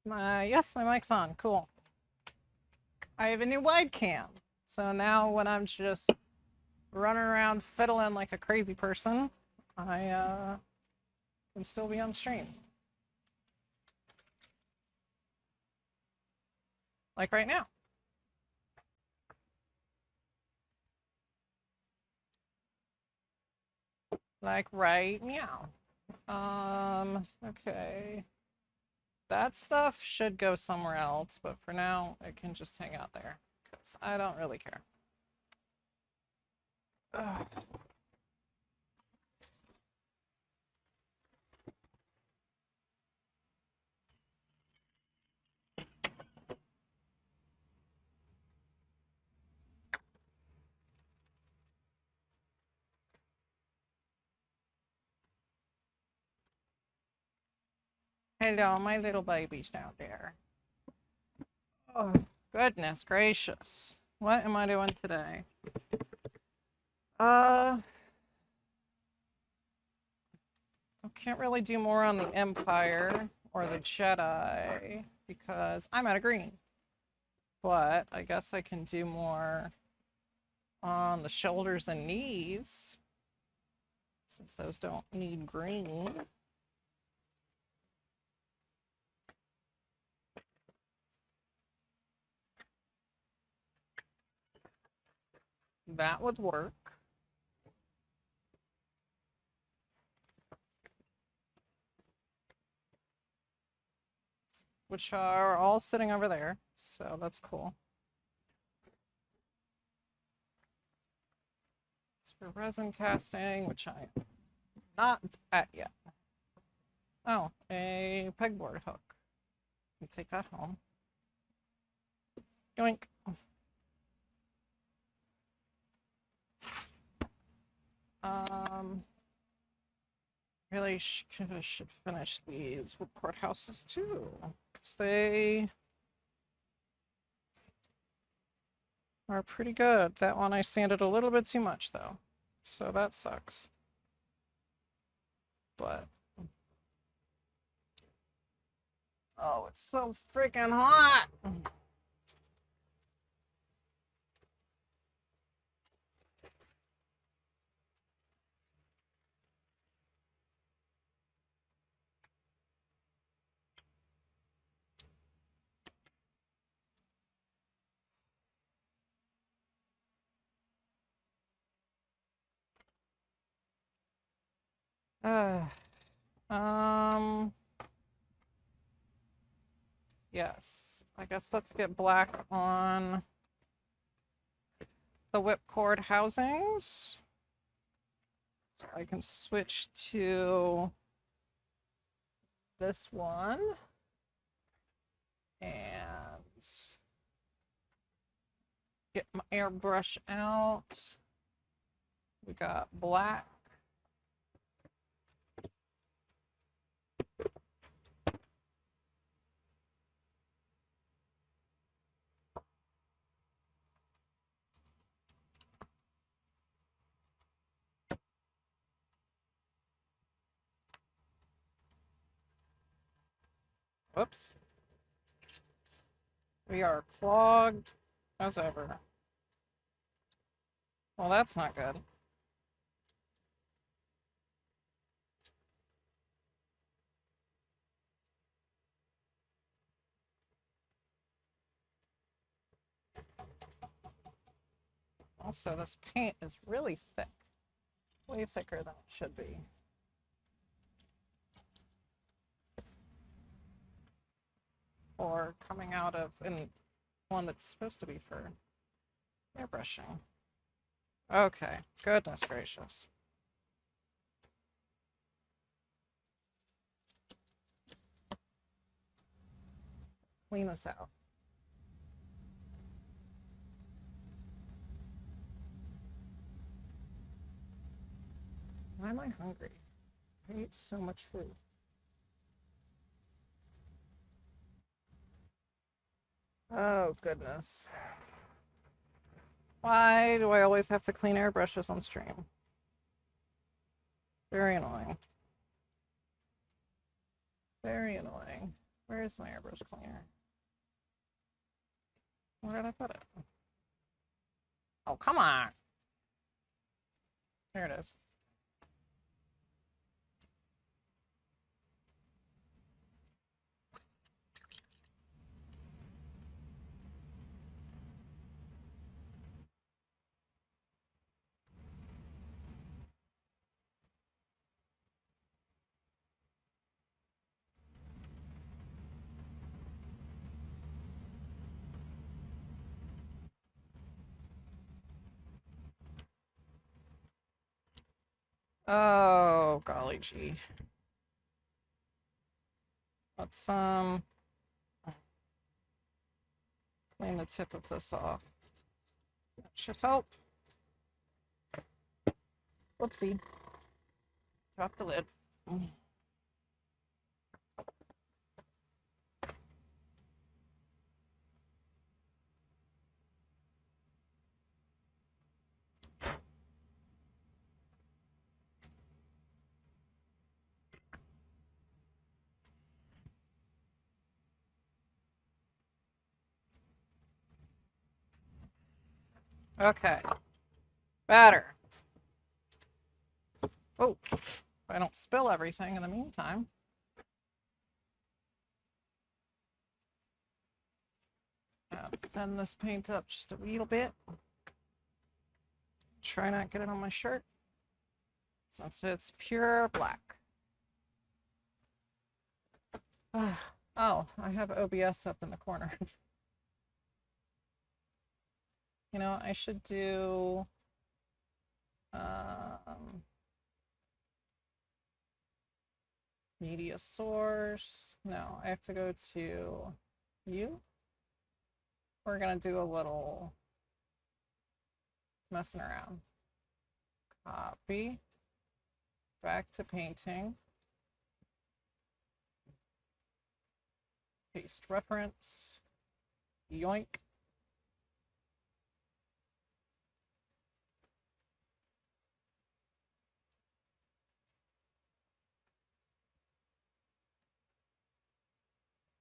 Yes, my mic's on. Cool. I have a new wide cam. So now when I'm just running around fiddling like a crazy person, I can still be on stream. Like right now. Like right meow. Okay. That stuff should go somewhere else, but for now, it can just hang out there. Because I don't really care. Ugh. Hello, my little baby's down there. Oh, goodness gracious. What am I doing today? I can't really do more on the Empire or the Jedi because I'm out of green. But I guess I can do more on the shoulders and knees since those don't need green. That would work. Which are all sitting over there, so that's cool. It's for resin casting, which I am not at yet. Oh, a pegboard hook. Can take that home. Yoink. Really should finish these courthouses too, because they are pretty good. That one I sanded a little bit too much though, so that sucks. But oh, it's so freaking hot. Um, yes, I guess let's get black on the whipcord housings. So I can switch to this one and get my airbrush out. We got black. Whoops. We are clogged as ever. Well, that's not good. Also, this paint is really thick. Way thicker than it should be. Or coming out of one that's supposed to be for airbrushing. Okay, goodness gracious. Clean this out. Why am I hungry? I ate so much food. Oh, goodness. Why do I always have to clean airbrushes on stream? Very annoying. Very annoying. Where is my airbrush cleaner? Where did I put it? Oh, come on. There it is. Oh, golly gee. Let's clean the tip of this off. That should help. Whoopsie. Drop the lid. Okay. Better. Oh, if I don't spill everything in the meantime. Thin this paint up just a little bit. Try not get it on my shirt since it's pure black. Oh, I have OBS up in the corner. You know, I should do media source. No, I have to go to you. We're gonna do a little messing around. Copy. Back to painting. Paste reference. Yoink.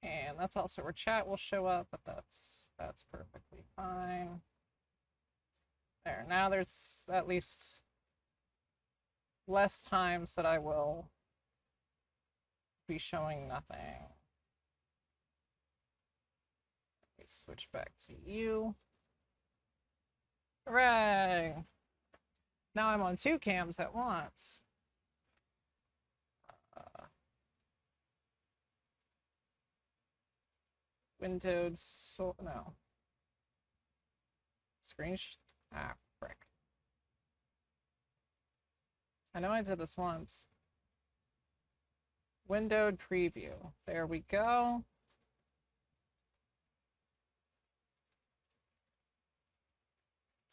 And that's also where chat will show up, but that's perfectly fine. There, now there's at least less times that I will be showing nothing. Let me switch back to you. Hooray! Now I'm on 2 cams at once. Windowed, so no. Screen, ah, frick. I know I did this once. Windowed preview. There we go.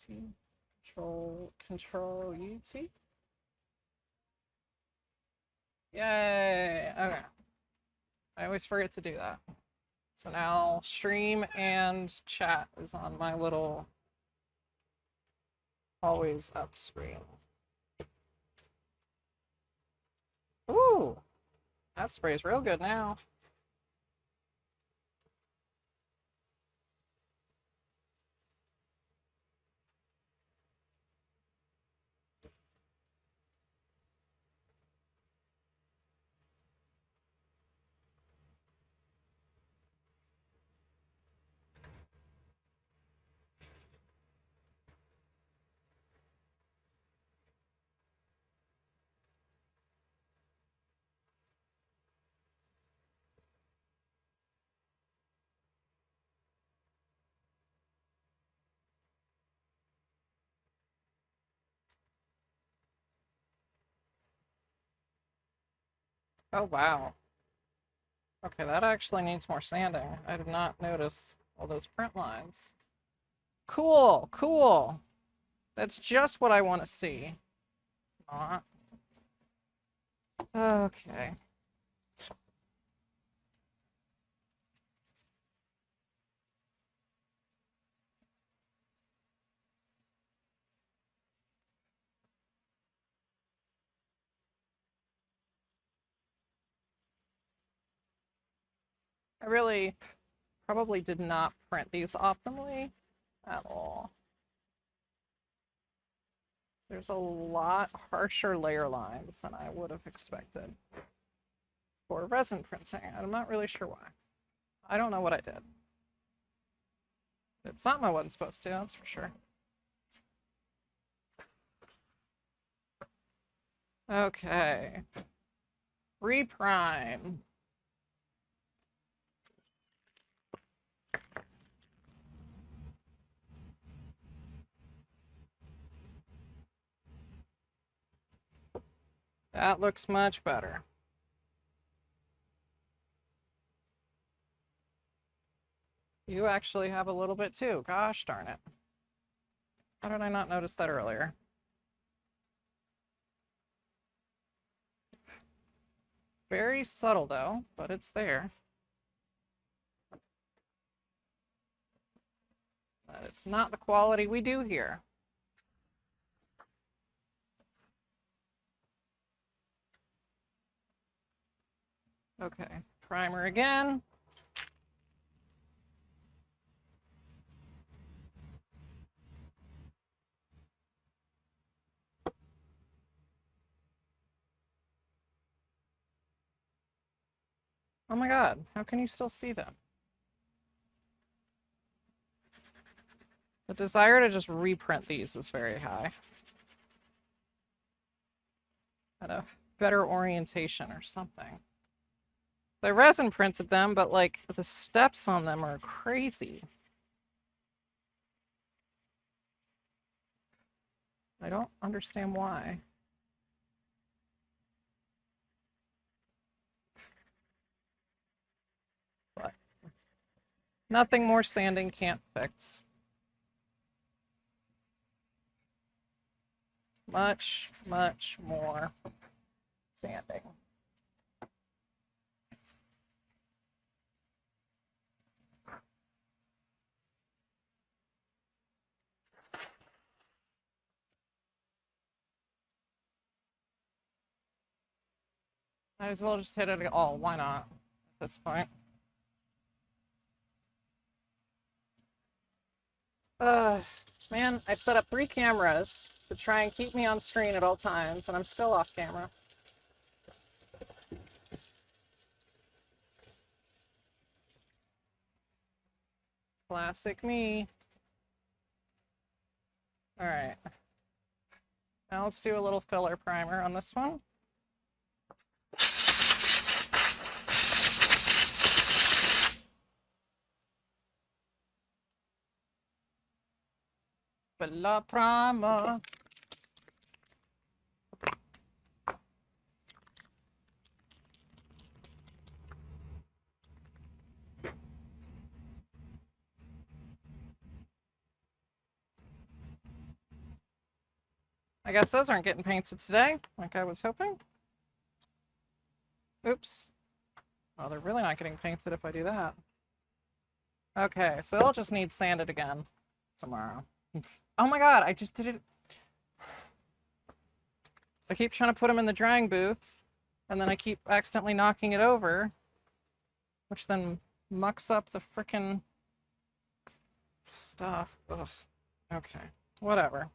T, control UT. Yay, okay. I always forget to do that. So now stream and chat is on my little always up screen. Ooh, that sprays real good now. Oh, wow. Okay, that actually needs more sanding. I did not notice all those print lines. Cool, cool. That's just what I want to see. Not. Okay. really probably did not print these optimally at all. There's a lot harsher layer lines than I would have expected for resin printing. I'm not really sure why. I don't know what I did. It's something I wasn't supposed to, that's for sure. Okay. Reprime. That looks much better. You actually have a little bit too. Gosh darn it. How did I not notice that earlier? Very subtle though, but it's there. But it's not the quality we do here. Okay, primer again. Oh my god, how can you still see them? The desire to just reprint these is very high. At a better orientation or something. I resin printed them, but like the steps on them are crazy. I don't understand why. But nothing more sanding can't fix. Much, much more sanding. Might as well just hit it all. Why not at this point? Man, I set up 3 cameras to try and keep me on screen at all times, and I'm still off camera. Classic me. All right. Now let's do a little filler primer on this one. Filler primer. I guess those aren't getting painted today, like I was hoping. Oops. Well, they're really not getting painted if I do that. Okay, so they'll just need sanded again tomorrow. Oh my god, I just did it. I keep trying to put them in the drying booth, and then I keep accidentally knocking it over, which then mucks up the frickin' stuff. Ugh. Okay, whatever.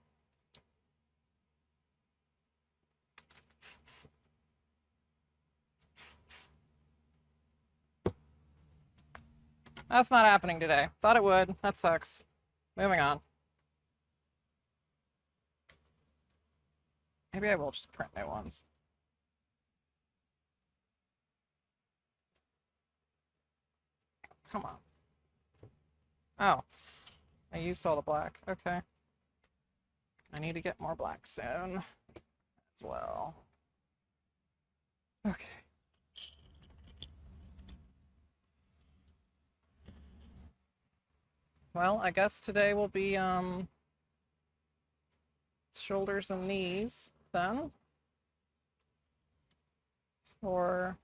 That's not happening today. Thought it would. That sucks. Moving on. Maybe I will just print new ones. Come on. Oh. I used all the black. Okay. I need to get more black soon as well. Okay. Well, I guess today will be shoulders and knees then for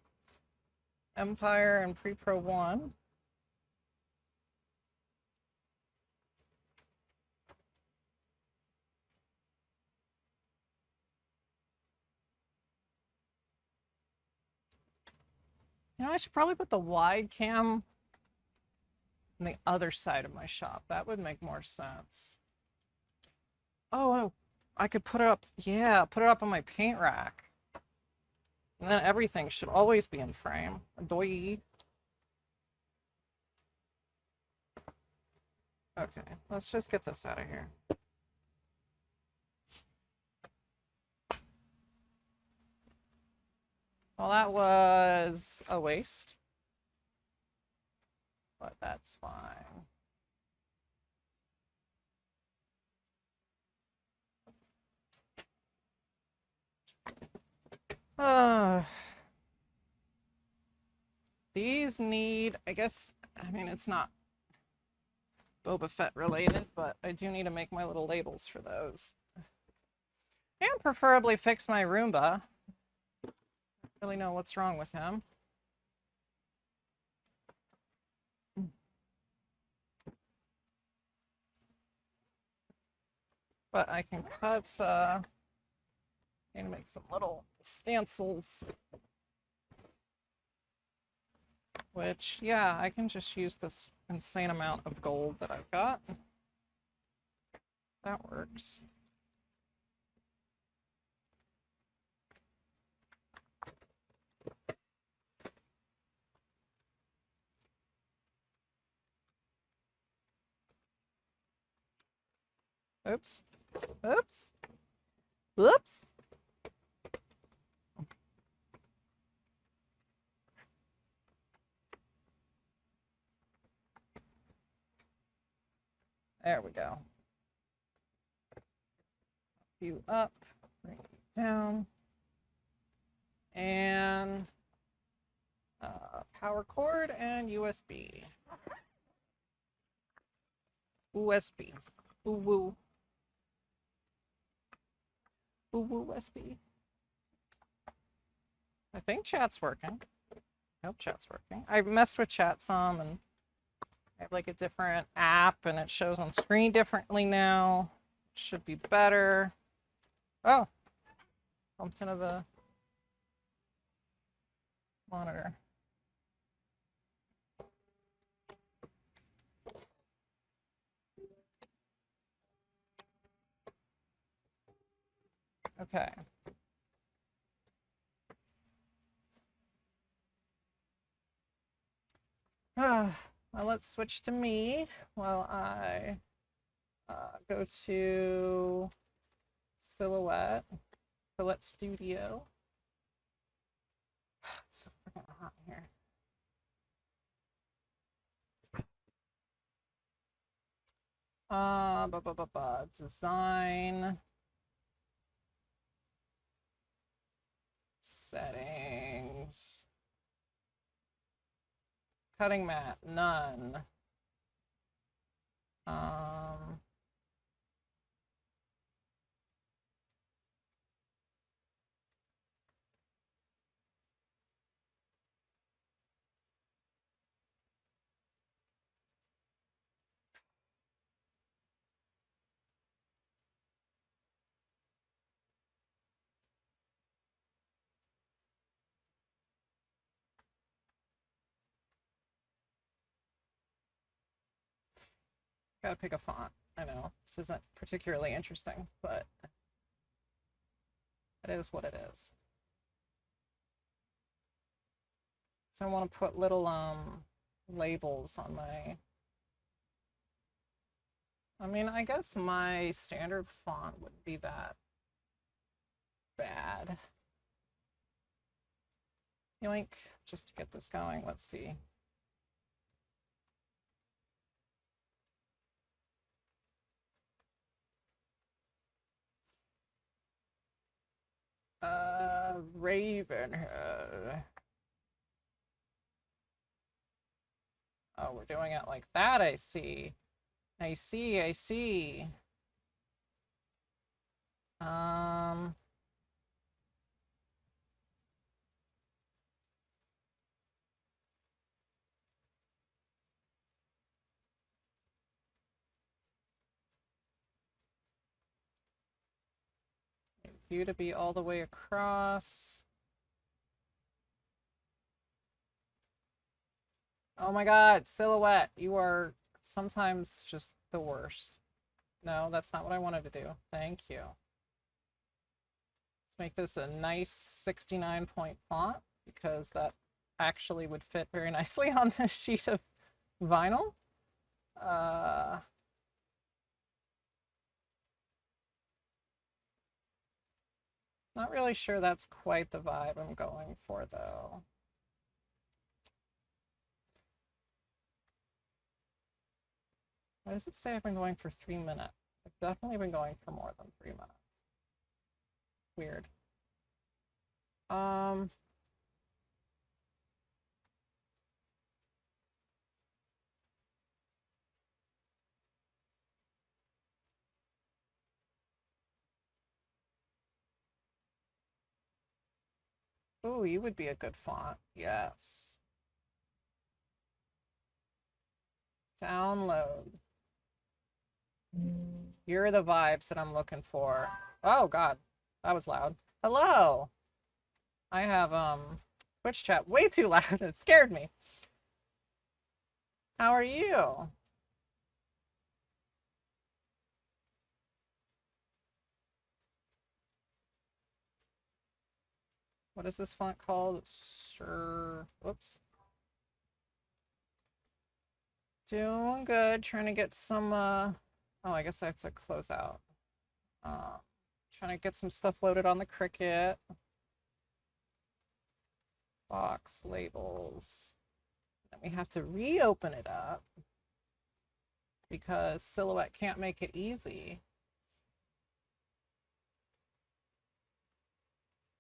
Empire and Pre-Pro 1. You know, I should probably put the wide cam on the other side of my shop. That would make more sense. Oh, I could put it up. Yeah, put it up on my paint rack. And then everything should always be in frame. Doi. Okay, let's just get this out of here. Well, that was a waste. But that's fine. These need, I guess, I mean, it's not Boba Fett related, but I do need to make my little labels for those. And preferably fix my Roomba. I don't really know what's wrong with him. But I can cut, need to make some little stencils. Which, yeah, I can just use this insane amount of gold that I've got. That works. Oops. Oops. Oops. There we go. You up, bring it down, and power cord and USB. USB. Ooh woo. Ooh woo USB. I think chat's working. I hope chat's working. I messed with chat some and I have like a different app and it shows on screen differently now. Should be better. Oh, bumped into the monitor. Okay. Well, let's switch to me while I go to Silhouette Studio. It's so freaking hot in here. Design. Settings. Cutting mat, none. Gotta pick a font. I know, this isn't particularly interesting, but it is what it is. So I want to put little labels on my... I mean, I guess my standard font wouldn't be that bad. Yoink, just to get this going, let's see. Ravenhead. Oh, we're doing it like that, I see. I see, I see. You to be all the way across. Oh my god, Silhouette, you are sometimes just the worst. No, that's not what I wanted to do. Thank you. Let's make this a nice 69-point font because that actually would fit very nicely on this sheet of vinyl. Not really sure that's quite the vibe I'm going for, though. Why does it say I've been going for 3 minutes? I've definitely been going for more than 3 minutes. Weird. Ooh, you would be a good font. Yes. Download. You're the vibes that I'm looking for. Oh god, that was loud. Hello. I have Twitch chat way too loud. It scared me. How are you? What is this font called? Sir. Whoops. Doing good. Trying to get some oh, I guess I have to close out. Trying to get some stuff loaded on the Cricut. Box labels. Then we have to reopen it up because Silhouette can't make it easy.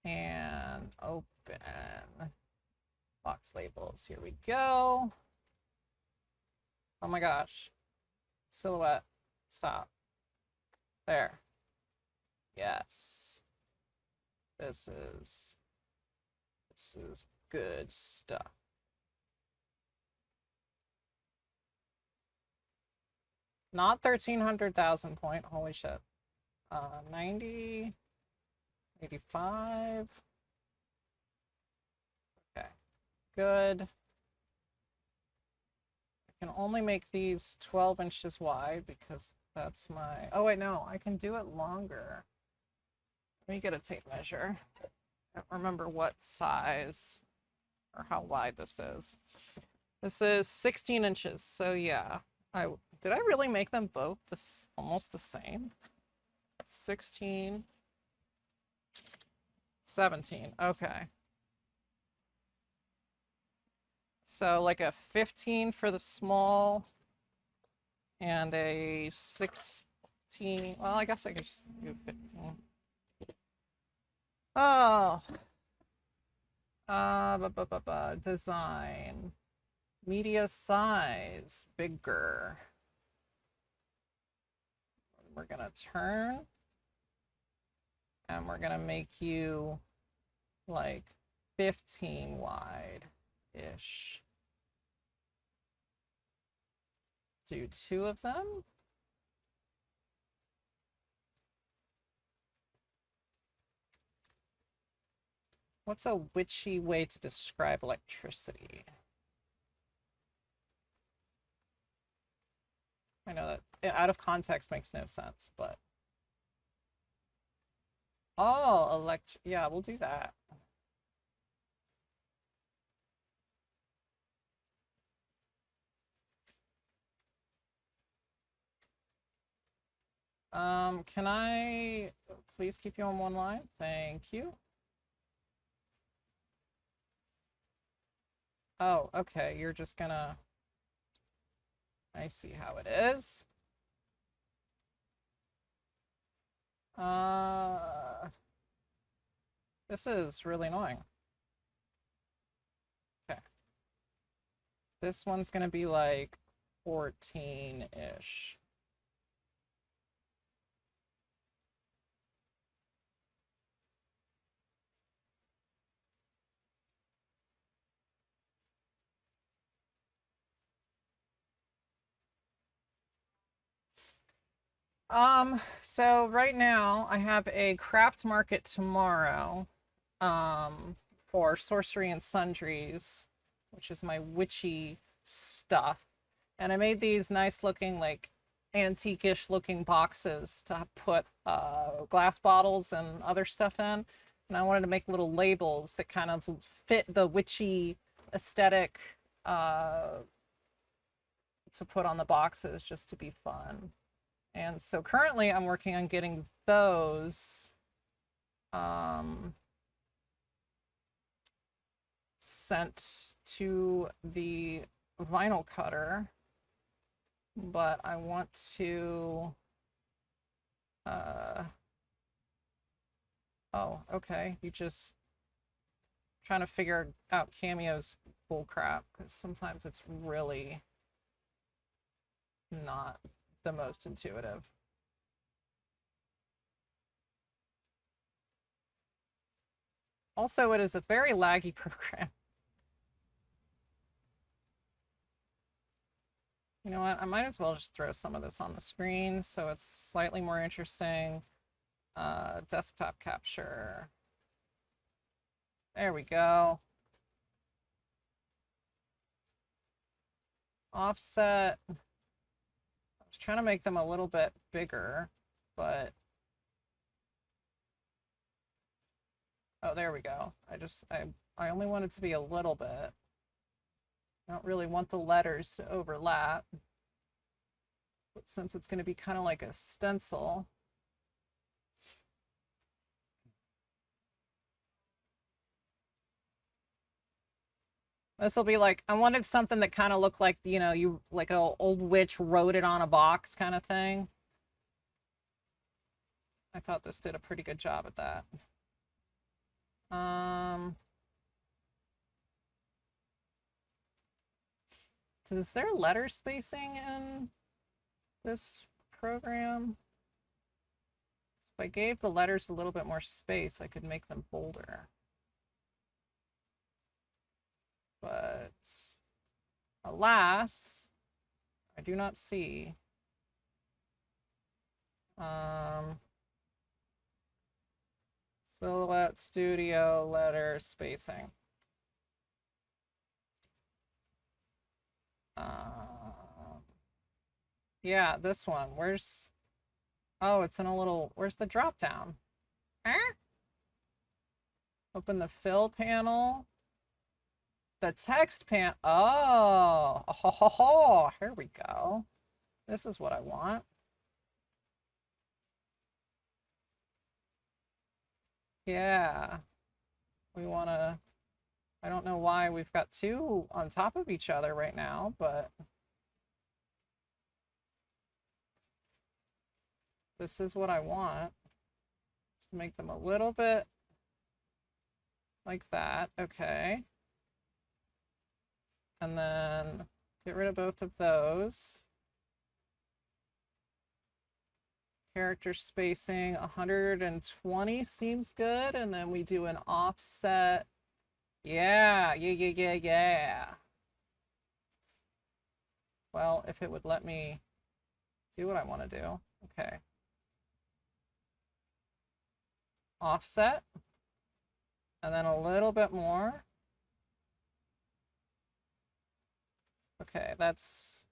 And open box labels. Here we go. Oh my gosh. Silhouette. Stop. There. Yes. This is good stuff. Not 1,300,000 point. Holy shit. 90, 85. Okay. Good. I can only make these 12 inches wide because that's my... Oh, wait, no. I can do it longer. Let me get a tape measure. I don't remember what size or how wide this is. This is 16 inches, so yeah. Did I really make them both almost the same? 16, 17, okay. So like a 15 for the small and a 16, well, I guess I could just do 15. Oh. Design. Media size, bigger. We're gonna turn. And we're gonna make you like 15 wide-ish. Do 2 of them. What's a witchy way to describe electricity? I know that out of context makes no sense, but... Oh, yeah, we'll do that. Can I please keep you on one line? Thank you. Oh, okay, you're just gonna... I see how it is. This is really annoying. Okay. This one's gonna be like 14-ish. So right now I have a craft market tomorrow, for Sorcery and Sundries, which is my witchy stuff. And I made these nice looking, like antique-ish looking boxes to put glass bottles and other stuff in. And I wanted to make little labels that kind of fit the witchy aesthetic to put on the boxes, just to be fun. And so currently I'm working on getting those sent to the vinyl cutter, but I want to oh, okay, you just trying to figure out Cameo's bullcrap, because sometimes it's really not the most intuitive. Also, it is a very laggy program. You know what? I might as well just throw some of this on the screen so it's slightly more interesting. Desktop capture. There we go. Offset. I was trying to make them a little bit bigger, but oh, there we go. I only want it to be a little bit. I don't really want the letters to overlap, but since it's going to be kind of like a stencil, this will be like, I wanted something that kind of looked like, you know, you like an old witch wrote it on a box kind of thing. I thought this did a pretty good job at that. So is there letter spacing in this program? If I gave the letters a little bit more space, I could make them bolder. But alas, I do not see. Silhouette Studio letter spacing. Yeah, this one. Where's... Oh, it's in a little... Where's the drop down? Open the fill panel. The text pan... Oh! Oh, here we go. This is what I want. Yeah. We want to... I don't know why we've got two on top of each other right now, but... This is what I want. Just to make them a little bit like that. Okay. And then get rid of both of those. Character spacing 120 seems good. And then we do an offset. Yeah. Well, if it would let me do what I want to do. Okay. Offset. And then a little bit more. Okay, that's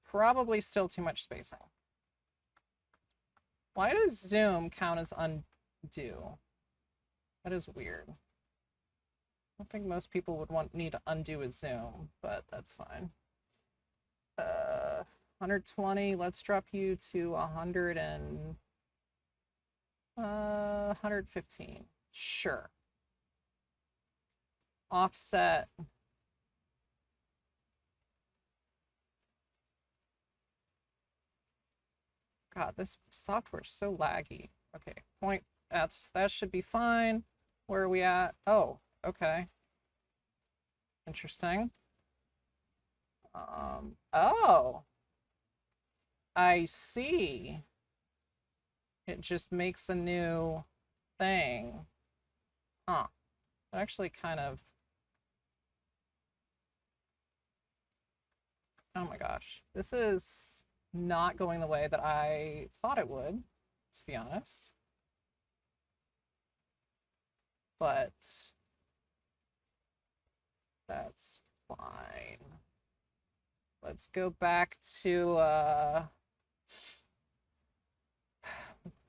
probably still too much spacing. Why does zoom count as undo? That is weird. I don't think most people would need to undo a zoom, but that's fine. 120, let's drop you to 100 and 115. Sure. Offset. God, this software is so laggy. Okay, that should be fine. Where are we at? Oh, okay. Interesting. Oh. I see. It just makes a new thing. Huh. It actually kind of... Oh my gosh. This is not going the way that I thought it would, to be honest. But that's fine. Let's go back to,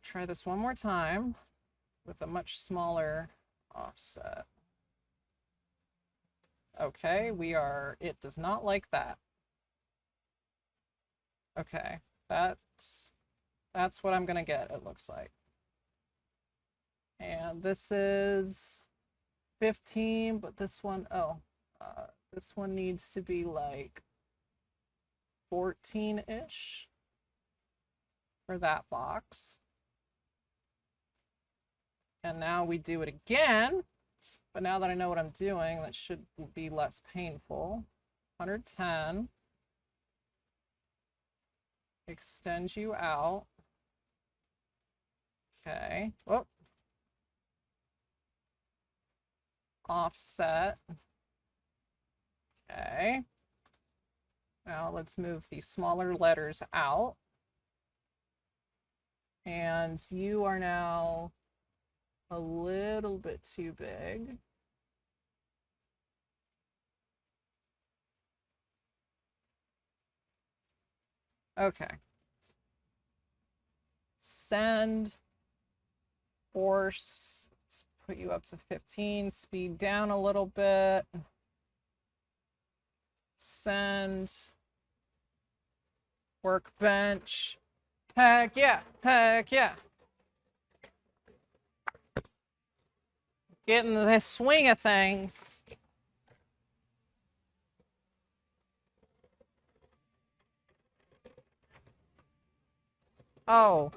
try this one more time with a much smaller offset. Okay, it does not like that. Okay, that's what I'm gonna get, it looks like. And this is 15, but this one, this one needs to be like 14-ish for that box. And now we do it again, but now that I know what I'm doing, that should be less painful. 110. Extend you out. Okay. Oh. Offset. Okay. Now let's move the smaller letters out. And you are now a little bit too big. Okay. Send. Force. Let's put you up to 15. Speed down a little bit. Send. Workbench. Heck yeah. Heck yeah. Getting the swing of things. Oh.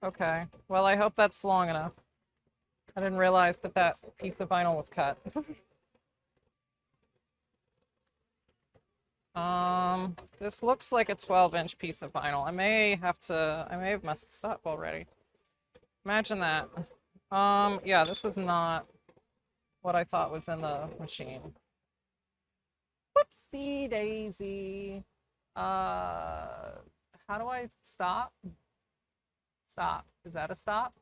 Okay. Well, I hope that's long enough. I didn't realize that that piece of vinyl was cut. This looks like a 12-inch piece of vinyl. I may have messed this up already. Imagine that. Yeah, this is not what I thought was in the machine. Whoopsie daisy. How do I stop? Stop. Is that a stop?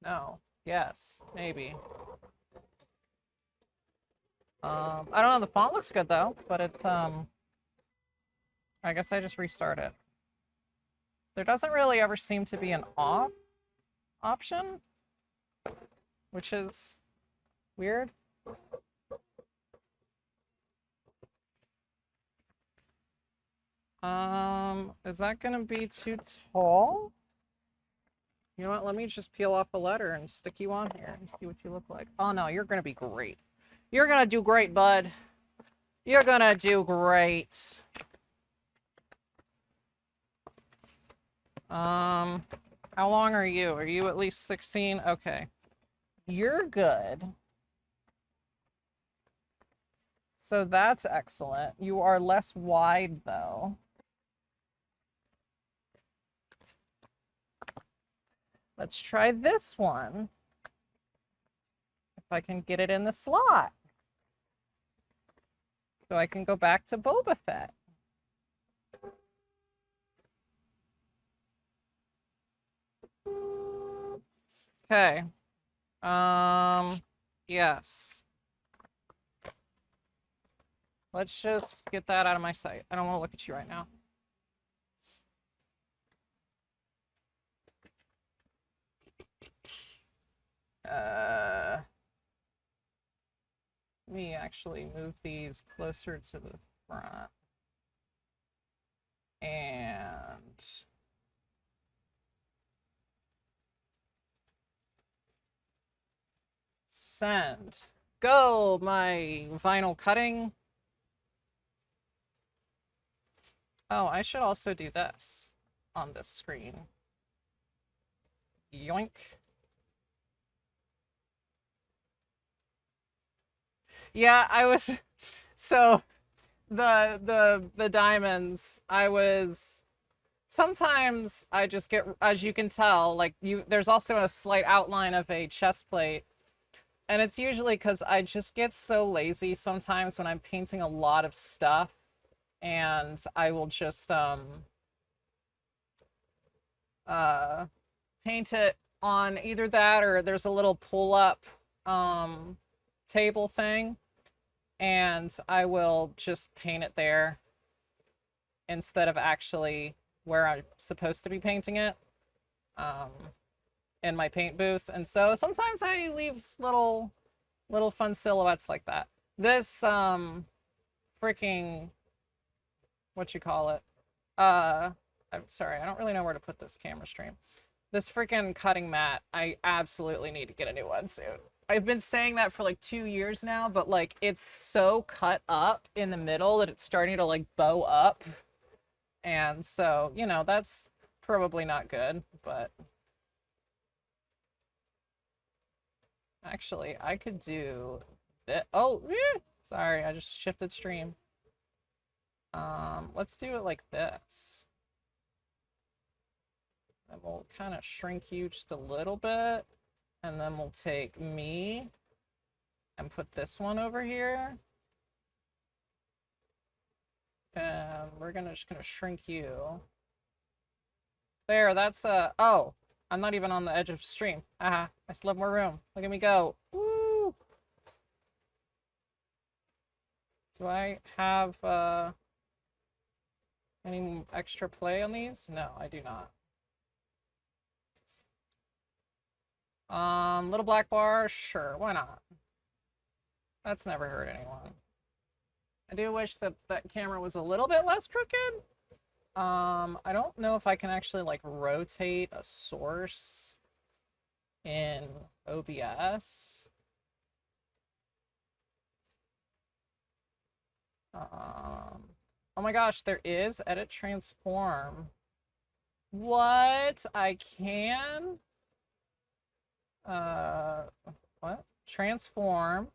No. Yes. Maybe. I don't know. The font looks good though, but it's I guess I just restart it. There doesn't really ever seem to be an off option, which is weird. Is that gonna be too tall? You know what? Let me just peel off a letter and stick you on here and see what you look like. Oh no, you're gonna be great. You're gonna do great, bud. You're gonna do great. How long are you? Are you at least 16? Okay. You're good. So that's excellent. You are less wide, though. Let's try this one. If I can get it in the slot. So I can go back to Boba Fett. Okay. Yes. Let's just get that out of my sight. I don't want to look at you right now. Let me actually move these closer to the front. And send. Go, my vinyl cutting. Oh, I should also do this on this screen. Yoink. Yeah, I was so the diamonds, sometimes I just get, as you can tell, like there's also a slight outline of a chest plate. And it's usually because I just get so lazy sometimes when I'm painting a lot of stuff, and I will just paint it on either that or there's a little pull-up table thing, and I will just paint it there. instead of actually where I'm supposed to be painting it, in my paint booth. And so sometimes I leave little fun silhouettes like that. This freaking, what you call it? I'm sorry, I don't really know where to put this camera stream. This freaking cutting mat, I absolutely need to get a new one soon. I've been saying that for like 2 years now, but like it's so cut up in the middle that it's starting to like bow up. And so, you know, that's probably not good, but actually I could do that. Oh, sorry, I just shifted stream. Let's do it like this. And we'll kind of shrink you just a little bit. And then we'll take me and put this one over here. And we're just gonna shrink you. There, that's oh, I'm not even on the edge of stream. Haha, I still have more room. Look at me go. Woo! Do I have any extra play on these? No, I do not. Little black bar, sure, why not? That's never hurt anyone. I do wish that that camera was a little bit less crooked. I don't know if I can actually like rotate a source in OBS. Oh my gosh, there is edit transform. What? I can? What? Transform.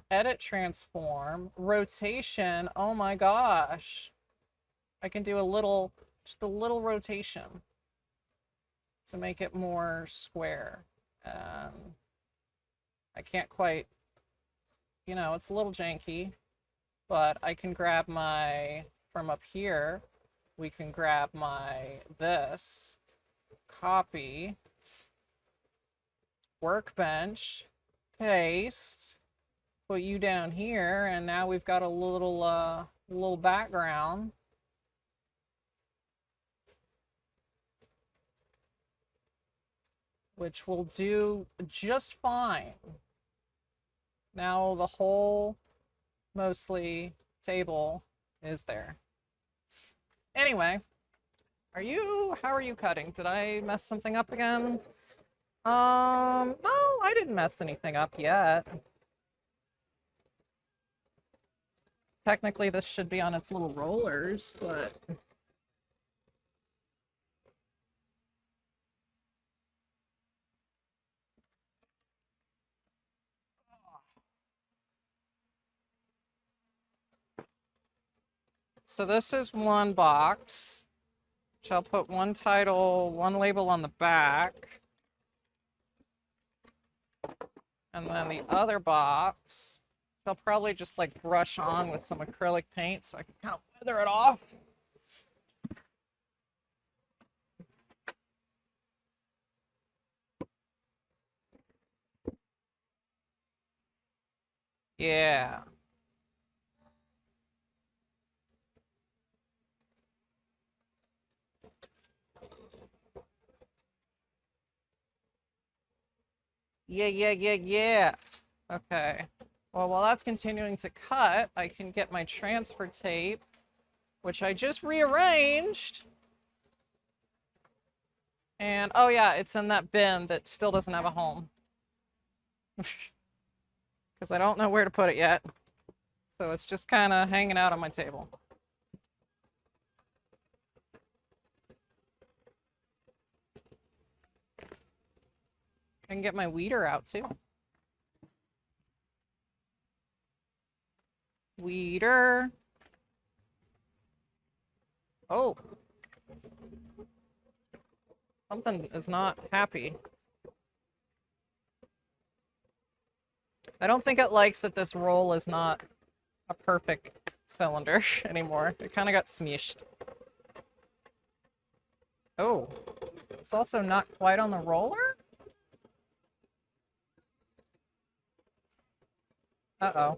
Edit transform. Rotation. Oh my gosh. I can do a little, just a little rotation to make it more square. I can't quite, you know, it's a little janky, but I can grab my, from up here, we can grab my, this, copy, workbench, paste, put you down here, and now we've got a little background. Which will do just fine. Now the whole, mostly, table is there. Anyway, how are you cutting? Did I mess something up again? No, I didn't mess anything up yet. Technically, this should be on its little rollers, but... So this is one box, which I'll put one title, one label on the back. And then the other box, I'll probably just like brush on with some acrylic paint so I can kind of weather it off. Yeah. Yeah. Okay. Well, while that's continuing to cut, I can get my transfer tape, which I just rearranged. And, oh yeah, it's in that bin that still doesn't have a home. Because I don't know where to put it yet. So it's just kind of hanging out on my table. I can get my weeder out too. Weeder. Oh. Something is not happy. I don't think it likes that this roll is not a perfect cylinder anymore. It kind of got smushed. Oh. It's also not quite on the roller? Uh-oh.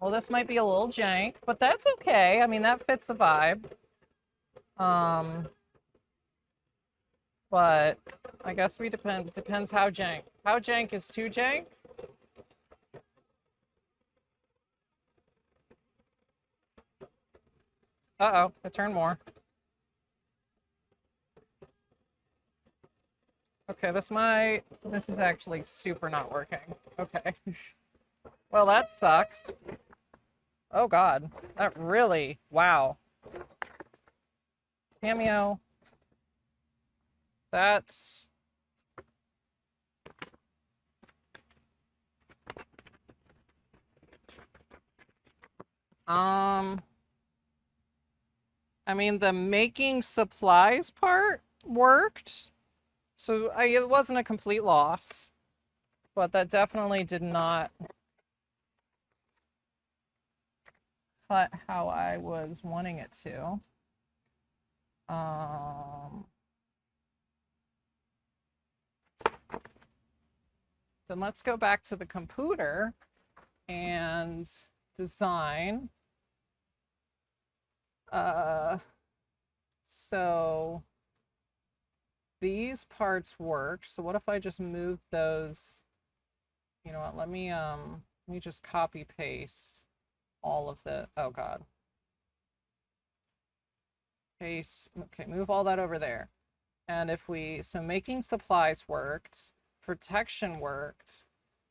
Well, this might be a little jank, but that's okay. I mean, that fits the vibe. But I guess we depends how jank. How jank is too jank? Uh-oh, I turned more. Okay, this is actually super not working. Okay. Well, that sucks. Oh God, that really, wow. Cameo. That's... I mean, the making supplies part worked, so it wasn't a complete loss, but that definitely did not cut how I was wanting it to. Then let's go back to the computer and design. So these parts worked. So what if I just move those? You know what? Let me just copy paste all of the, oh God. Paste, okay, move all that over there. And if so making supplies worked, protection worked,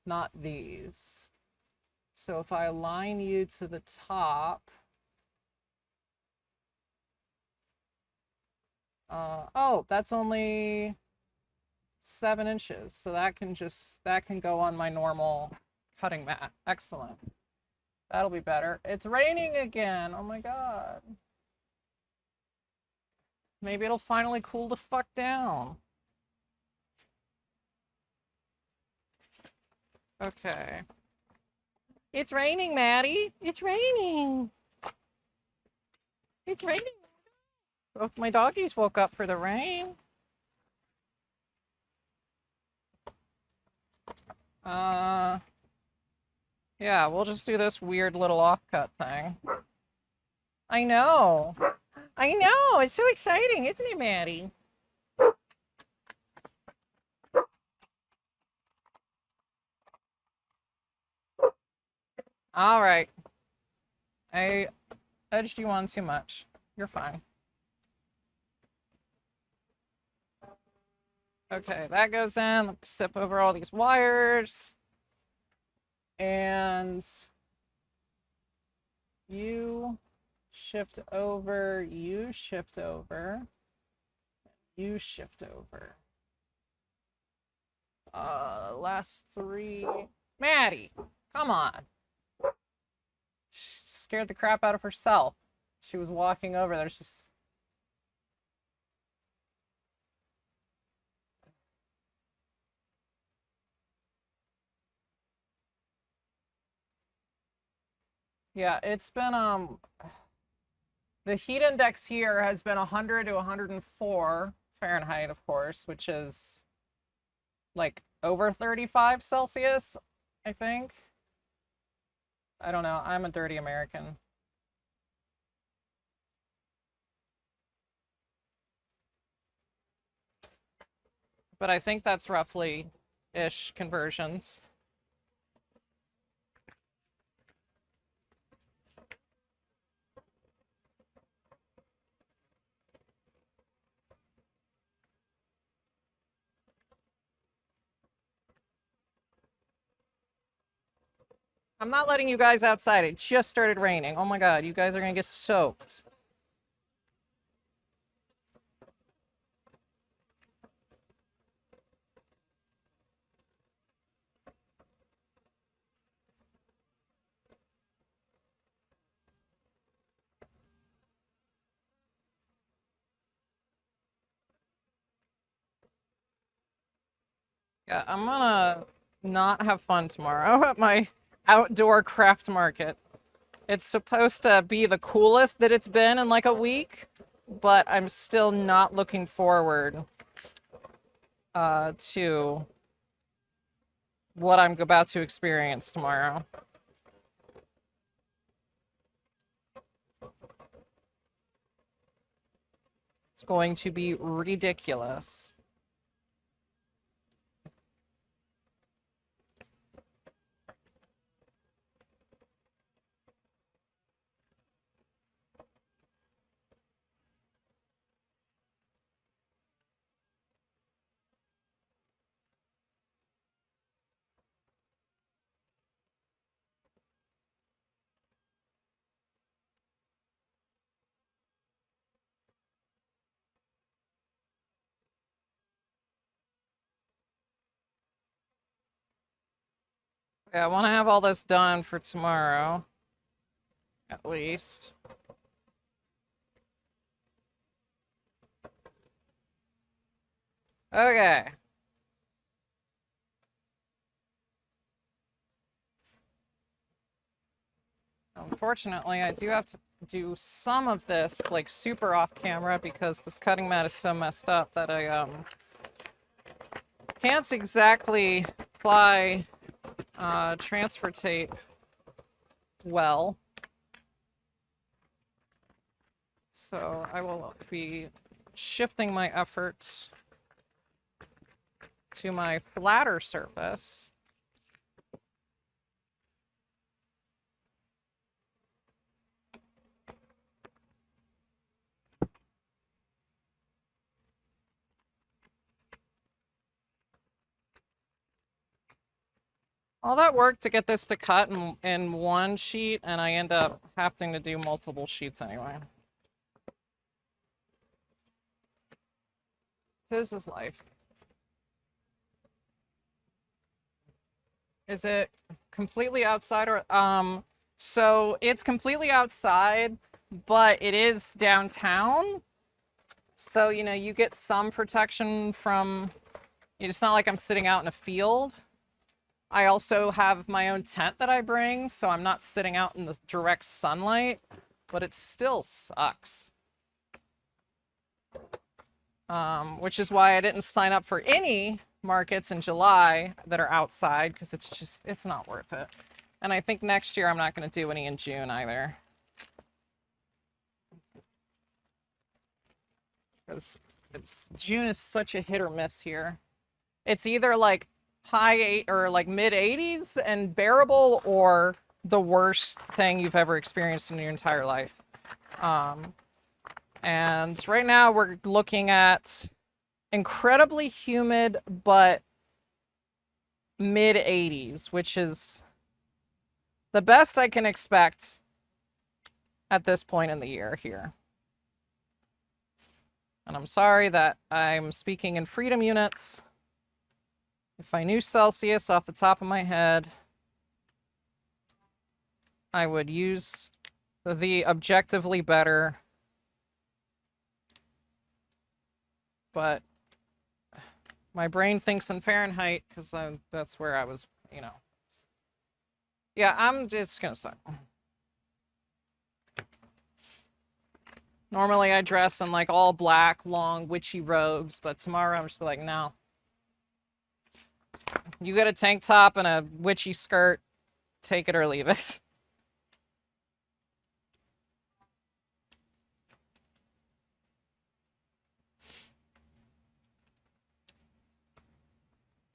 not these. So if I align you to the top, oh, that's only 7 inches. So that can go on my normal cutting mat. Excellent. That'll be better. It's raining again. Oh my God. Maybe it'll finally cool the fuck down. Okay. It's raining, Maddie. It's raining. It's raining. Both my doggies woke up for the rain. Yeah, we'll just do this weird little offcut thing. I know. I know. It's so exciting, isn't it, Maddie? All right. I edged you on too much. You're fine. Okay, that goes in. Let's step over all these wires. And you shift over, you shift over, you shift over. Last 3. Maddie, come on. She scared the crap out of herself. She was walking over there. She's... Yeah, it's been, the heat index here has been 100 to 104 Fahrenheit, of course, which is like over 35 Celsius, I think. I don't know. I'm a dirty American. But I think that's roughly-ish conversions. I'm not letting you guys outside. It just started raining. Oh my God, you guys are gonna get soaked. Yeah, I'm gonna not have fun tomorrow at my outdoor craft market. It's supposed to be the coolest that it's been in like a week, but I'm still not looking forward to what I'm about to experience tomorrow. It's going to be ridiculous. Yeah, I want to have all this done for tomorrow, at least. Okay. Unfortunately, I do have to do some of this, like, super off camera because this cutting mat is so messed up that I, can't exactly apply, transfer tape well. So I will be shifting my efforts to my flatter surface. All that work to get this to cut in one sheet, and I end up having to do multiple sheets anyway. This is life. Is it completely outside or so it's completely outside, but it is downtown. So, you know, you get some protection from, it's not like I'm sitting out in a field. I also have my own tent that I bring, so I'm not sitting out in the direct sunlight, but it still sucks. Which is why I didn't sign up for any markets in July that are outside, because it's not worth it. And I think next year I'm not going to do any in June either. Because June is such a hit or miss here. It's either like or like mid 80s and bearable, or the worst thing you've ever experienced in your entire life. And right now we're looking at incredibly humid, but mid 80s, which is the best I can expect at this point in the year here. And I'm sorry that I'm speaking in freedom units. If I knew Celsius off the top of my head, I would use the objectively better. But my brain thinks in Fahrenheit because that's where I was, you know. Yeah, I'm just gonna stop. Normally I dress in like all black, long, witchy robes, but tomorrow I'm just like, no. You get a tank top and a witchy skirt, take it or leave it.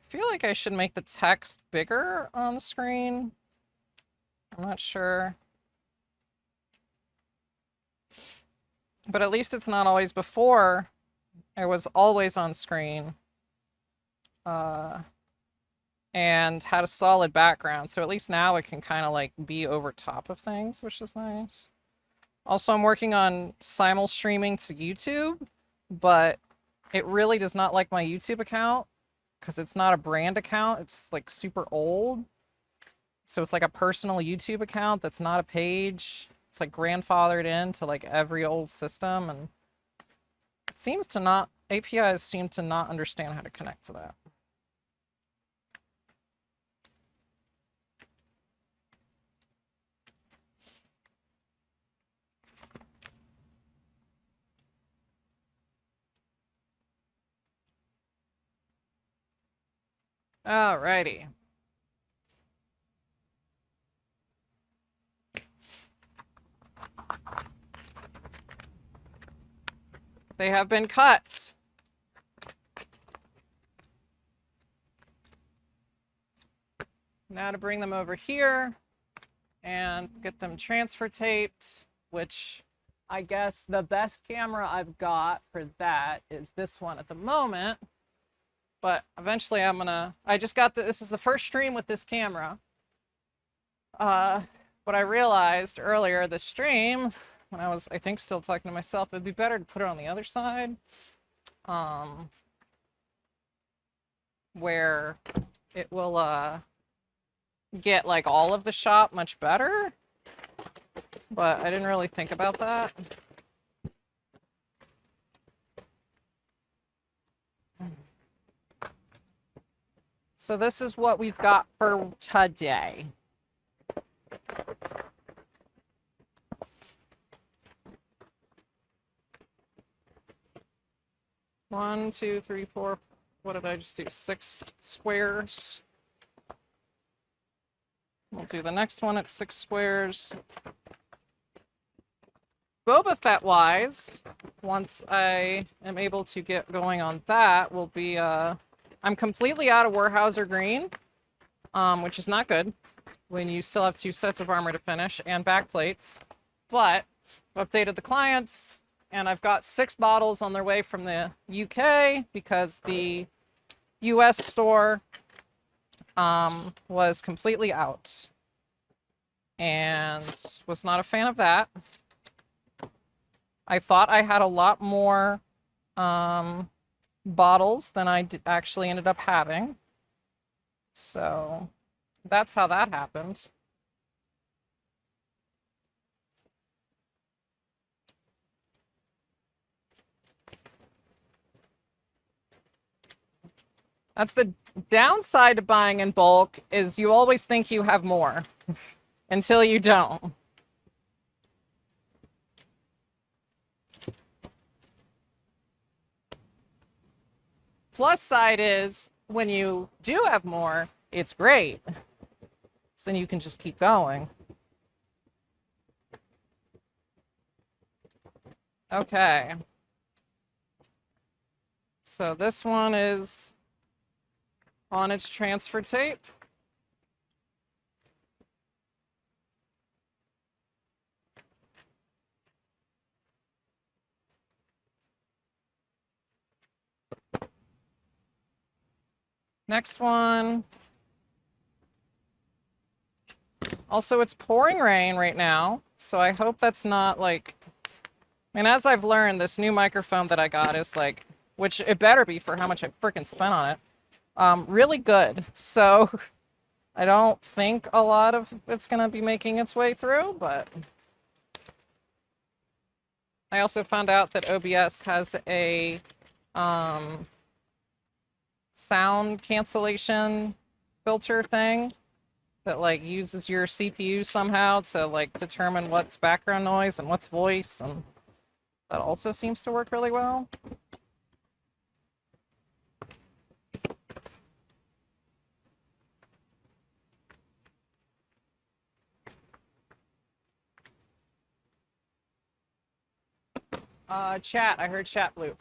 I feel like I should make the text bigger on the screen. I'm not sure. But at least it's not always before. It was always on screen. And had a solid background. So at least now it can kind of like be over top of things, which is nice. Also, I'm working on simul streaming to YouTube, but it really does not like my YouTube account because it's not a brand account. It's like super old. So it's like a personal YouTube account that's not a page. It's like grandfathered into like every old system, and it seems to not, APIs seem to not understand how to connect to that. Alrighty. They have been cut. Now to bring them over here and get them transfer taped, which I guess the best camera I've got for that is this one at the moment. But eventually I just got this is the first stream with this camera. But I realized earlier this stream, when I was, I think, still talking to myself, it'd be better to put it on the other side. Where it will, get like all of the shot much better, but I didn't really think about that. So this is what we've got for today. One, two, three, four. What did I just do? 6 squares. We'll do the next one at 6 squares. Boba Fett wise, once I am able to get going on that, will be, I'm completely out of Warhauser green, which is not good when you still have 2 sets of armor to finish and backplates. But I've updated the clients, and I've got 6 bottles on their way from the UK because the US store was completely out and was not a fan of that. I thought I had a lot more bottles than I actually ended up having. So that's how that happened. That's the downside to buying in bulk, is you always think you have more until you don't. Plus side is, when you do have more, it's great. So then you can just keep going. Okay. So this one is on its transfer tape. Next one. Also, it's pouring rain right now, so I hope that's not like... And as I've learned, this new microphone that I got is like, which it better be for how much I freaking spent on it, really good. So I don't think a lot of it's going to be making its way through, but I also found out that OBS has a sound cancellation filter thing that like uses your CPU somehow to like determine what's background noise and what's voice, and that also seems to work really well. Chat, I heard chat blue.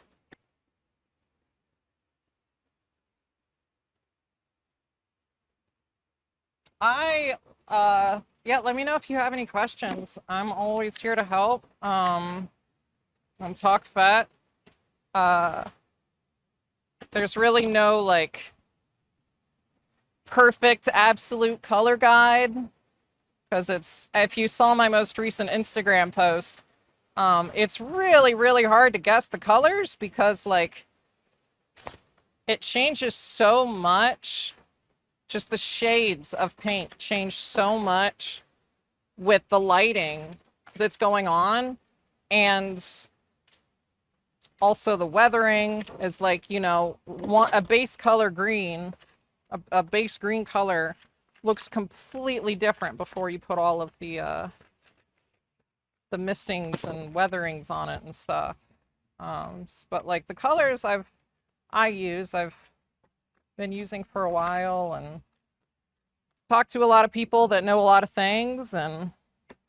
Yeah, let me know if you have any questions. I'm always here to help. On Talk Fett, there's really no, like, perfect absolute color guide, because it's, if you saw my most recent Instagram post, it's really, really hard to guess the colors because, like, it changes so much. Just the shades of paint change so much with the lighting that's going on. And also the weathering is like, you know, a base color green, a base green color looks completely different before you put all of the mistings and weatherings on it and stuff. But like the colors I've been using for a while and talked to a lot of people that know a lot of things, and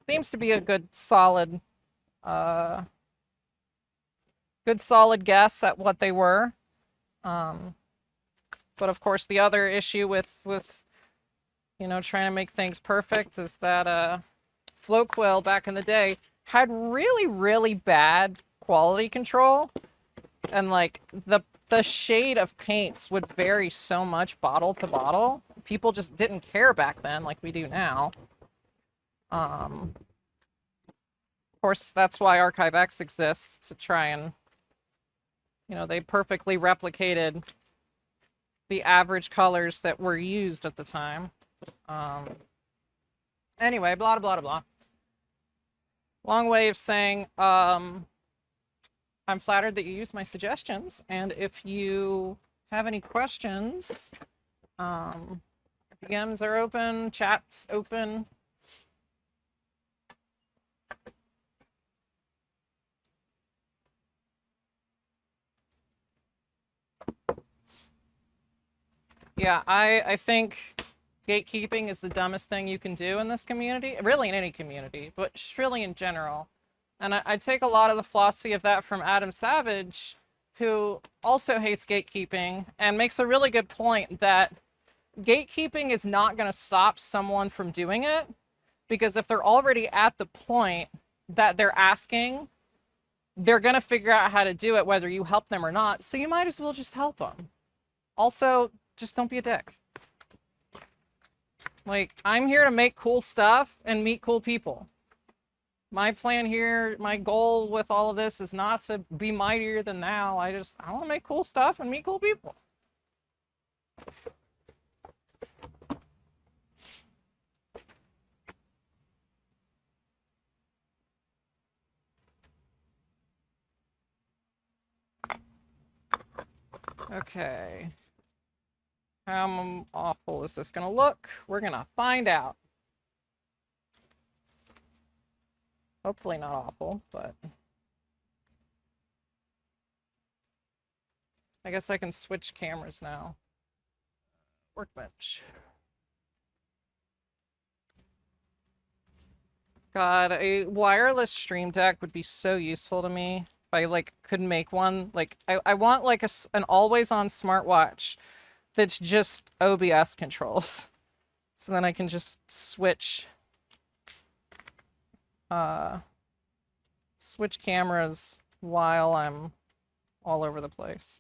seems to be a good solid good solid guess at what they were. Um, but of course, the other issue with trying to make things perfect is that Flow Quill back in the day had really, really bad quality control, and like the shade of paints would vary so much bottle to bottle. People just didn't care back then like we do now. Of course, that's why ArchiveX exists, to try and, they perfectly replicated the average colors that were used at the time. Anyway, blah, blah, blah, blah. Long way of saying, I'm flattered that you used my suggestions, and if you have any questions, DMs are open, chat's open. Yeah, I think gatekeeping is the dumbest thing you can do in this community, really in any community, but just really in general. And I take a lot of the philosophy of that from Adam Savage, who also hates gatekeeping and makes a really good point that gatekeeping is not going to stop someone from doing it, because if they're already at the point that they're asking, they're going to figure out how to do it whether you help them or not, so you might as well just help them. Also, just don't be a dick. Like, I'm here to make cool stuff and meet cool people. My plan here, my goal with all of this is not to be mightier than thou. I want to make cool stuff and meet cool people. Okay. How awful is this gonna look? We're gonna find out. Hopefully not awful, but I guess I can switch cameras now. Workbench. God, a wireless stream deck would be so useful to me if I like could make one. Like I want like an always on smartwatch that's just OBS controls. So then I can just switch cameras while I'm all over the place.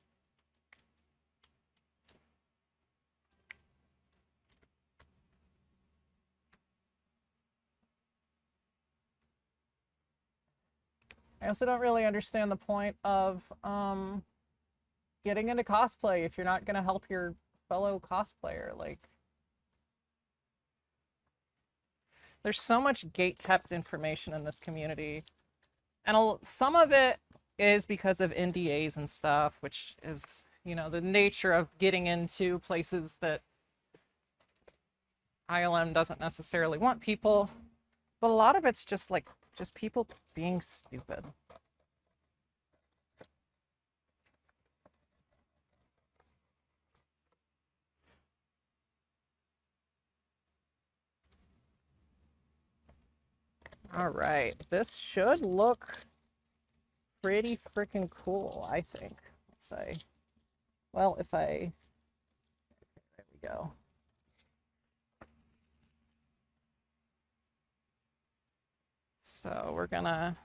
I also don't really understand the point of getting into cosplay if you're not going to help your fellow cosplayer. Like, there's so much gate-kept information in this community, and some of it is because of NDAs and stuff, which is, the nature of getting into places that ILM doesn't necessarily want people, but a lot of it's just people being stupid. All right, this should look pretty freaking cool, I think. Let's say, well, there we go. So we're gonna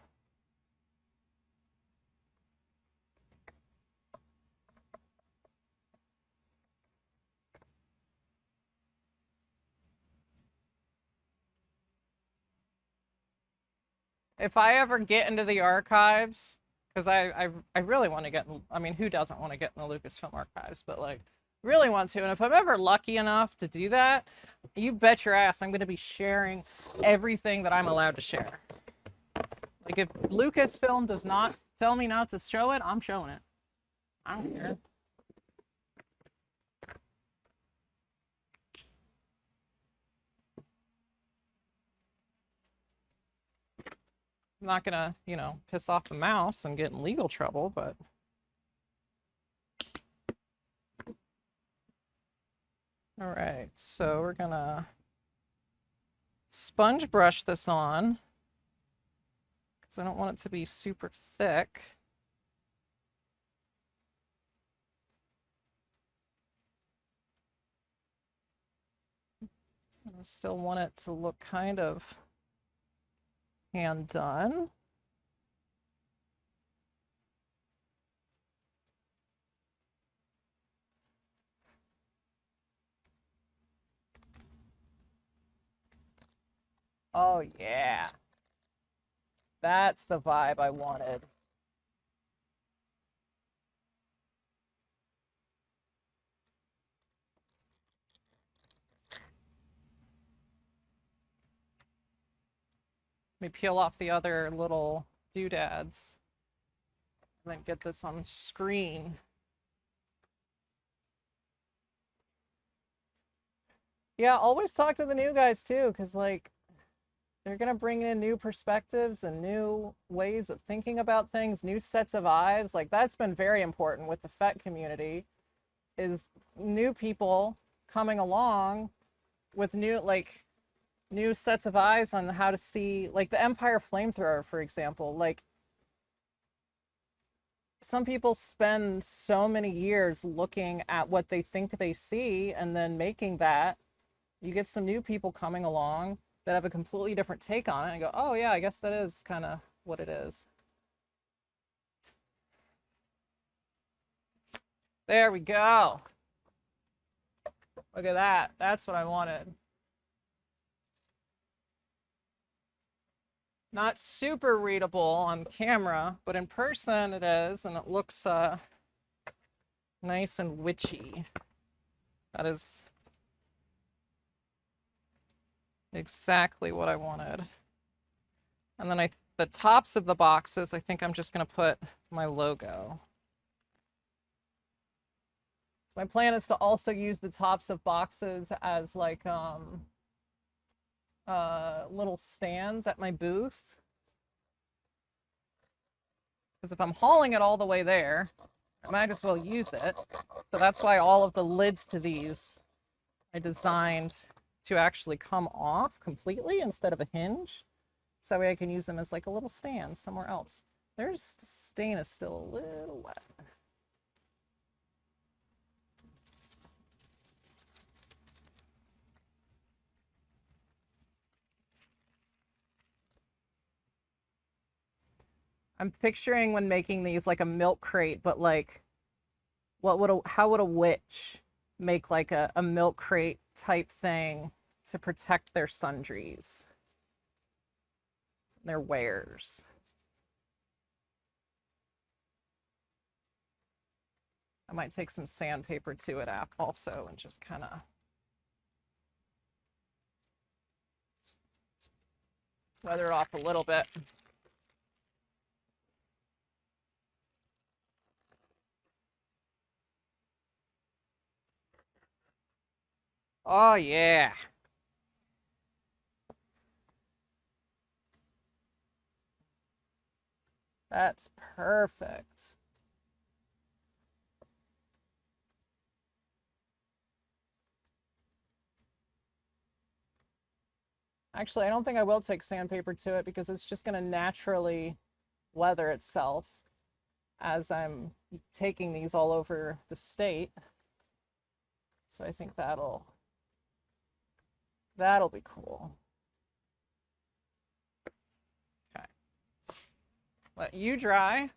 if I ever get into the archives, because I really want to get in, I mean, who doesn't want to get in the Lucasfilm archives, but like really want to. And if I'm ever lucky enough to do that, you bet your ass I'm going to be sharing everything that I'm allowed to share. Like, if Lucasfilm does not tell me not to show it, I'm showing it. I don't care. I'm not gonna, piss off the mouse and get in legal trouble, but all right, so we're gonna sponge brush this on because I don't want it to be super thick. I still want it to look kind of hand done. Oh yeah. That's the vibe I wanted. Let me peel off the other little doodads and then get this on screen. Yeah, always talk to the new guys too, because like they're gonna bring in new perspectives and new ways of thinking about things, new sets of eyes. Like that's been very important with the Fett community, is new people coming along with new sets of eyes on how to see, like the Empire flamethrower, for example. Like some people spend so many years looking at what they think they see and then making that. You get some new people coming along that have a completely different take on it and go, oh yeah, I guess that is kind of what it is. There we go. Look at that. That's what I wanted. Not super readable on camera, but in person it is, and it looks nice and witchy. That is exactly what I wanted. And then the tops of the boxes, I think I'm just going to put my logo. My plan is to also use the tops of boxes as like little stands at my booth. Because if I'm hauling it all the way there, I might as well use it. So that's why all of the lids to these I designed to actually come off completely instead of a hinge. So that way I can use them as like a little stand somewhere else. The stain is still a little wet. I'm picturing when making these like a milk crate, but like how would a witch make like a milk crate type thing to protect their sundries, their wares? I might take some sandpaper to it also and just kind of weather it off a little bit. Oh yeah. That's perfect. Actually, I don't think I will take sandpaper to it because it's just going to naturally weather itself as I'm taking these all over the state. So I think that'll be cool. Okay. Let you dry.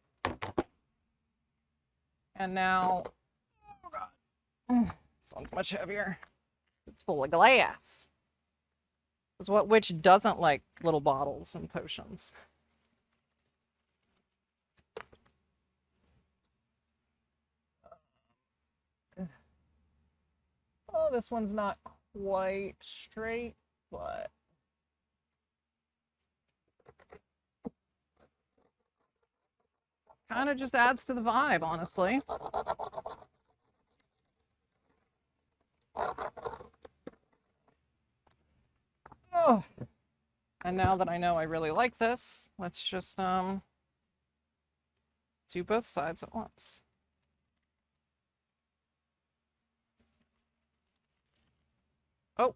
And now, oh God, this one's much heavier. It's full of glass. Because what witch doesn't like little bottles and potions? Oh, this one's not quite straight, but kind of just adds to the vibe, honestly. Oh. And now that I know I really like this, let's just do both sides at once. Oh.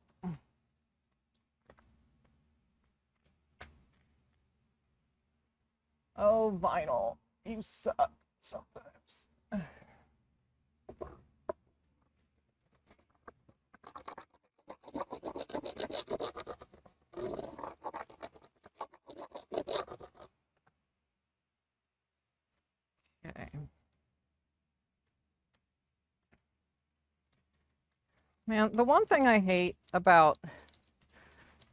Oh, vinyl. You suck sometimes. Man, the one thing I hate about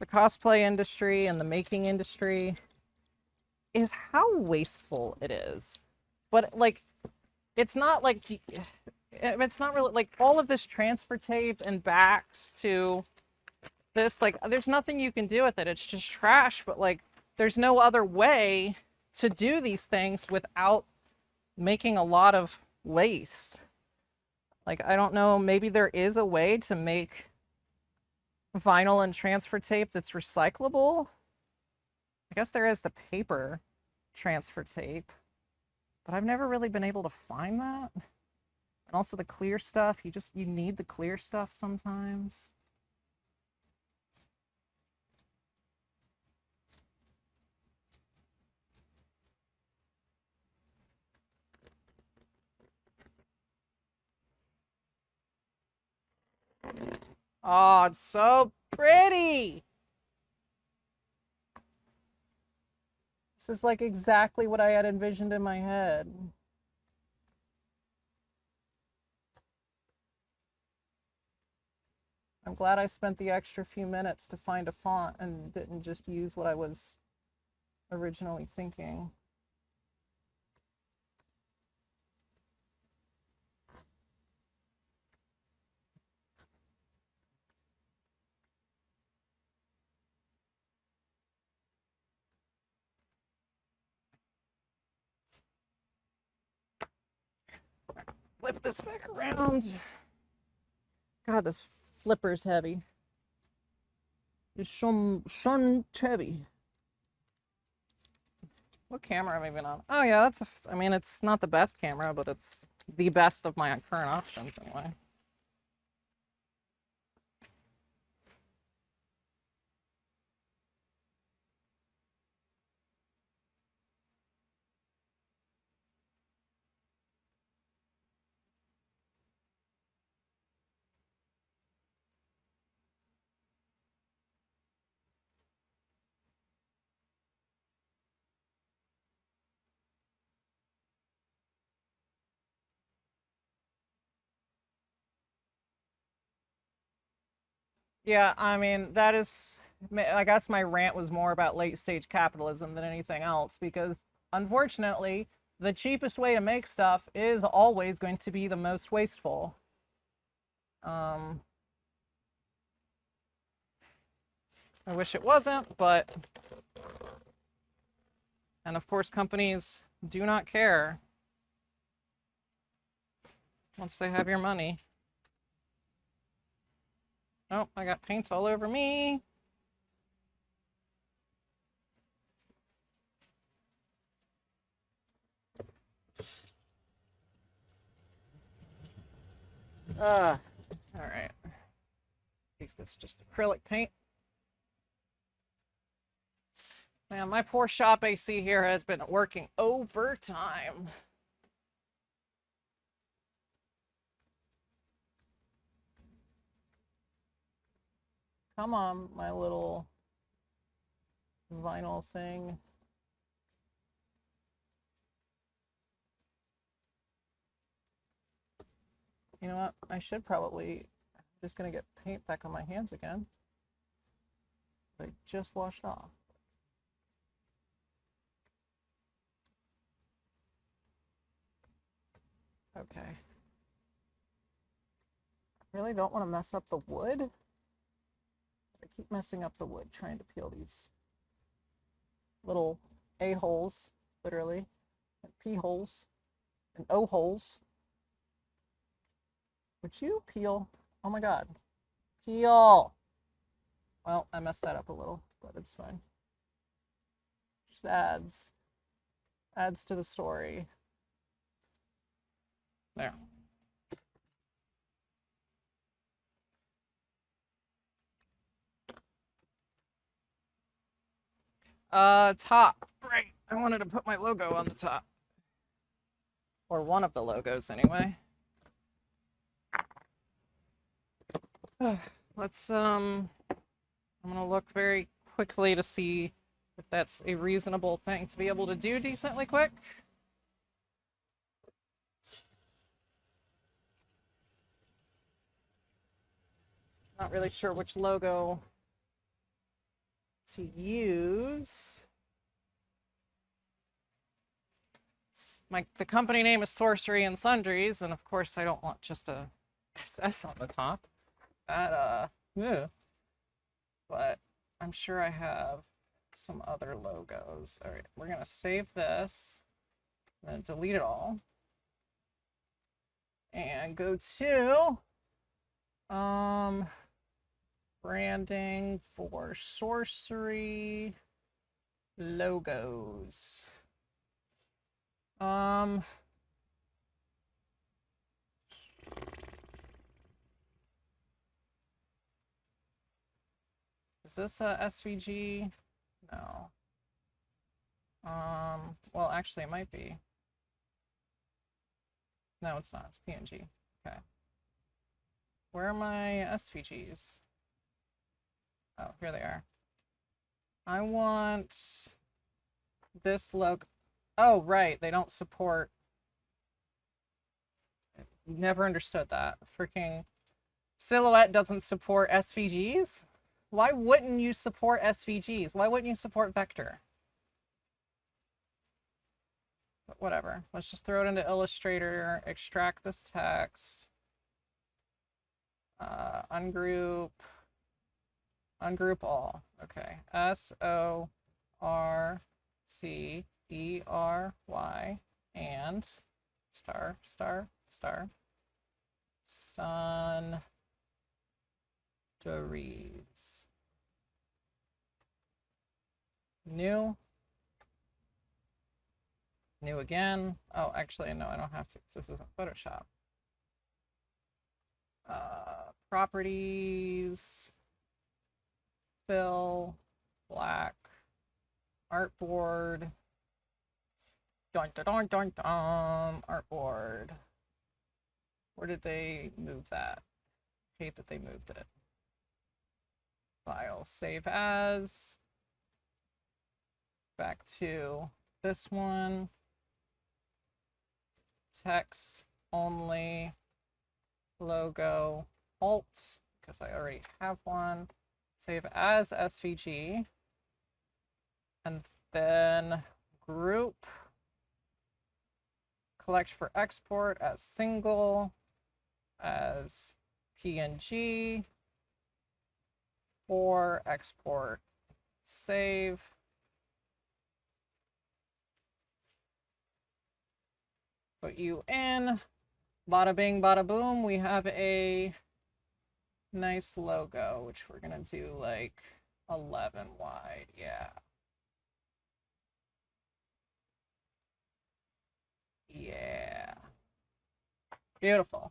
the cosplay industry and the making industry is how wasteful it is. But, like, it's not like... It's not really... Like, all of this transfer tape and backs to this, like, there's nothing you can do with it. It's just trash, but, like, there's no other way to do these things without making a lot of waste. Like, I don't know, maybe there is a way to make vinyl and transfer tape that's recyclable. I guess there is the paper transfer tape, but I've never really been able to find that. And also the clear stuff, you need the clear stuff sometimes. Oh, it's so pretty. This is like exactly what I had envisioned in my head. I'm glad I spent the extra few minutes to find a font and didn't just use what I was originally thinking. Flip this back around. God, this flipper's heavy. It's some heavy. What camera am I even on? Oh yeah, I mean, it's not the best camera, but it's the best of my current options anyway. Yeah, I mean, that is, I guess my rant was more about late stage capitalism than anything else, because unfortunately, the cheapest way to make stuff is always going to be the most wasteful. I wish it wasn't, but... And of course, companies do not care once they have your money. Oh, I got paint all over me. All right. At least it's just acrylic paint. Man, my poor shop AC here has been working overtime. Come on, my little vinyl thing. You know what? I should probably... I'm just going to get paint back on my hands again. I just washed off. Okay. Really don't want to mess up the wood. I keep messing up the wood trying to peel these little A-holes, literally, and P-holes, and O-holes. Would you peel? Oh my god. Peel! Well, I messed that up a little, but it's fine. Just adds to the story. There. Top. Right. I wanted to put my logo on the top. Or one of the logos, anyway. Let's, I'm gonna look very quickly to see if that's a reasonable thing to be able to do decently quick. Not really sure which logo to use. The company name is Sorcery and Sundries, and of course I don't want just a SS on the top. That yeah. But I'm sure I have some other logos. All right, we're gonna save this, then delete it all, and go to branding for sorcery logos. Is this a SVG? No. Well, actually, it might be. No, it's not. It's PNG. Okay. Where are my SVGs? Oh, here they are. I want this logo. Oh, right. They don't support. Never understood that. Freaking Silhouette doesn't support SVGs? Why wouldn't you support SVGs? Why wouldn't you support Vector? But whatever. Let's just throw it into Illustrator, extract this text, ungroup all. Okay. SORCERY and star Sundries. New again. Oh, actually, no, I don't have to, because this isn't Photoshop. Properties, fill, black, artboard, artboard. Where did they move that? Hate that they moved it. File, save as, back to this one. Text only, logo, alt, because I already have one. Save as SVG. And then group, collect for export as single, as PNG, for export, save. Put you in. Bada bing, bada boom. We have a nice logo, which we're gonna do like 11 wide. Yeah. Yeah. Beautiful.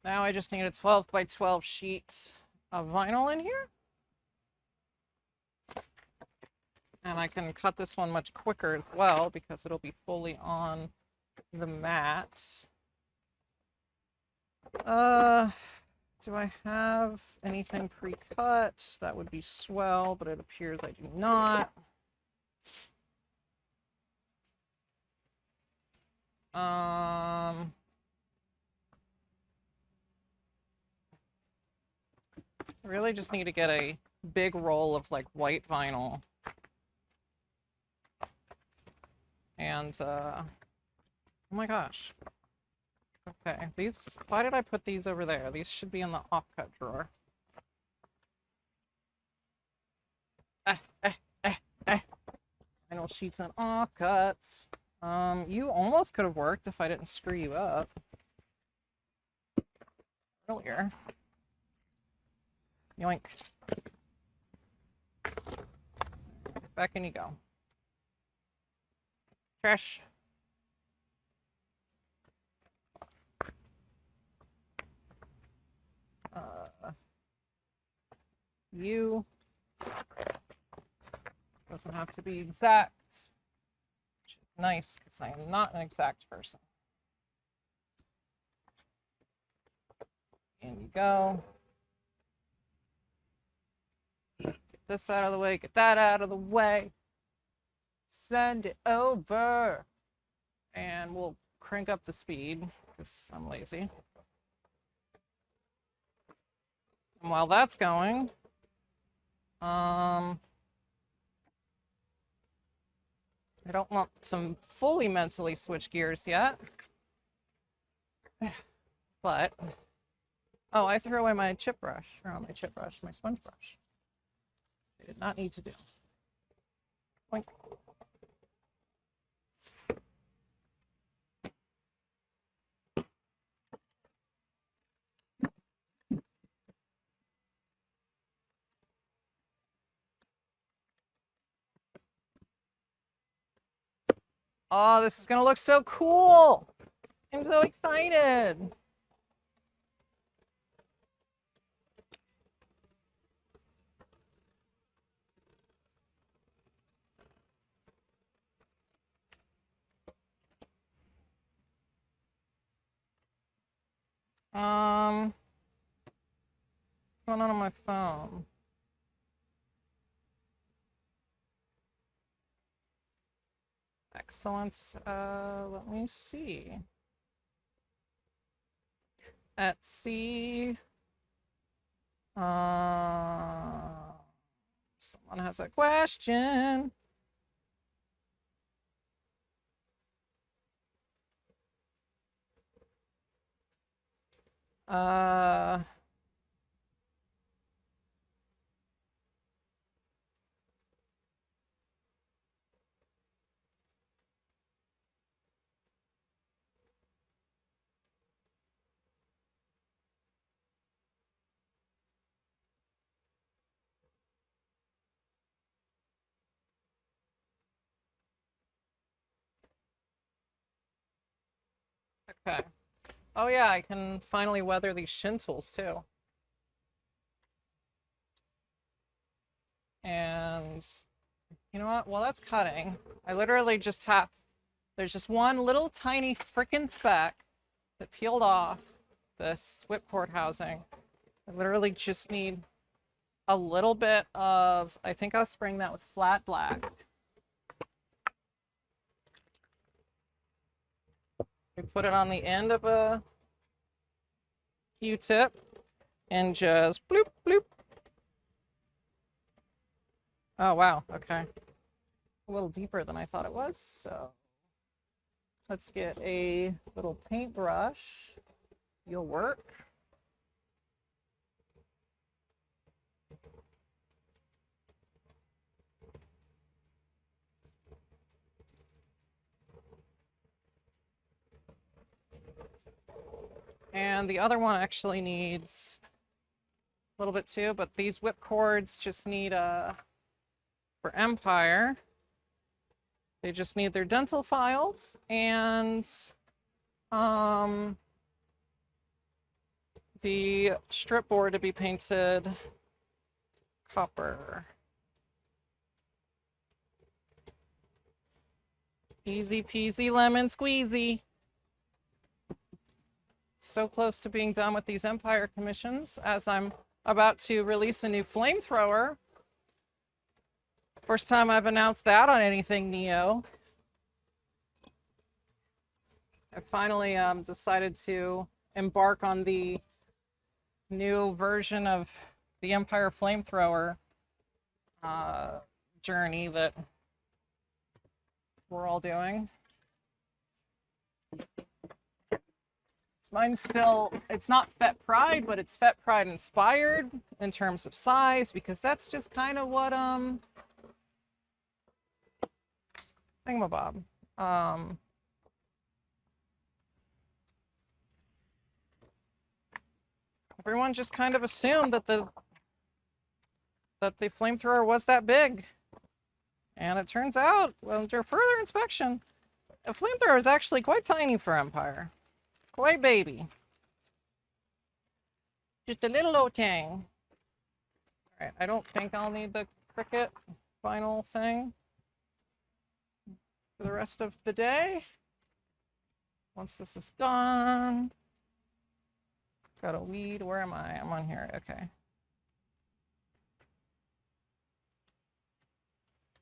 Now I just need a 12 by 12 sheet of vinyl in here. And I can cut this one much quicker as well because it'll be fully on the mat. Do I have anything pre-cut? That would be swell, but it appears I do not. I really just need to get a big roll of like white vinyl. And oh my gosh. Okay, these, why did I put these over there? These should be in the offcut drawer. Vinyl sheets and offcuts. You almost could have worked if I didn't screw you up earlier. Yoink. Back in you go. Trash. You doesn't have to be exact, which is nice because I am not an exact person. In you go. Get this out of the way, get that out of the way. Send it over. And we'll crank up the speed because I'm lazy. And while that's going, I don't want some fully mentally switch gears yet. But, oh, I threw away my chip brush, or not my chip brush, my sponge brush. I did not need to do. Boink. Oh, this is gonna look so cool! I'm so excited! What's going on my phone? Excellent. Let me see. Etsy. Someone has a question. Okay. Oh yeah, I can finally weather these shintles too. And you know what? While that's cutting, I literally just have, there's just one little tiny frickin' speck that peeled off this whipcord housing. I literally just need a little bit of, I think I was spraying that with flat black. We put it on the end of a Q-tip and just bloop, bloop. Oh, wow, okay. A little deeper than I thought it was, so let's get a little paintbrush. You'll work. And the other one actually needs a little bit too, but these whipcords just need for Empire, they just need their dental files and the strip board to be painted copper. Easy peasy lemon squeezy. So close to being done with these Empire commissions as I'm about to release a new flamethrower. First time I've announced that on anything Neo. I finally decided to embark on the new version of the Empire flamethrower journey that we're all doing. Mine's still, it's not Fett Pride, but it's Fett Pride inspired in terms of size, because that's just kind of what, thingamabob. Everyone just kind of assumed that the flamethrower was that big. And it turns out, well, under further inspection, a flamethrower is actually quite tiny for Empire. Quite baby. Just a little old tang. Alright, I don't think I'll need the Cricut final thing for the rest of the day. Once this is done. Got a weed, where am I? I'm on here, okay.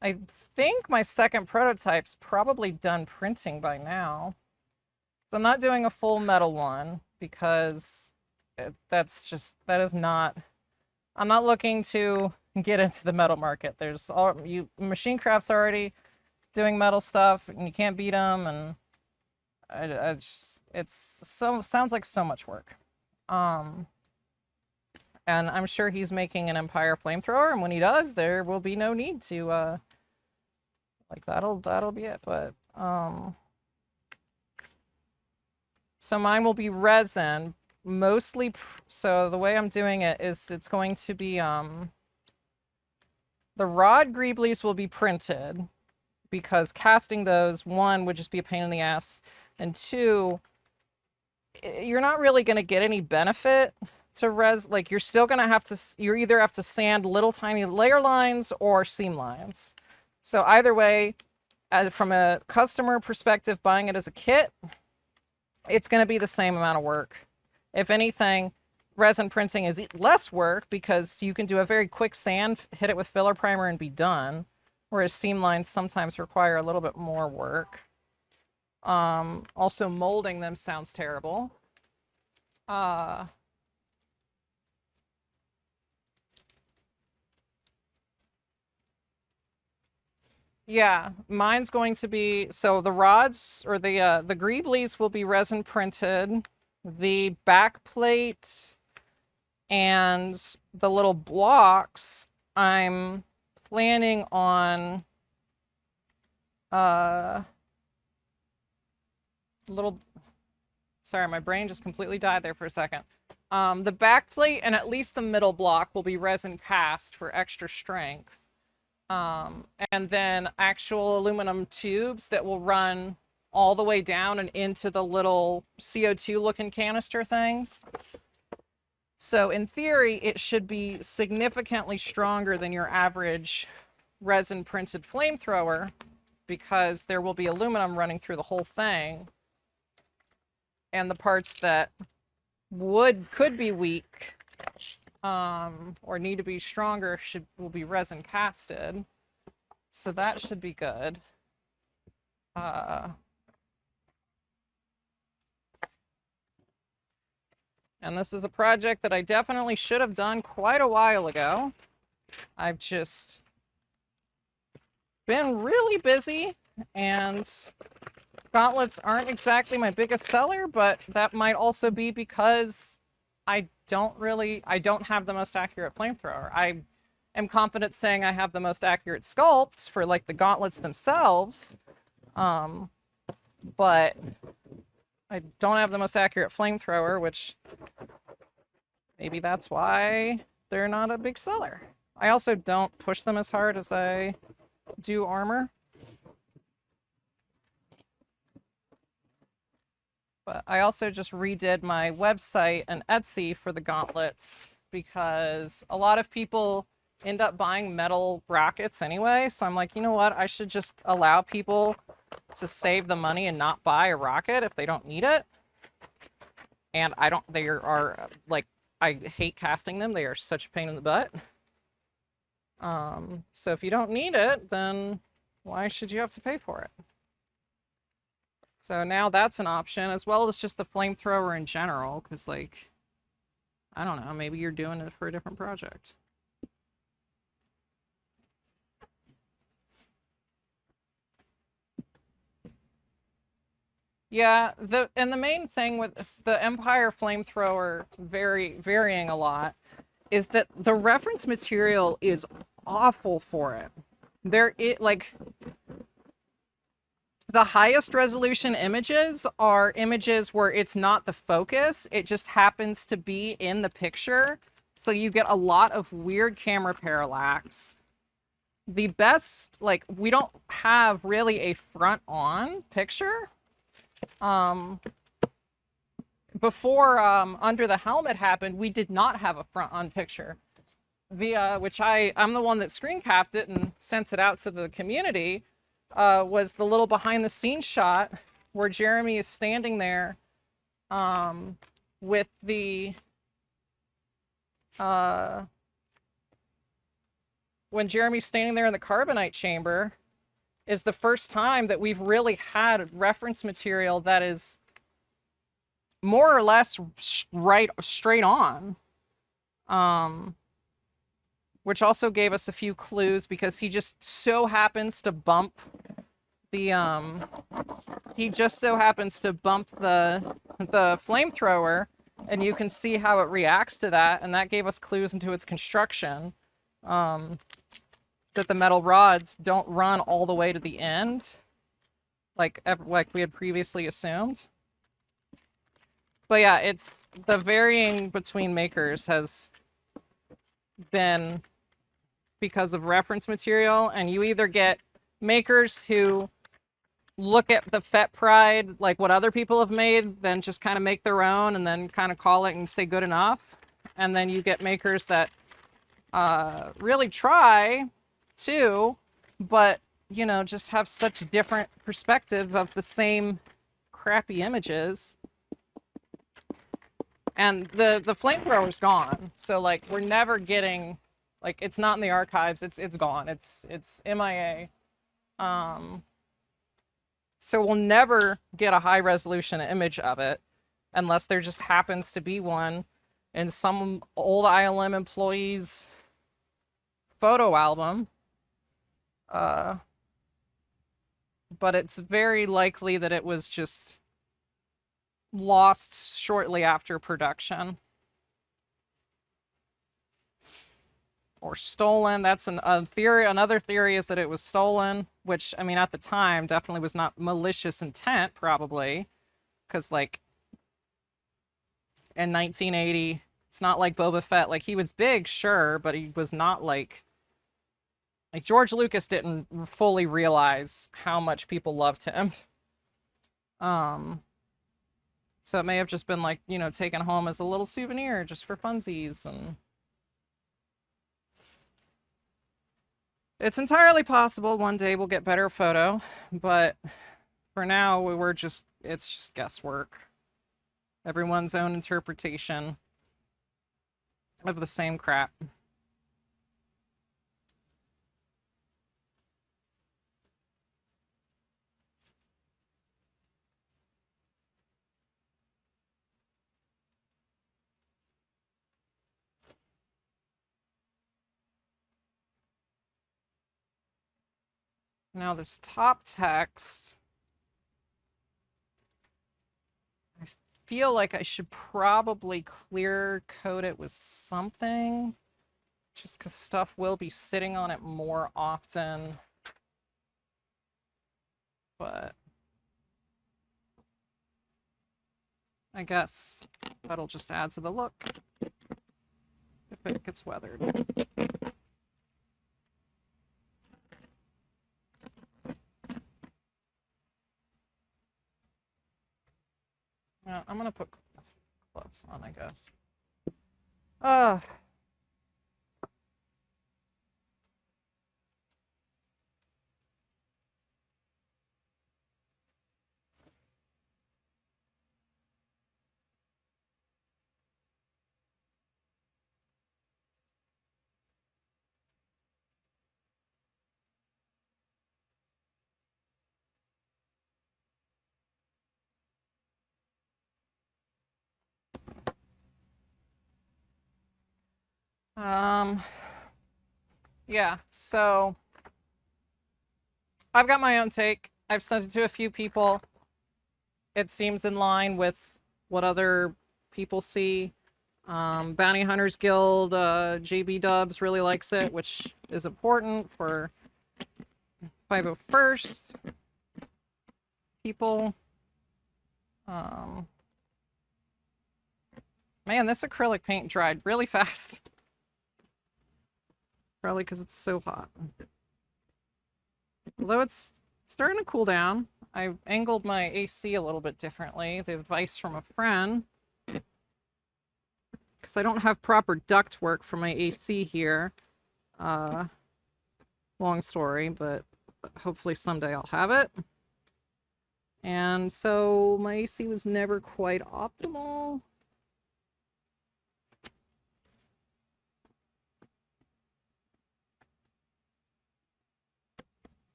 I think my second prototype's probably done printing by now. So I'm not doing a full metal one because that is not I'm not looking to get into the metal market. There's all machine craft's already doing metal stuff, and you can't beat them. And I just, sounds like so much work. And I'm sure he's making an Empire flamethrower, and when he does, there will be no need to like that'll be it. But so mine will be resin, mostly. So the way I'm doing it is it's going to be the rod greeblies will be printed, because casting those, one, would just be a pain in the ass, and two, you're not really going to get any benefit to like, you're still going to have to, you either have to sand little tiny layer lines or seam lines. So either way, from a customer perspective, buying it as a kit, it's going to be the same amount of work. If anything, resin printing is less work because you can do a very quick sand, hit it with filler primer, and be done. Whereas seam lines sometimes require a little bit more work. Also, molding them sounds terrible. Yeah, mine's going to be, so the rods, or the greeblies, will be resin printed. The back plate and the little blocks, I'm planning on sorry, my brain just completely died there for a second. The back plate and at least the middle block will be resin cast for extra strength. And then actual aluminum tubes that will run all the way down and into the little CO2 looking canister things. So in theory, it should be significantly stronger than your average resin printed flamethrower, because there will be aluminum running through the whole thing. And the parts that could be weak, or need to be stronger, will be resin casted. So that should be good. And this is a project that I definitely should have done quite a while ago. I've just been really busy, and gauntlets aren't exactly my biggest seller, but that might also be because I don't have the most accurate flamethrower. I am confident saying I have the most accurate sculpts for like the gauntlets themselves, but I don't have the most accurate flamethrower, which maybe that's why they're not a big seller. I also don't push them as hard as I do armor. But I also just redid my website and Etsy for the gauntlets, because a lot of people end up buying metal brackets anyway. So I'm like, you know what? I should just allow people to save the money and not buy a rocket if they don't need it. And they are like, I hate casting them. They are such a pain in the butt. So if you don't need it, then why should you have to pay for it? So now that's an option, as well as just the flamethrower in general, because, like, I don't know, maybe you're doing it for a different project. Yeah, the main thing with the Empire flamethrower varying a lot is that the reference material is awful for it. The highest resolution images are images where it's not the focus, it just happens to be in the picture. So you get a lot of weird camera parallax. The best, like, we don't have really a front-on picture. Before Under the Helmet happened, we did not have a front-on picture. Which I'm the one that screen capped it and sent it out to the community. Was the little behind the scenes shot where Jeremy is standing there with the when Jeremy's standing there in the carbonite chamber is the first time that we've really had reference material that is more or less straight on. which also gave us a few clues because he just so happens to bump the flamethrower, and you can see how it reacts to that, and that gave us clues into its construction. That the metal rods don't run all the way to the end, like we had previously assumed. But yeah, it's the varying between makers has been because of reference material, and you either get makers who look at the Fett Pride, like what other people have made, then just kind of make their own and then kind of call it and say good enough. And then you get makers that really try too, but, you know, just have such a different perspective of the same crappy images. And the flamethrower's gone, so like we're never getting, like, it's not in the archives, it's gone, it's MIA. So we'll never get a high resolution image of it unless there just happens to be one in some old ILM employee's photo album. But it's very likely that it was just lost shortly after production. Or stolen. That's a theory. Another theory is that it was stolen, which, I mean, at the time definitely was not malicious intent, probably, because, like, in 1980, it's not like Boba Fett. Like, he was big, sure, but he was not like George Lucas didn't fully realize how much people loved him. So it may have just been, like, you know, taken home as a little souvenir just for funsies. And it's entirely possible one day we'll get better photo, but for now it's just guesswork. Everyone's own interpretation of the same crap. Now this top text, I feel like I should probably clear code it with something, just because stuff will be sitting on it more often. But I guess that'll just add to the look if it gets weathered. I'm gonna put gloves on, I guess. Yeah, so I've got my own take. I've sent it to a few people. It seems in line with what other people see. Bounty Hunters Guild, JB Dubs really likes it, which is important for 501st people. Man, this acrylic paint dried really fast. Probably because it's so hot. Although it's starting to cool down. I've angled my AC a little bit differently. The advice from a friend. Because I don't have proper duct work for my AC here. Long story, but hopefully someday I'll have it. And so my AC was never quite optimal.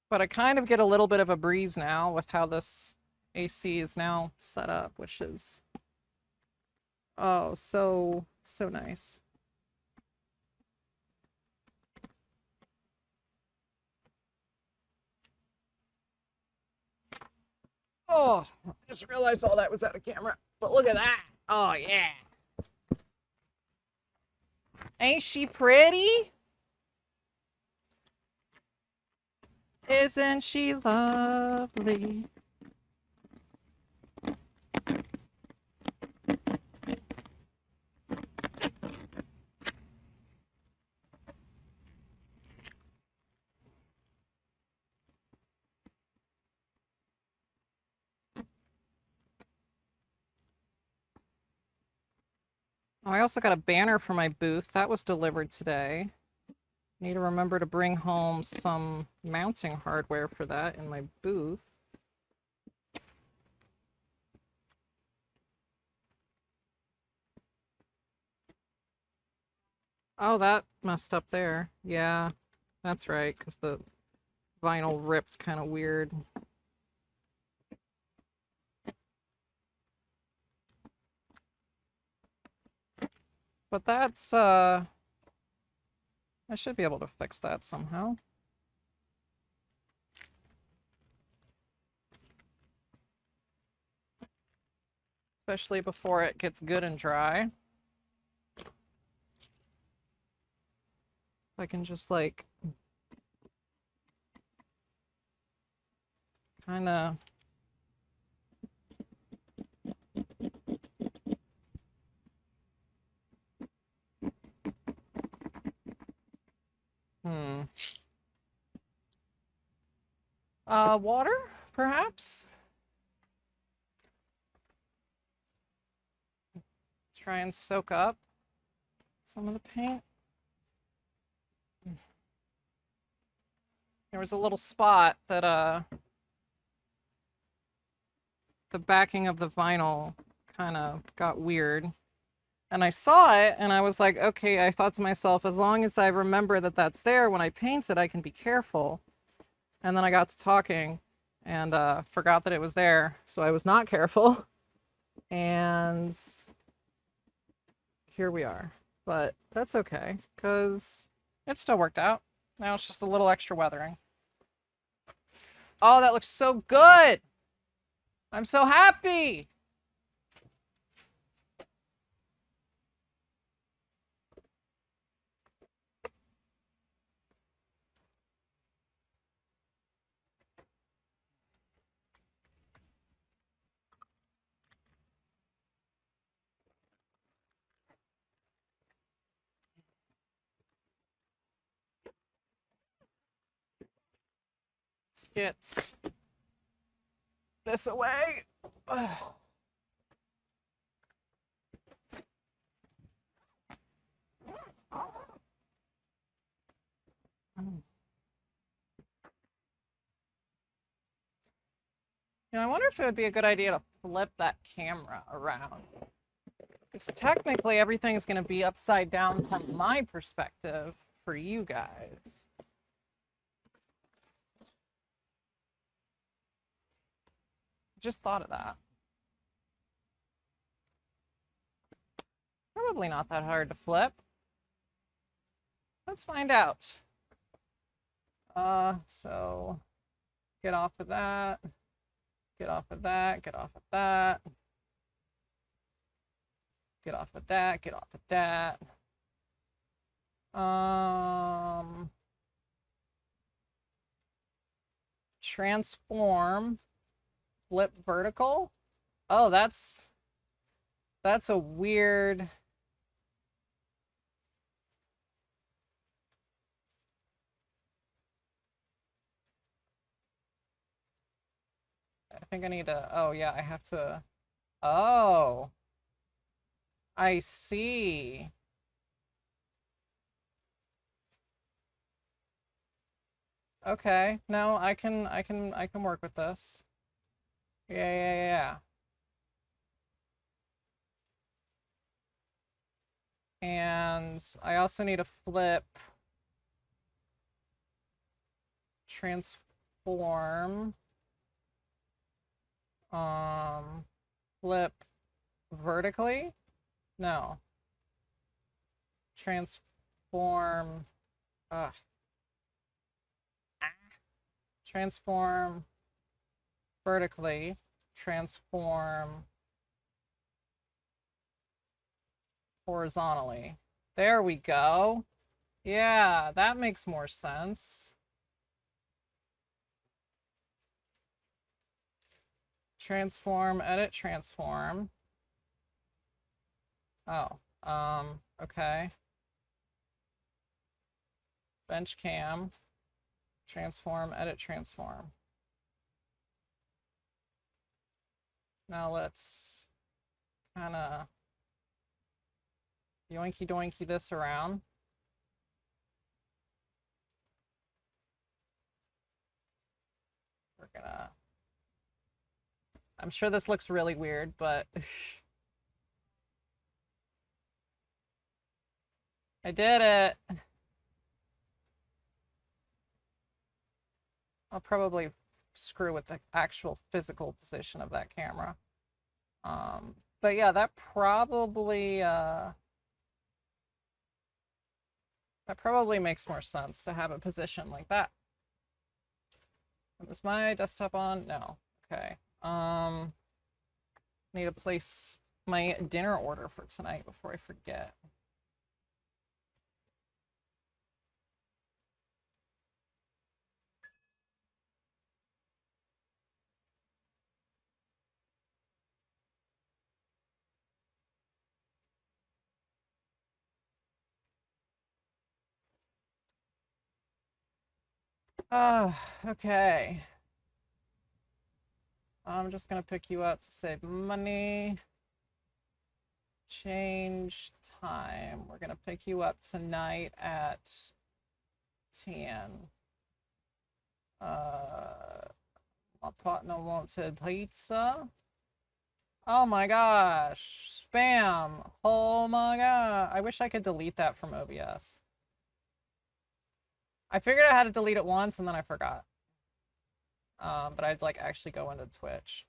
But I kind of get a little bit of a breeze now with how this AC is now set up, which is, oh, so nice. Oh, I just realized all that was out of camera. But look at that. Oh, yeah. Ain't she pretty? Isn't she lovely? Oh, I also got a banner for my booth. That was delivered today. Need to remember to bring home some mounting hardware for that in my booth. Oh, that messed up there. Yeah, that's right, because the vinyl ripped kind of weird. But that's, I should be able to fix that somehow. Especially before it gets good and dry. I can just, like, kind of... Water, perhaps? Try and soak up some of the paint. There was a little spot that, the backing of the vinyl kind of got weird. And I saw it, and I was like, okay, I thought to myself, as long as I remember that that's there when I paint it, I can be careful. And then I got to talking and forgot that it was there, so I was not careful. And here we are. But that's okay, because it still worked out. Now it's just a little extra weathering. Oh, that looks so good! I'm so happy! Let's get this away. I wonder if it would be a good idea to flip that camera around. Because technically everything's going to be upside down from my perspective for you guys. Just thought of that. Probably not that hard to flip. Let's find out. So get off of that. Get off of that. Get off of that. Get off of that. Get off of that. Transform. Flip vertical. Oh, that's a weird. I think I need to, oh yeah, I have to, oh, I see. Okay, no, I can work with this. Yeah. And I also need to flip, transform transform, flip vertically? No. Transform, transform vertically, transform horizontally. There we go. Yeah, that makes more sense. Transform, edit, transform. Oh, okay. Bench cam, transform, edit, transform. Now let's kind of yoinky doinky this around. We're gonna, I'm sure this looks really weird, but I did it. I'll probably screw with the actual physical position of that camera. But yeah, that probably makes more sense to have it positioned like that. Was my desktop on? No. Okay. Need to place my dinner order for tonight before I forget. Okay. I'm just gonna pick you up to save money. Change time. We're gonna pick you up tonight at 10. My partner wanted pizza. Oh my gosh. Spam. Oh my god. I wish I could delete that from OBS. I figured I had to delete it once and then I forgot. But I'd like actually go into Twitch.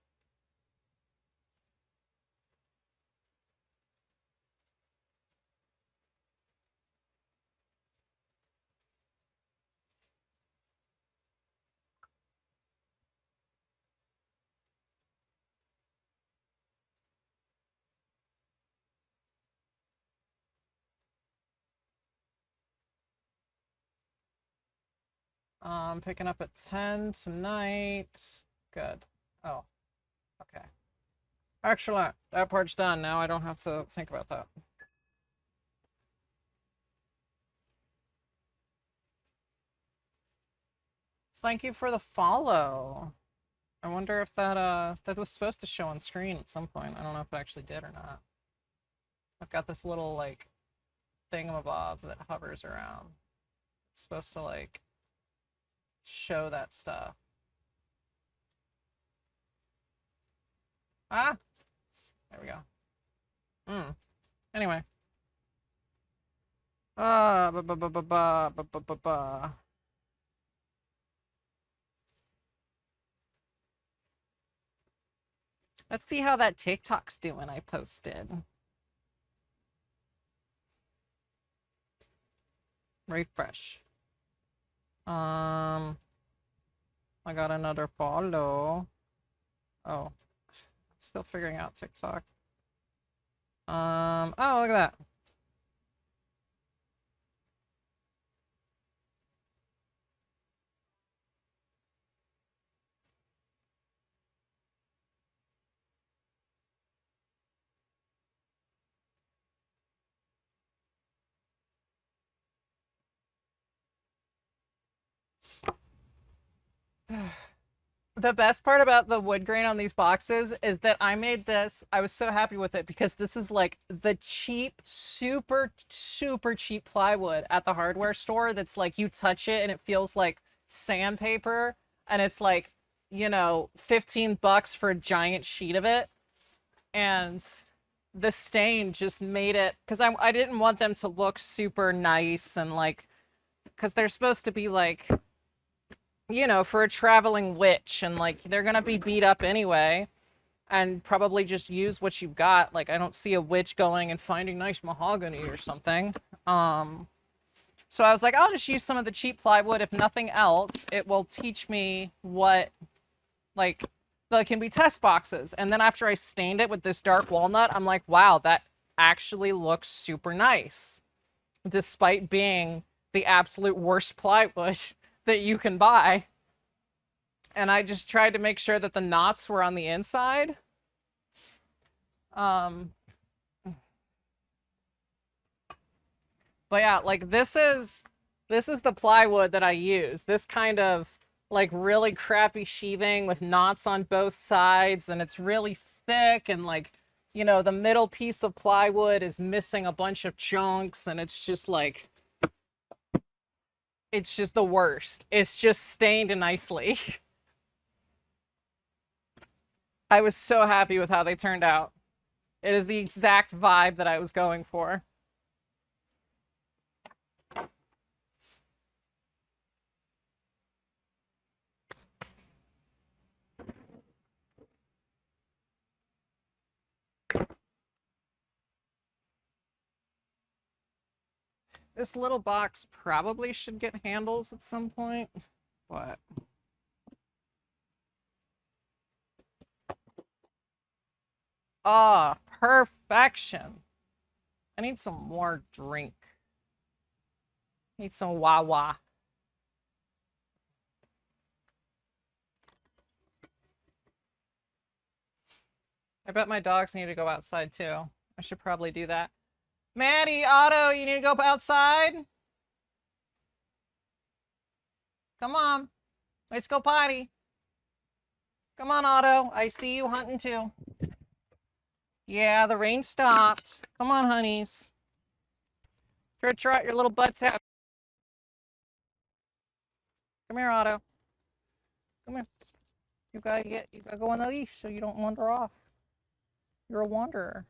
Picking up at 10 tonight. Good. Oh, okay. Excellent. That part's done. Now I don't have to think about that. Thank you for the follow. I wonder if that was supposed to show on screen at some point. I don't know if it actually did or not. I've got this little like thingamabob that hovers around. It's supposed to like show that stuff. Ah, there we go. Anyway. Let's see how that TikTok's doing I posted. Refresh. I got another follow. Oh, I'm still figuring out TikTok. Oh, look at that. The best part about the wood grain on these boxes is that I made this. I was so happy with it because this is like the cheap, super, super cheap plywood at the hardware store that's like you touch it and it feels like sandpaper and it's like, you know, $15 for a giant sheet of it. And the stain just made it, because I didn't want them to look super nice and like, because they're supposed to be like you know, for a traveling witch, and like they're gonna be beat up anyway, and probably just use what you've got. Like I don't see a witch going and finding nice mahogany or something. So I was like, I'll just use some of the cheap plywood. If nothing else, it will teach me what, like, there can be test boxes. And then after I stained it with this dark walnut, I'm like, wow, that actually looks super nice, despite being the absolute worst plywood that you can buy. And I just tried to make sure that the knots were on the inside. But yeah, like this is the plywood that I use. This kind of like really crappy sheathing with knots on both sides, and it's really thick, and like, you know, the middle piece of plywood is missing a bunch of chunks, and it's just like, it's just the worst. It's just stained nicely. I was so happy with how they turned out. It is the exact vibe that I was going for. This little box probably should get handles at some point, but... Ah, perfection. I need some more drink. Need some Wawa. I bet my dogs need to go outside too. I should probably do that. Maddie, Otto, you need to go outside? Come on. Let's go potty. Come on, Otto. I see you hunting too. Yeah, the rain stopped. Come on, honeys. Trot your little butts out. Come here, Otto. Come here. You gotta go on the leash so you don't wander off. You're a wanderer.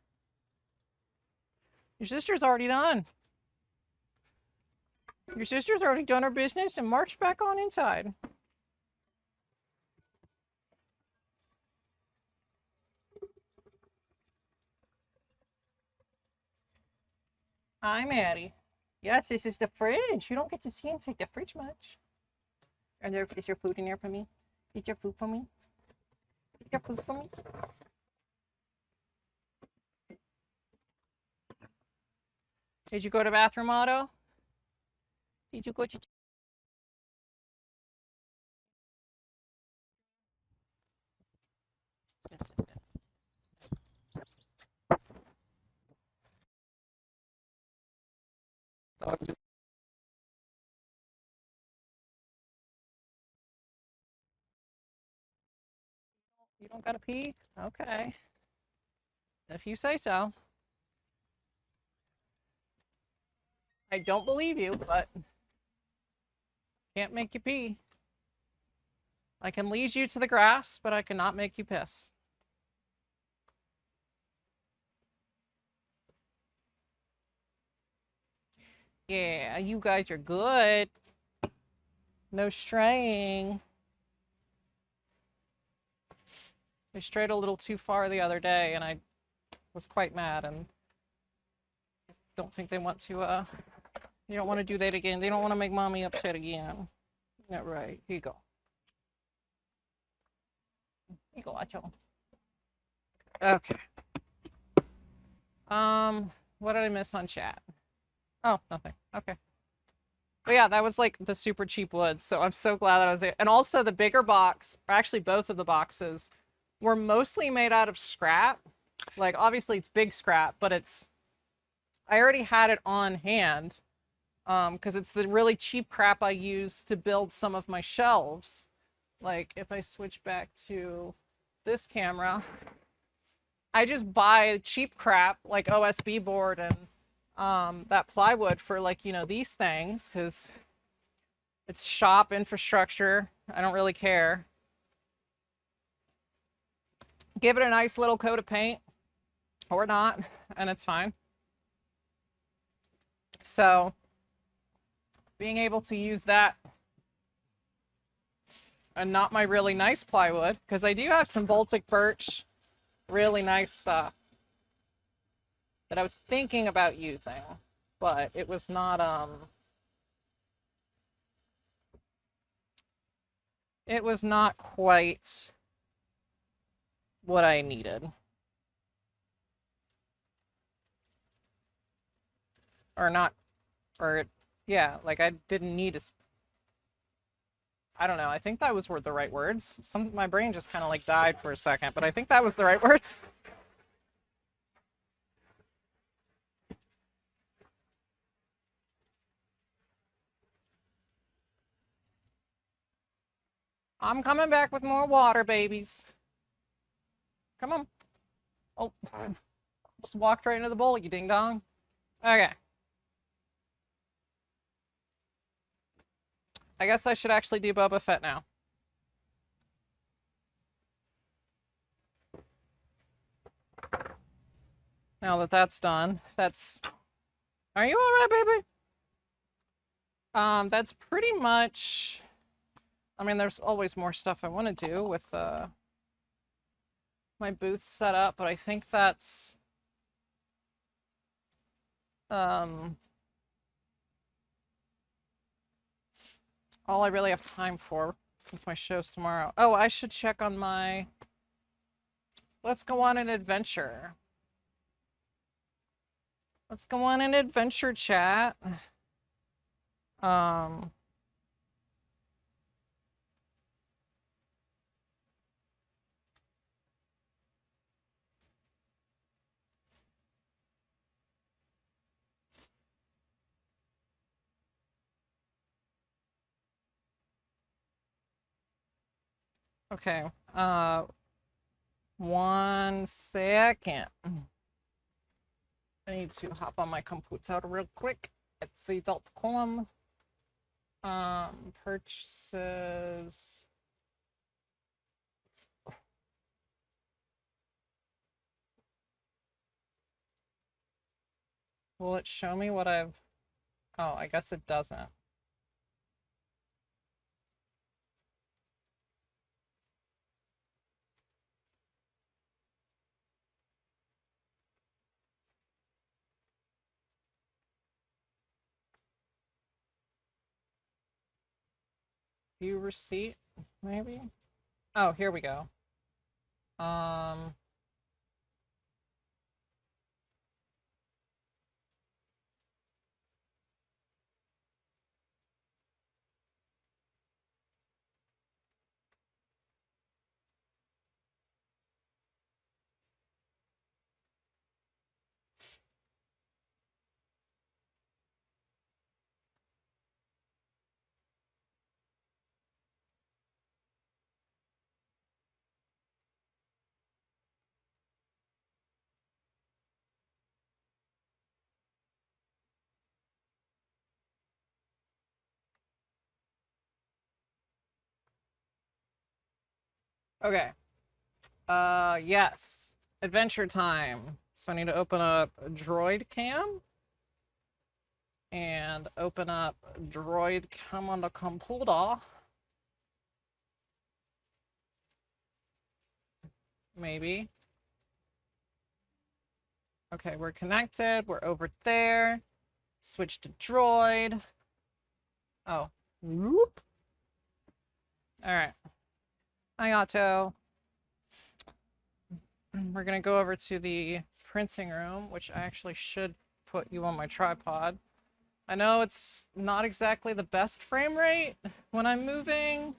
Your sister's already done. Your sister's already done her business and marched back on inside. Hi, Maddie. Yes, this is the fridge. You don't get to see inside the fridge much. And is your food in there for me? Is your food for me? Is your food for me? Did you go to the bathroom, Otto? Did you go to... You don't gotta pee? Okay. If you say so. I don't believe you, but can't make you pee. I can lead you to the grass, but I cannot make you piss. Yeah, you guys are good. No straying. They strayed a little too far the other day, and I was quite mad, and don't think they want to, you don't want to do that again. They don't want to make mommy upset again. Yeah, right. Here you go. Here you go, Acho. Okay. What did I miss on chat? Oh, nothing. Okay. But yeah, that was like the super cheap wood, so I'm so glad that I was there. And also the bigger box, or actually both of the boxes, were mostly made out of scrap. Like, obviously it's big scrap, but it's... I already had it on hand, because it's the really cheap crap I use to build some of my shelves. Like, if I switch back to this camera, I just buy cheap crap, like OSB board and that plywood for, like, you know, these things, because it's shop infrastructure. I don't really care. Give it a nice little coat of paint, or not, and it's fine. So, being able to use that and not my really nice plywood, because I do have some Baltic birch, really nice stuff that I was thinking about using, but it was not quite what I needed. Or not, or yeah, like I didn't need a, I don't know, I think that were the right words. My brain just kind of like died for a second, but I think that was the right words. I'm coming back with more water, babies. Come on. Oh, just walked right into the bowl, you ding dong. Okay. I guess I should actually do Boba Fett now. Now that that's done, are you all right, baby? That's pretty much, I mean, there's always more stuff I want to do with, my booth set up, but I think that's, all I really have time for since my show's tomorrow. Oh, I should check on my, let's go on an adventure. Let's go on an adventure chat. Okay, 1 second. I need to hop on my computer real quick. Etsy.com. Purchases. Will it show me what I've... Oh, I guess it doesn't. View receipt, maybe? Oh, here we go. Okay. Yes. Adventure time. So I need to open up Droid Cam. And open up Droid Cam on the computer. Maybe. Okay, we're connected. We're over there. Switch to Droid. Oh. Whoop. All right. Hi, Otto. We're going to go over to the printing room, which I actually should put you on my tripod. I know it's not exactly the best frame rate when I'm moving.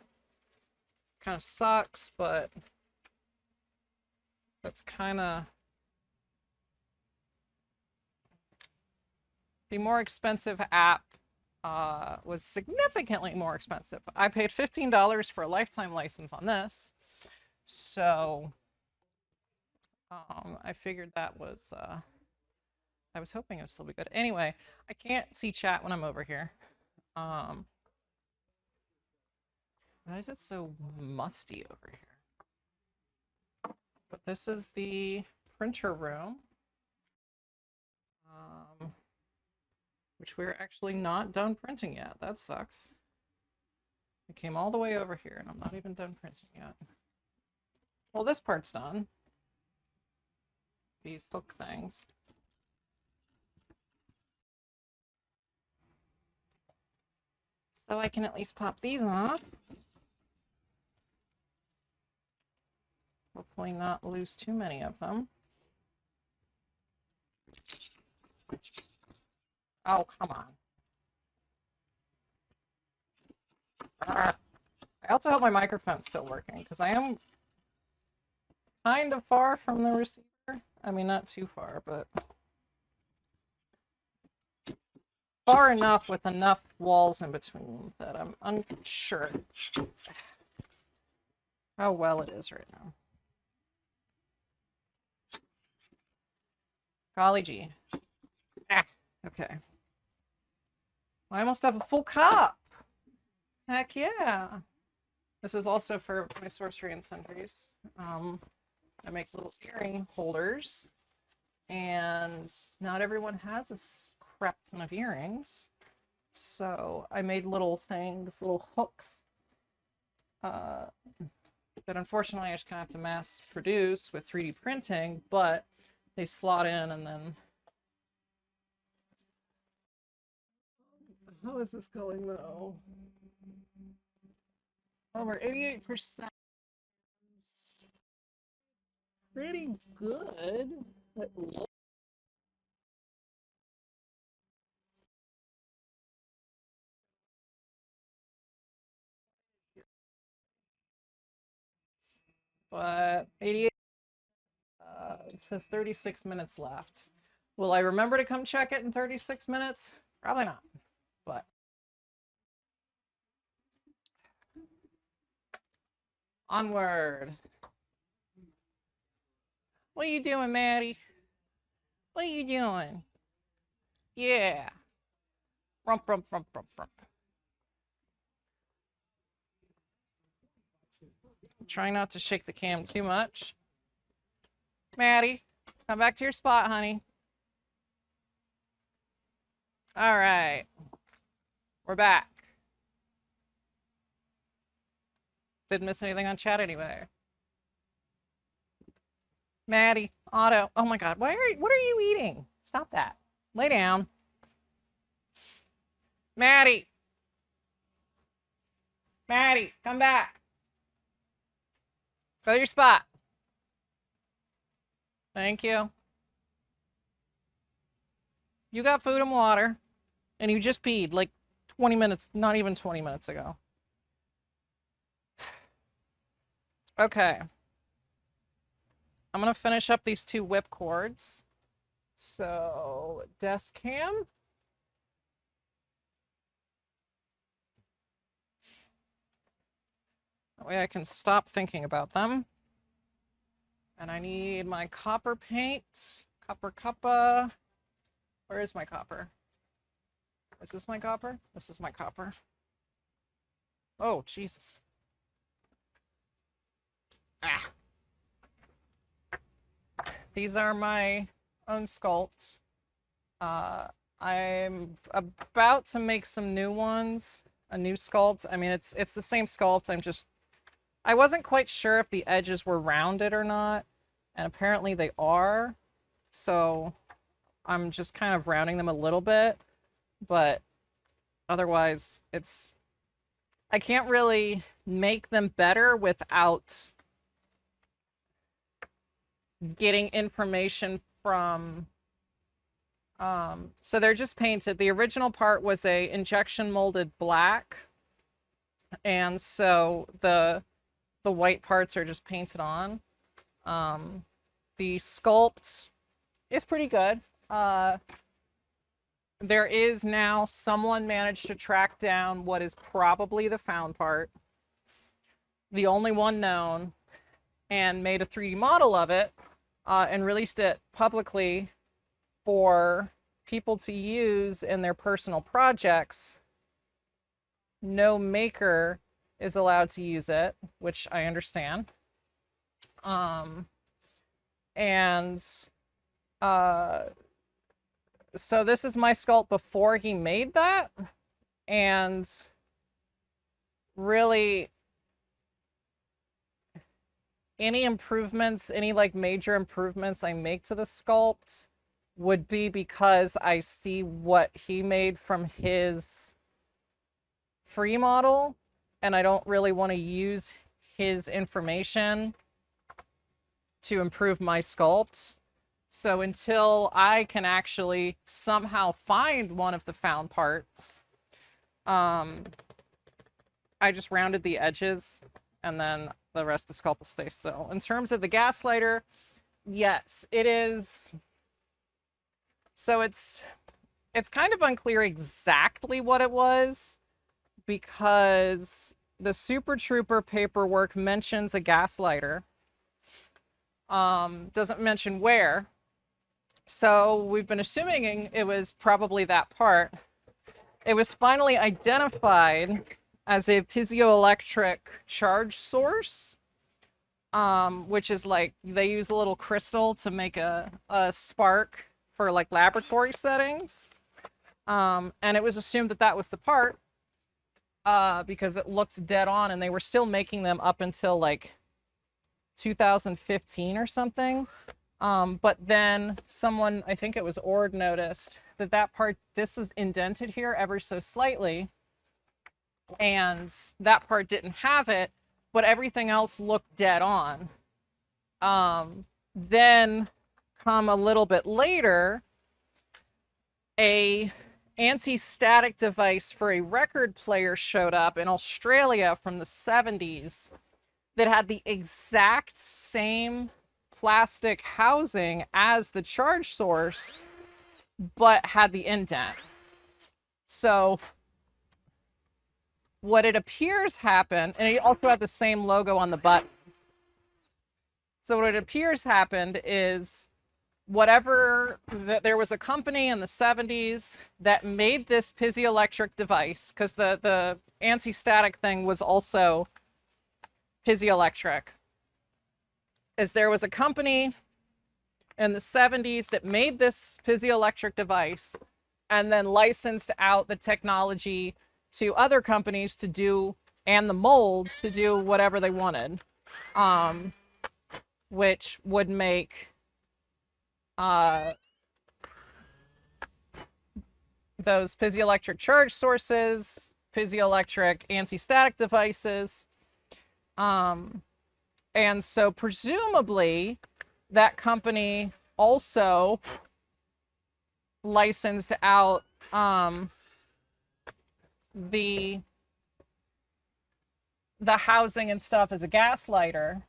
Kind of sucks, but that's kind of... The more expensive app was significantly more expensive. I paid $15 for a lifetime license on this. So I figured that was, I was hoping it would still be good. Anyway, I can't see chat when I'm over here. Why is it so musty over here? But this is the printer room, which we're actually not done printing yet. That sucks. I came all the way over here and I'm not even done printing yet. Well, this part's done. These hook things. So I can at least pop these off. Hopefully not lose too many of them. Oh, come on. I also hope my microphone's still working, because I am kind of far from the receiver. I mean, not too far, but far enough with enough walls in between that I'm unsure how well it is right now. Golly gee. Ah, okay. I almost have a full cup. Heck yeah. This is also for my sorcery and sundries. I make little earring holders, and not everyone has a crap ton of earrings. So I made little things, little hooks, that unfortunately I just kind of have to mass produce with 3D printing, but they slot in and then... How is this going though? Oh, we're 88%. Pretty good. But 88, it says 36 minutes left. Will I remember to come check it in 36 minutes? Probably not, but. Onward. What are you doing, Maddie? What are you doing? Yeah. Rump, rump, rump, rump, rump. Try not to shake the cam too much. Maddie, come back to your spot, honey. All right. We're back. Didn't miss anything on chat anyway. Maddie, Otto. Oh my God. What are you eating? Stop that. Lay down. Maddie. Maddie, come back. Go to your spot. Thank you. You got food and water, and you just peed like 20 minutes, not even 20 minutes ago. Okay. I'm gonna finish up these 2 whip cords. So, desk cam. That way I can stop thinking about them. And I need my copper paint. Copper cuppa. Where is my copper? Is this my copper? This is my copper. Oh, Jesus. Ah. These are my own sculpts. I'm about to make some new ones. A new sculpt. I mean, it's the same sculpt. I wasn't quite sure if the edges were rounded or not, and apparently they are. So I'm just kind of rounding them a little bit, but otherwise I can't really make them better without getting information from, so they're just painted. The original part was a injection molded black, and so the white parts are just painted on. The sculpt is pretty good. There is now someone managed to track down what is probably the found part, the only one known, and made a 3D model of it, and released it publicly for people to use in their personal projects. No maker is allowed to use it, which I understand. So this is my sculpt before he made that, and really any improvements, any like major improvements I make to the sculpt would be because I see what he made from his free model, and I don't really want to use his information to improve my sculpt. So until I can actually somehow find one of the found parts, I just rounded the edges, and then the rest of the sculpt will stay still. In terms of the gaslighter, yes, it is. So it's kind of unclear exactly what it was, because the Super Trooper paperwork mentions a gaslighter. Doesn't mention where. So we've been assuming it was probably that part. It was finally identified as a piezoelectric charge source, which is like they use a little crystal to make a spark for like laboratory settings. And it was assumed that that was the part because it looked dead on, and they were still making them up until like 2015 or something. But then someone, I think it was Ord, noticed that that part, this is indented here ever so slightly, and that part didn't have it, but everything else looked dead on. Then come a little bit later, a anti-static device for a record player showed up in Australia from the 70s that had the exact same plastic housing as the charge source, but had the indent. So what it appears happened, and it also had the same logo on the button. So what it appears happened is there was a company in the 70s that made this piezoelectric device, because the anti-static thing was also piezoelectric. Is there was a company in the 70s that made this piezoelectric device and then licensed out the technology to other companies to do, and the molds to do whatever they wanted, which would make those piezoelectric charge sources, piezoelectric anti-static devices. And so presumably that company also licensed out the housing and stuff as a gaslighter,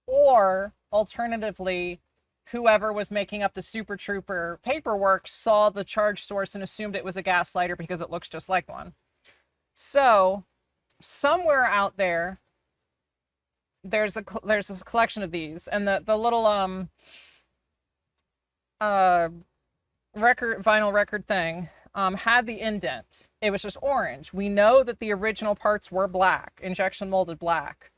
or alternatively, whoever was making up the Super Trooper paperwork saw the charge source and assumed it was a gaslighter because it looks just like one. So somewhere out there, there's this collection of these, and the little vinyl record thing had the indent. It was just orange. We know that the original parts were black, injection molded black.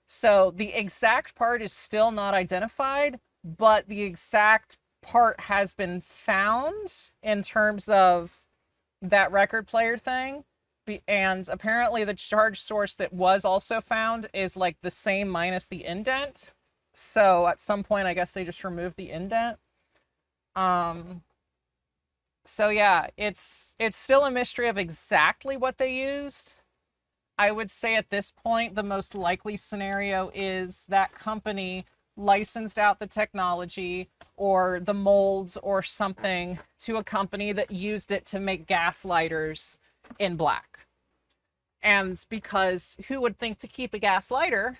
So the exact part is still not identified, but the exact part has been found in terms of that record player thing. And apparently the charge source that was also found is like the same minus the indent. So at some point, I guess they just removed the indent. So yeah, it's still a mystery of exactly what they used. I would say at this point, the most likely scenario is that company licensed out the technology or the molds or something to a company that used it to make gaslighters in black. And because who would think to keep a gaslighter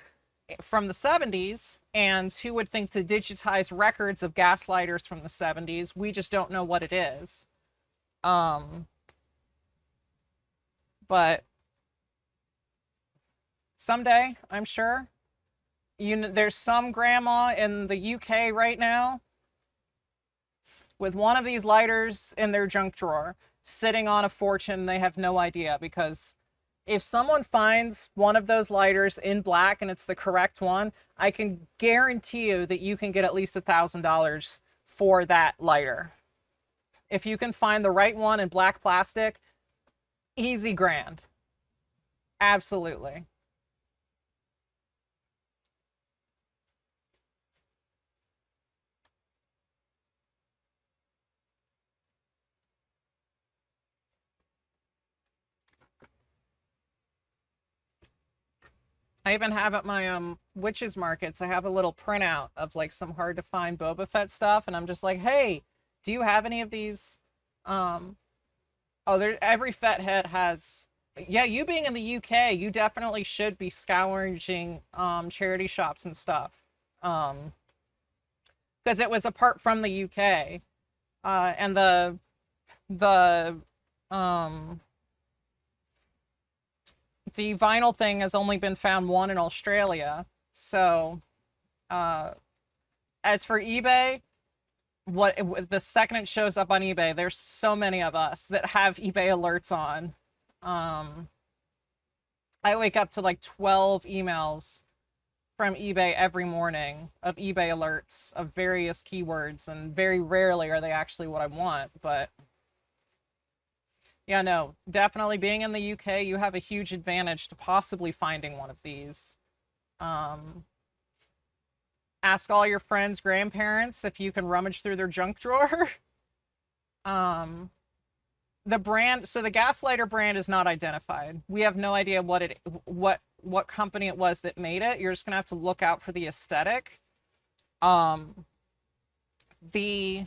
from the 70s, and who would think to digitize records of gaslighters from the 70s? We just don't know what it is. But someday, I'm sure, there's some grandma in the UK right now with one of these lighters in their junk drawer, sitting on a fortune. They have no idea, because if someone finds one of those lighters in black and it's the correct one, I can guarantee you that you can get at least $1,000 for that lighter. If you can find the right one in black plastic, easy grand. Absolutely. I even have at my witches markets, I have a little printout of like some hard to find Boba Fett stuff, and I'm just like, hey, do you have any of these? Um, oh, there every Fett head has. Yeah, you being in the UK, you definitely should be scourging charity shops and stuff. Um, because it was apart from the UK. And the um the vinyl thing has only been found one in Australia. So, uh, as for eBay, the second it shows up on eBay, there's so many of us that have eBay alerts on. Um, I wake up to like 12 emails from eBay every morning of eBay alerts of various keywords, and very rarely are they actually what I want. But yeah, no, definitely being in the UK, you have a huge advantage to possibly finding one of these. Um, Ask all your friends' grandparents if you can rummage through their junk drawer. um, the brand, so the Gaslighter brand is not identified. We have no idea what company it was that made it. You're just gonna have to look out for the aesthetic. Um, the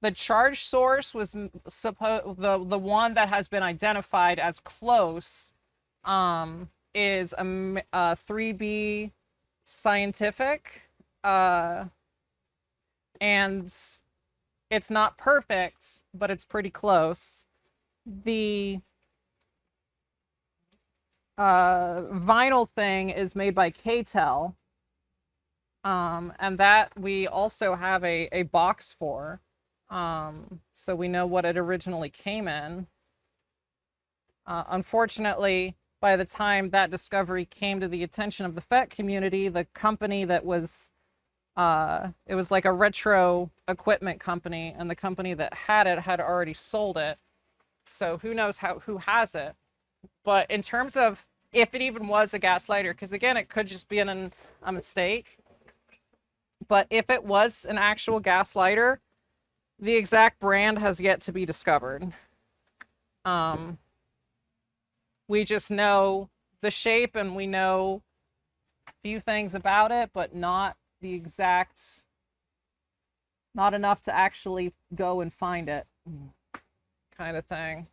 the charge source was the one that has been identified as close is a 3B scientific, uh and it's not perfect, but it's pretty close. The vinyl thing is made by KTEL, and that we also have a box for, so we know what it originally came in. Unfortunately, by the time that discovery came to the attention of the Fett community, the company that was it was like a retro equipment company, and the company that had it had already sold it. So who knows who has it. But in terms of if it even was a gaslighter, because again, it could just be a mistake. But if it was an actual gaslighter, the exact brand has yet to be discovered. We just know the shape, and we know a few things about it, but not the exact, not enough to actually go and find it, kind of thing.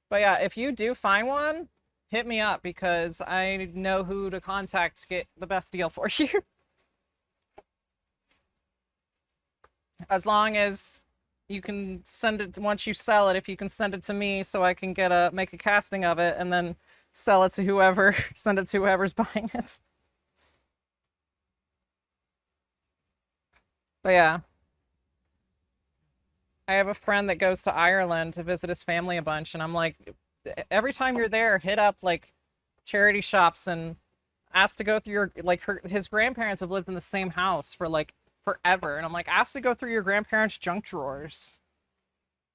But yeah, if you do find one, hit me up, because I know who to contact to get the best deal for you. As long as you can send it, once you sell it, if you can send it to me so I can make a casting of it and then sell it to whoever, send it to whoever's buying it. But yeah, I have a friend that goes to Ireland to visit his family a bunch, and I'm like, every time you're there, hit up like charity shops and ask to go through your, like, his grandparents have lived in the same house for like forever, and I'm like, ask to go through your grandparents' junk drawers.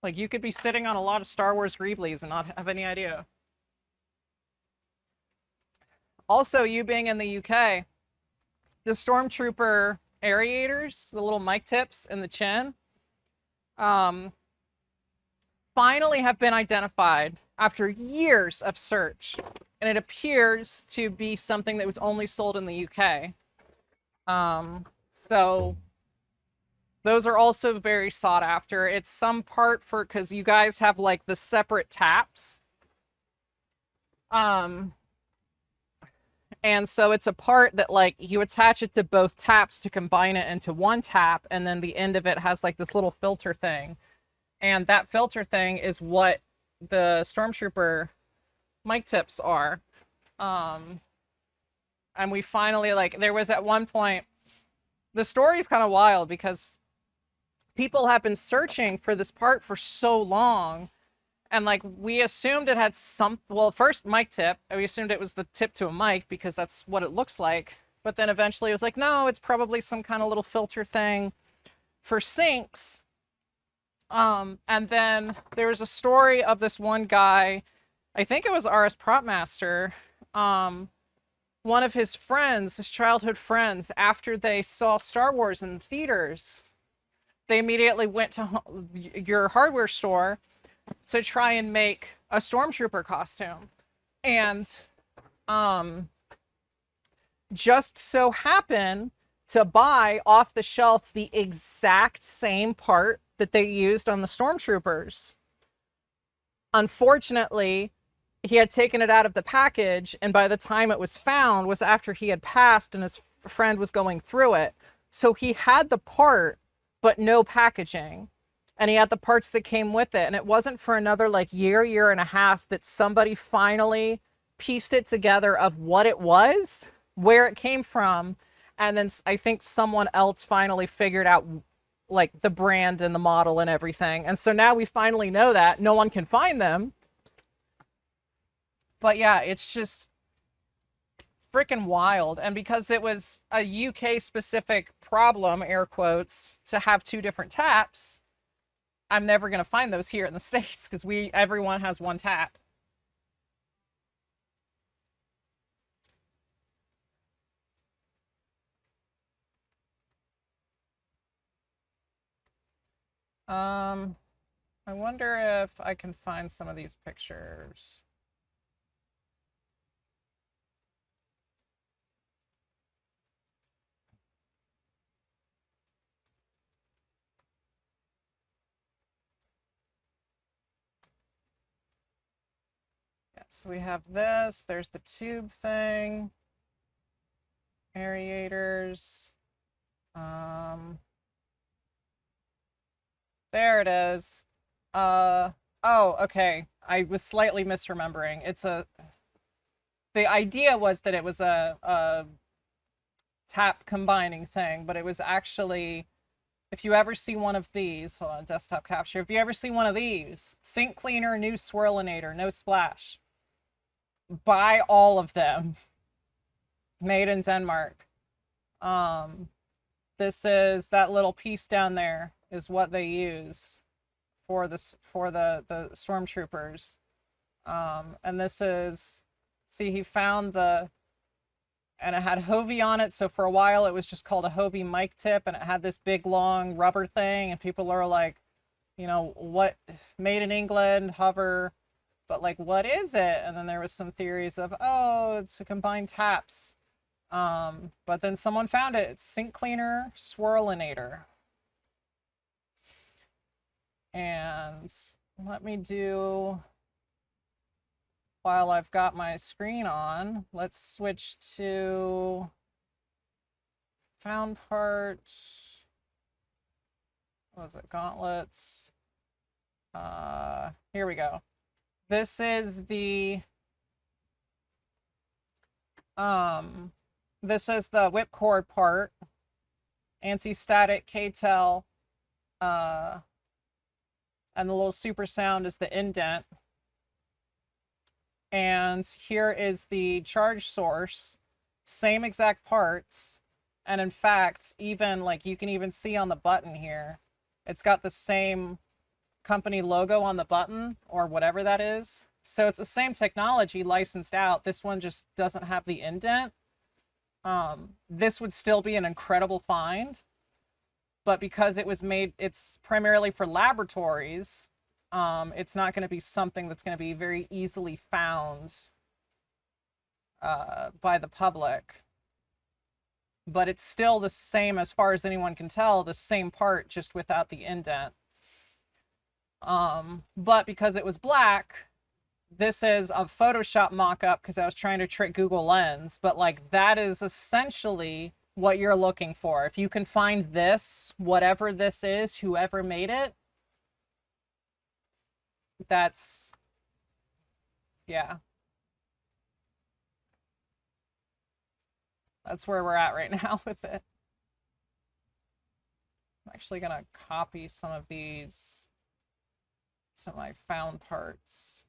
Like, you could be sitting on a lot of Star Wars Greeblies and not have any idea. Also, you being in the UK, the Stormtrooper aerators, the little mic tips in the chin, um, finally have been identified after years of search. And it appears to be something that was only sold in the UK. So those are also very sought after. It's some part for, because you guys have like the separate taps. And so it's a part that like you attach it to both taps to combine it into one tap, and then the end of it has like this little filter thing. And that filter thing is what the Stormtrooper mic tips are. And we finally, like, there was at one point, the story's kind of wild because people have been searching for this part for so long, and like we assumed it had some, well, first mic tip, we assumed it was the tip to a mic because that's what it looks like, but then eventually it was like, no, it's probably some kind of little filter thing for syncs. And then there was a story of this one guy, I think it was RS Prop Master, one of his friends, his childhood friends, after they saw Star Wars in theaters, they immediately went to your hardware store to try and make a stormtrooper costume. And just so happened to buy off the shelf the exact same part that they used on the stormtroopers. Unfortunately, he had taken it out of the package, and by the time it was found was after he had passed and his friend was going through it. So he had the part, but no packaging. And he had the parts that came with it. And it wasn't for another like year and a half that somebody finally pieced it together of what it was, where it came from. And then I think someone else finally figured out like the brand and the model and everything. And so now we finally know that no one can find them. But yeah, it's just freaking wild. And because it was a UK specific problem, air quotes, to have two different taps, I'm never going to find those here in the States because everyone has one tap. I wonder if I can find some of these pictures. Yeah, so we have this. There's the tube thing. Aerators. There it is. Oh, okay. I was slightly misremembering. The idea was that it was a tap combining thing, but it was actually, if you ever see one of these, hold on, desktop capture. If you ever see one of these, sink cleaner, new swirlinator, no splash. Buy all of them. Made in Denmark. This is that little piece down there is what they use for the stormtroopers. And this is, see, he found and it had Hovey on it. So for a while it was just called a Hovey mic tip, and it had this big long rubber thing, and people are like, you know, what, made in England, hover, but like, what is it? And then there was some theories of, oh, it's a combined taps. But then someone found it. It's sink cleaner swirlinator. And let me do, while I've got my screen on, let's switch to found parts. What was it? Gauntlets. Here we go. This is the whipcord part, anti-static K-tel, and the little super sound is the indent. And here is the charge source, same exact parts. And in fact, even like you can even see on the button here, it's got the same company logo on the button or whatever that is. So it's the same technology licensed out. This one just doesn't have the indent. This would still be an incredible find, but because it was made, it's primarily for laboratories, it's not going to be something that's going to be very easily found by the public. But it's still the same, as far as anyone can tell, the same part, just without the indent. But because it was black, this is a Photoshop mock-up because I was trying to trick Google Lens, but like that is essentially what you're looking for. If you can find this, whatever this is, whoever made it, that's, yeah. That's where we're at right now with it. I'm actually gonna copy some of these to my found parts.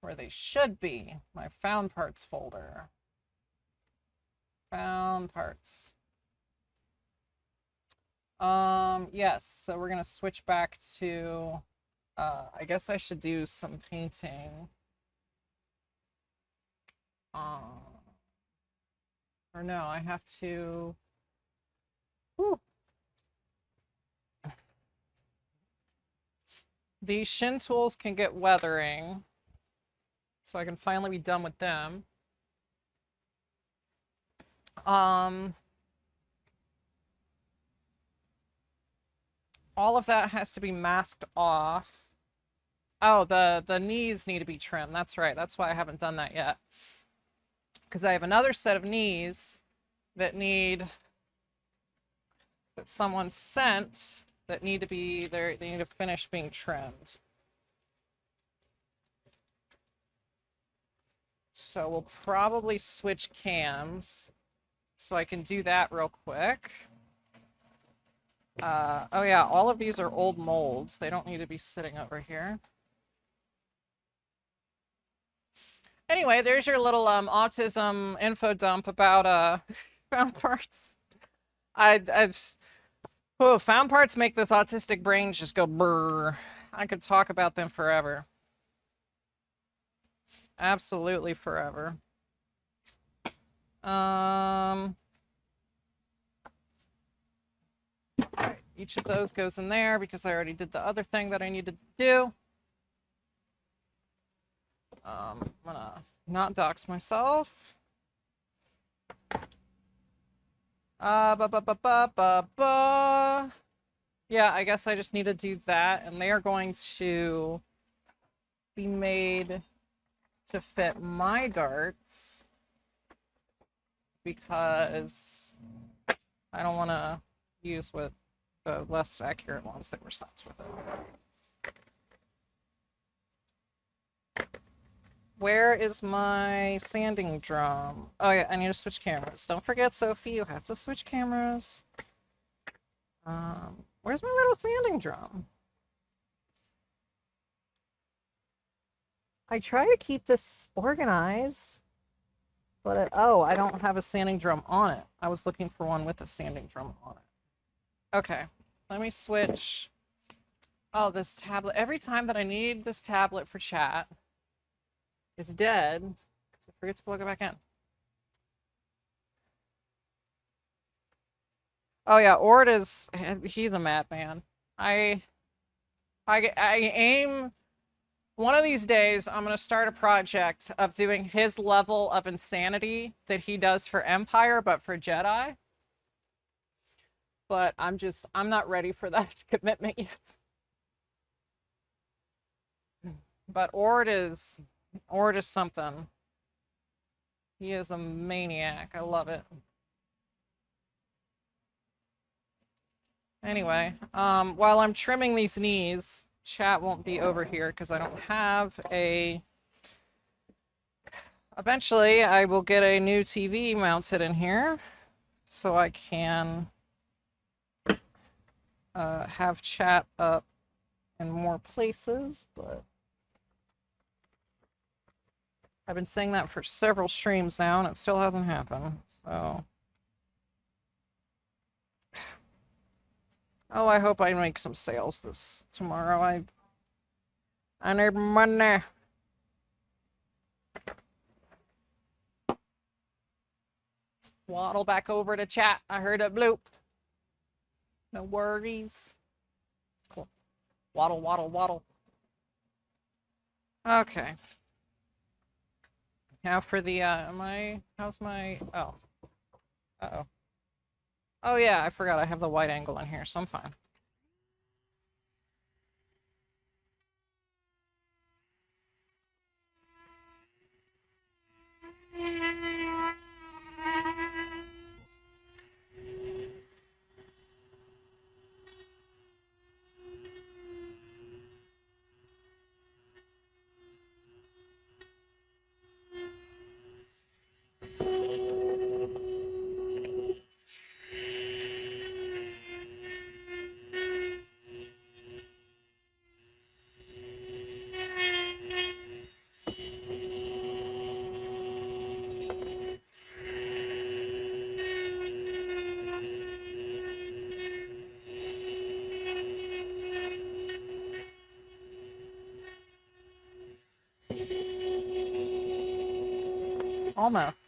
Where they should be, my found parts folder. Found parts. Yes, so we're gonna switch back to, I guess I should do some painting. Or no, I have to, whew. These shin tools can get weathering, so I can finally be done with them. All of that has to be masked off. Oh, the knees need to be trimmed. That's right. That's why I haven't done that yet. Because I have another set of knees that someone sent that need to be there. They need to finish being trimmed. So we'll probably switch cams so I can do that real quick. Oh yeah, all of these are old molds. They don't need to be sitting over here. Anyway, there's your little autism info dump about found parts. Found parts make this autistic brain just go brrr. I could talk about them forever. Absolutely forever. Each of those goes in there because I already did the other thing that I needed to do. I'm gonna not dox myself. Yeah, I guess I just need to do that, and they are going to be made to fit my darts because I don't want to use what the less accurate ones that were sent with it. Where is my sanding drum? Oh yeah, I need to switch cameras. Don't forget, Sophie, you have to switch cameras. Where's my little sanding drum? I try to keep this organized, but oh, I don't have a sanding drum on it. I was looking for one with a sanding drum on it. Okay, let me switch. Oh, this tablet. Every time that I need this tablet for chat, it's dead because I forget to plug it back in. Oh yeah, Ord he's a madman. I aim, one of these days I'm gonna start a project of doing his level of insanity that he does for Empire, but for Jedi. But I'm not ready for that commitment yet. But Ord is something. He is a maniac. I love it. Anyway, while I'm trimming these knees, chat won't be over here because I don't have a... Eventually, I will get a new TV mounted in here so I can have chat up in more places, but I've been saying that for several streams now and it still hasn't happened, so... Oh, I hope I make some sales tomorrow. I need money. Waddle back over to chat. I heard a bloop. No worries. Cool. Waddle, waddle, waddle. Okay. Now for the, how's my, oh. Uh-oh. Oh yeah, I forgot I have the wide angle in here, so I'm fine. Almost.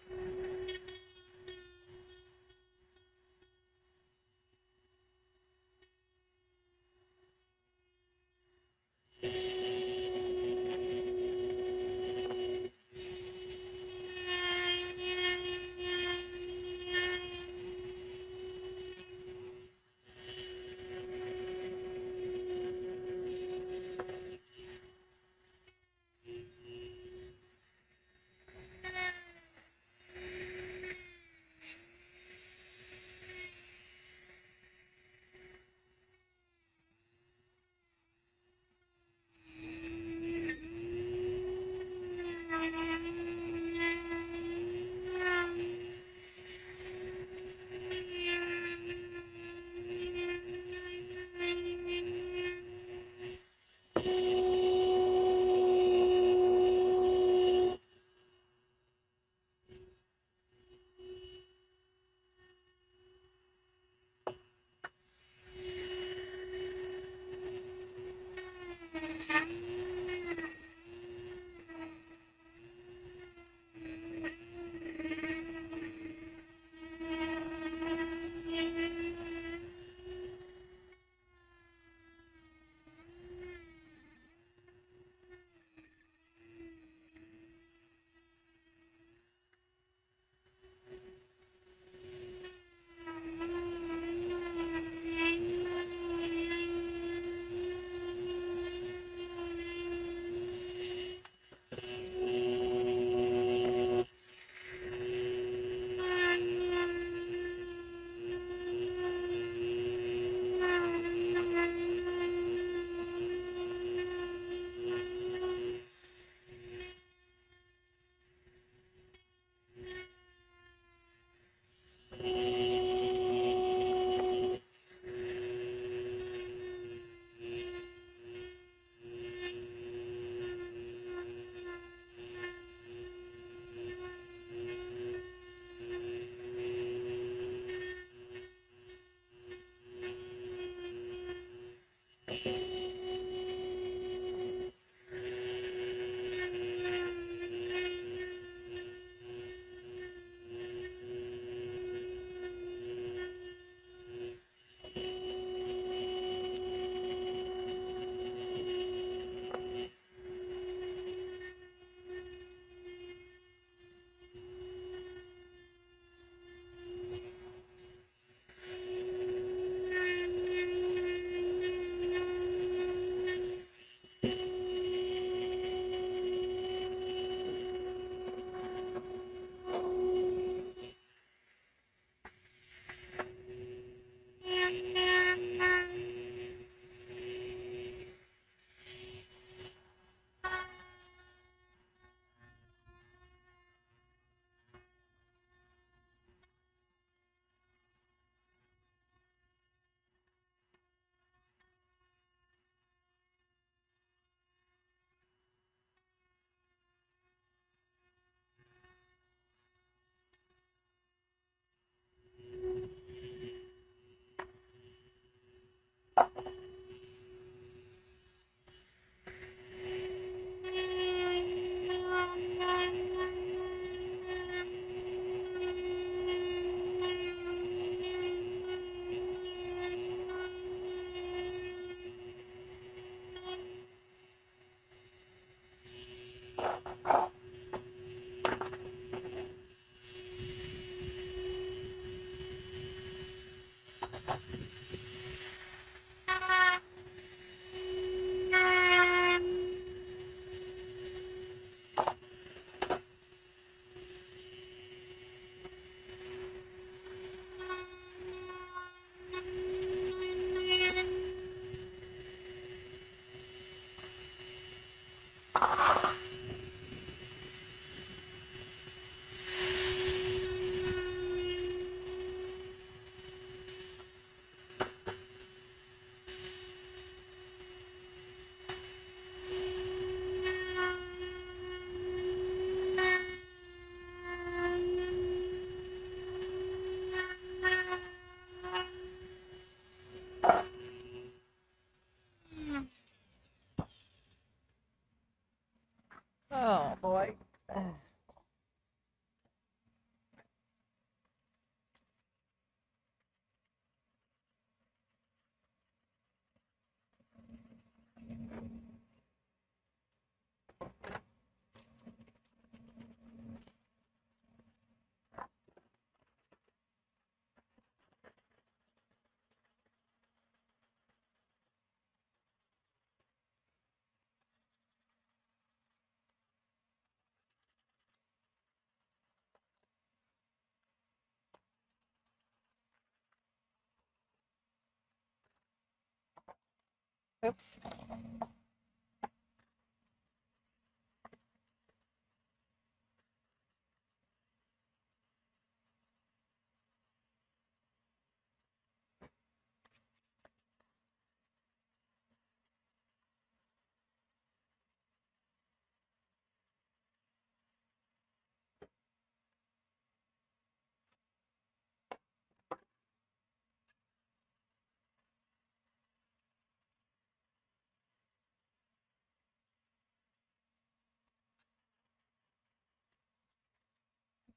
Oops.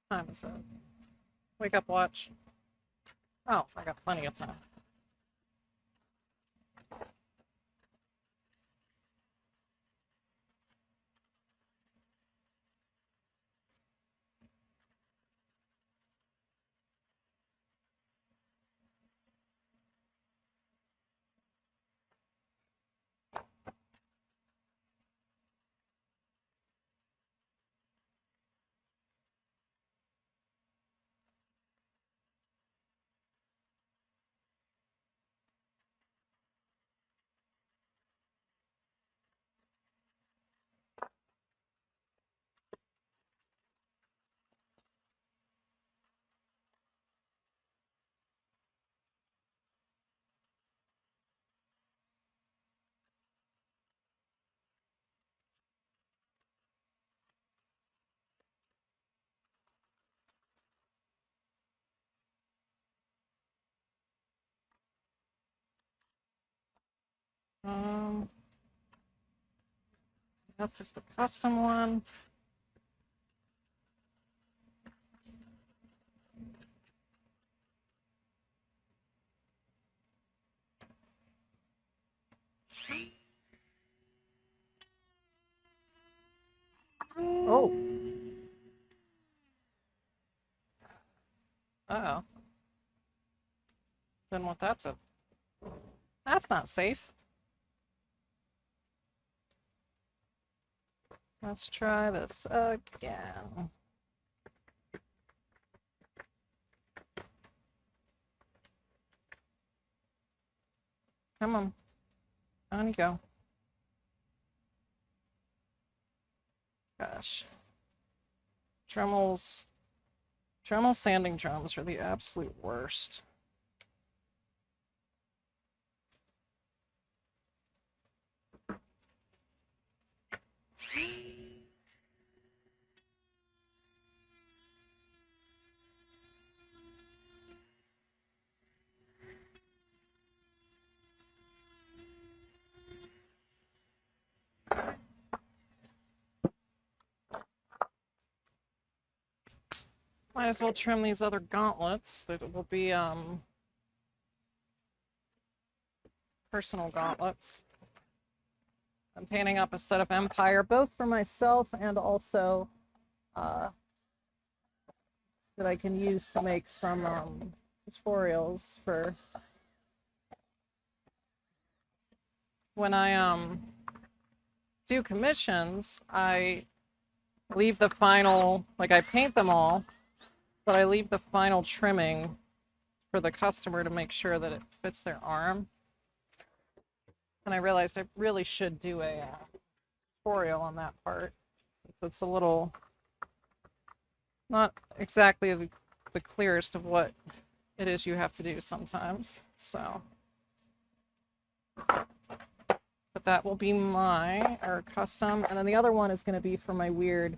What time is it? Wake up, watch. Oh, I got plenty of time. This is the custom one. Oh. Uh-oh. Then what that's a... That's not safe. Let's try this again. Come on. On you go. Gosh. Dremels sanding drums are the absolute worst. Might as well trim these other gauntlets. That will be personal gauntlets. I'm painting up a set of Empire, both for myself and also that I can use to make some tutorials for when I do commissions. I leave the final, like I paint them all, but I leave the final trimming for the customer to make sure that it fits their arm. And I realized I really should do a tutorial on that part, since it's a little not exactly the clearest of what it is you have to do sometimes. So, but that will be my custom, and then the other one is going to be for my weird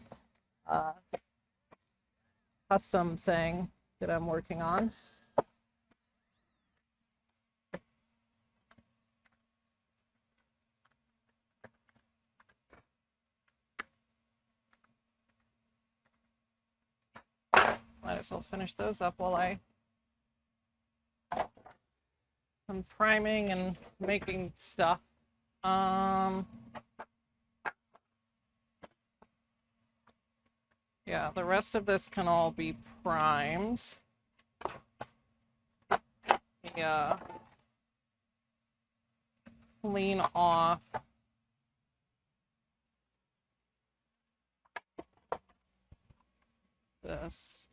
custom thing that I'm working on. Might as well finish those up while I'm priming and making stuff. Yeah, the rest of this can all be primed. Yeah. Clean off this.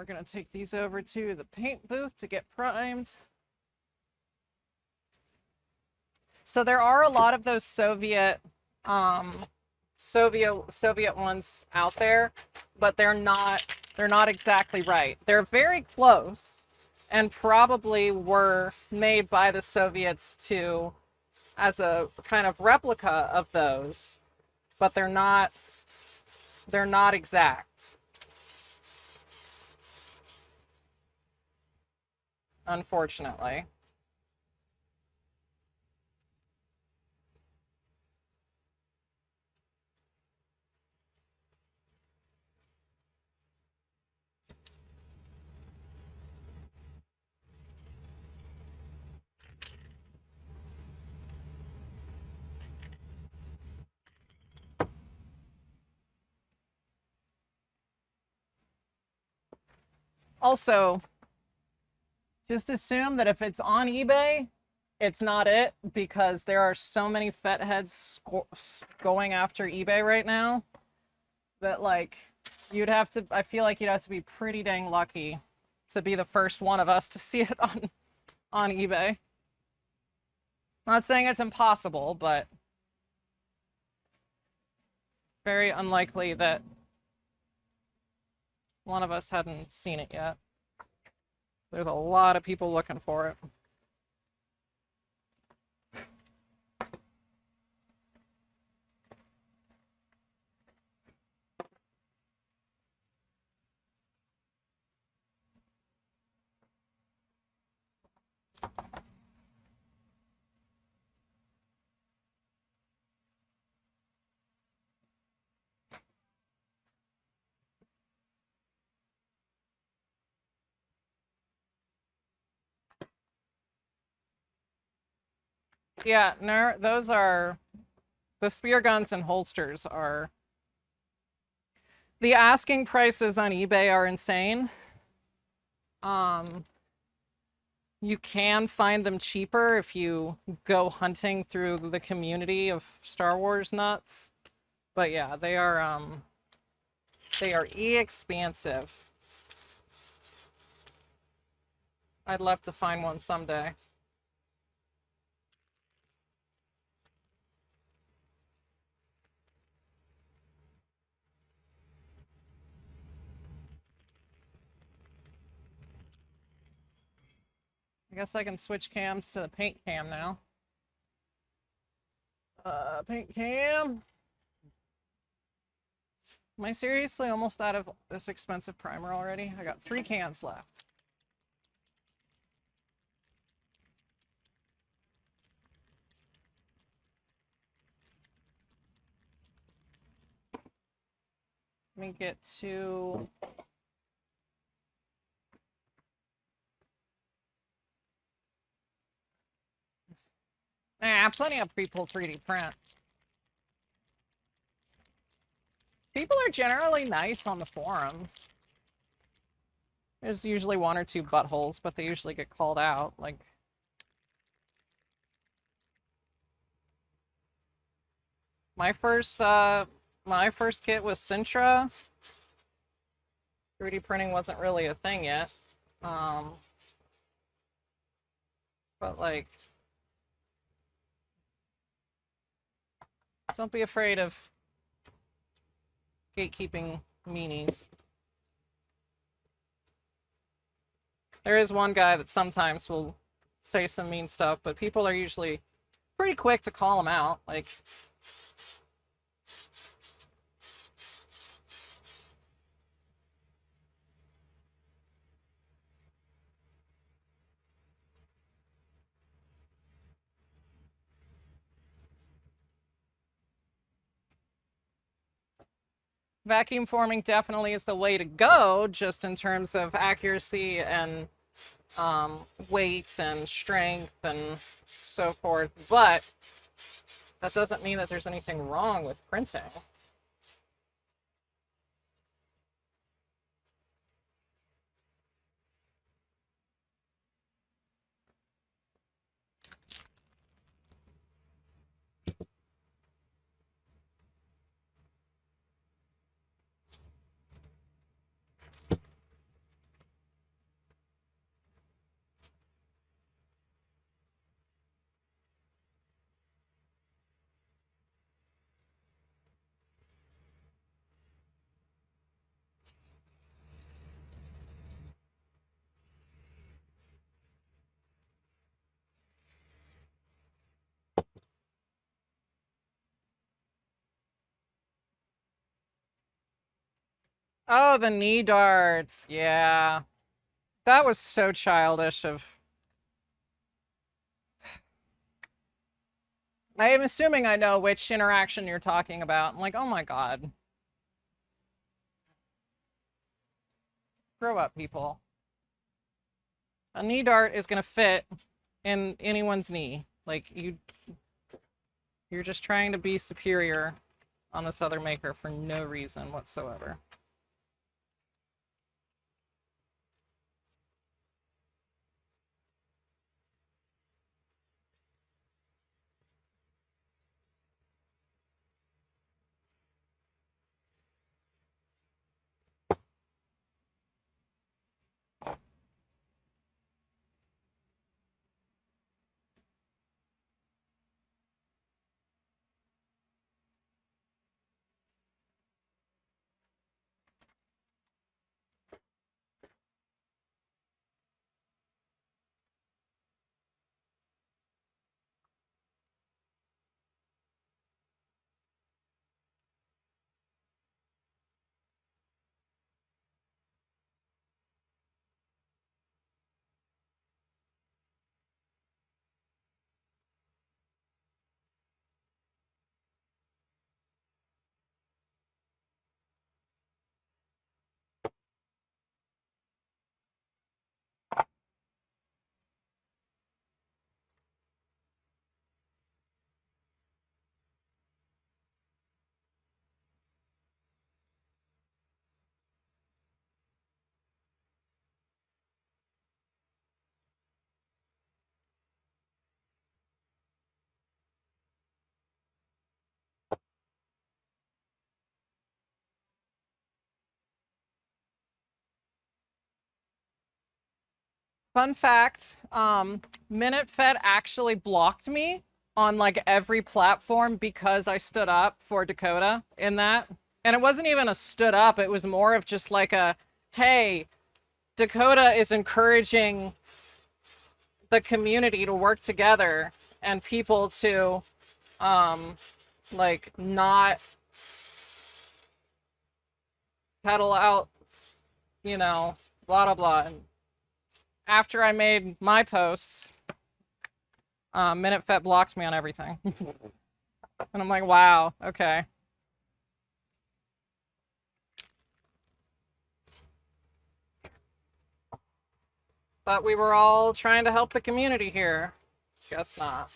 we're gonna take these over to the paint booth to get primed. So there are a lot of those Soviet ones out there, but they're not exactly right. They're very close and probably were made by the Soviets as a kind of replica of those, but they're not exact, unfortunately. Also, just assume that if it's on eBay, it's not it, because there are so many Fett heads going after eBay right now that, like, I feel like you'd have to be pretty dang lucky to be the first one of us to see it on eBay. Not saying it's impossible, but very unlikely that one of us hadn't seen it yet. There's a lot of people looking for it. Yeah, no, those are the spear guns and holsters are. The asking prices on eBay are insane. You can find them cheaper if you go hunting through the community of Star Wars nuts. But yeah, they are expansive. I'd love to find one someday. I guess I can switch cams to the paint cam now. Paint cam. Am I seriously almost out of this expensive primer already? I got 3 cans left. Let me get to... plenty of people 3D print. People are generally nice on the forums. There's usually 1 or 2 buttholes, but they usually get called out. Like, my first kit was Sintra. 3D printing wasn't really a thing yet. But like, don't be afraid of gatekeeping meanies. There is one guy that sometimes will say some mean stuff, but people are usually pretty quick to call him out. Like, vacuum forming definitely is the way to go, just in terms of accuracy and weight and strength and so forth, but that doesn't mean that there's anything wrong with printing. Oh, the knee darts. Yeah. That was so childish of... I am assuming I know which interaction you're talking about. I'm like, oh my god. Grow up, people. A knee dart is gonna fit in anyone's knee. Like, you're just trying to be superior on this other maker for no reason whatsoever. Fun fact, Minute Fed actually blocked me on like every platform because I stood up for Dakota in that. And it wasn't even a stood up, it was more of just like a, hey, Dakota is encouraging the community to work together and people to like not pedal out, you know, blah blah blah. And after I made my posts, Minute Fed blocked me on everything. And I'm like, wow, okay. Thought we were all trying to help the community here. Guess not.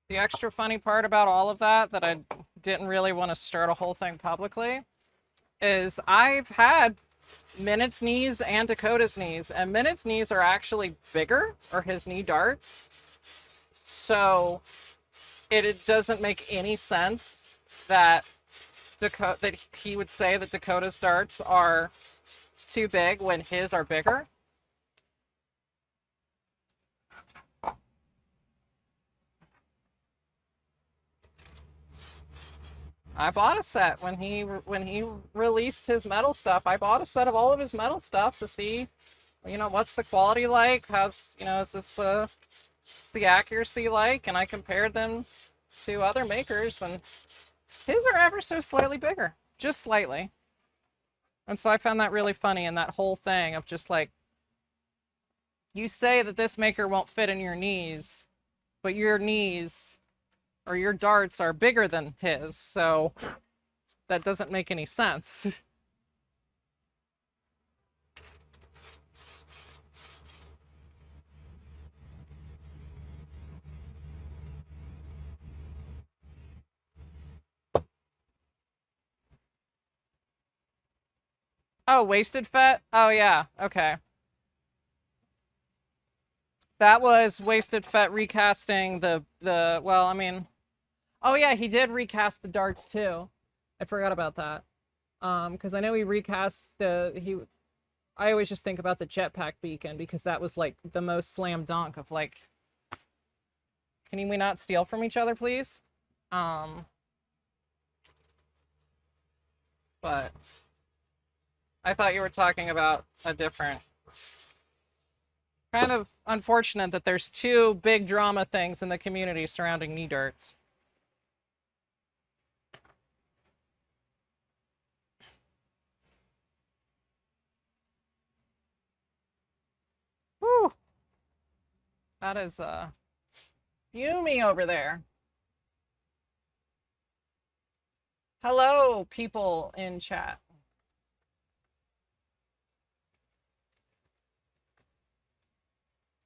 The extra funny part about all of that I didn't really want to start a whole thing publicly, is I've had Minute's knees and Dakota's knees, and Minute's knees are actually bigger, or his knee darts. So it doesn't make any sense that that he would say that Dakota's darts are too big when his are bigger. I bought a set when he released his metal stuff. I bought a set of all of his metal stuff to see, you know, what's the quality like? How's, you know, is the accuracy like? And I compared them to other makers, and his are ever so slightly bigger, just slightly. And so I found that really funny, in that whole thing of just like, you say that this maker won't fit in your knees, but your knees or your darts are bigger than his, so that doesn't make any sense. Oh, Wasted Fett? Oh yeah, okay. That was Wasted Fett recasting the well, I mean, oh yeah, he did recast the darts too. I forgot about that. Because I know he recast I always just think about the jetpack beacon, because that was like the most slam dunk of like, can we not steal from each other, please? But I thought you were talking about a different Kind of unfortunate that there's two big drama things in the community surrounding knee darts. Whew. That is fuming over there. Hello, people in chat.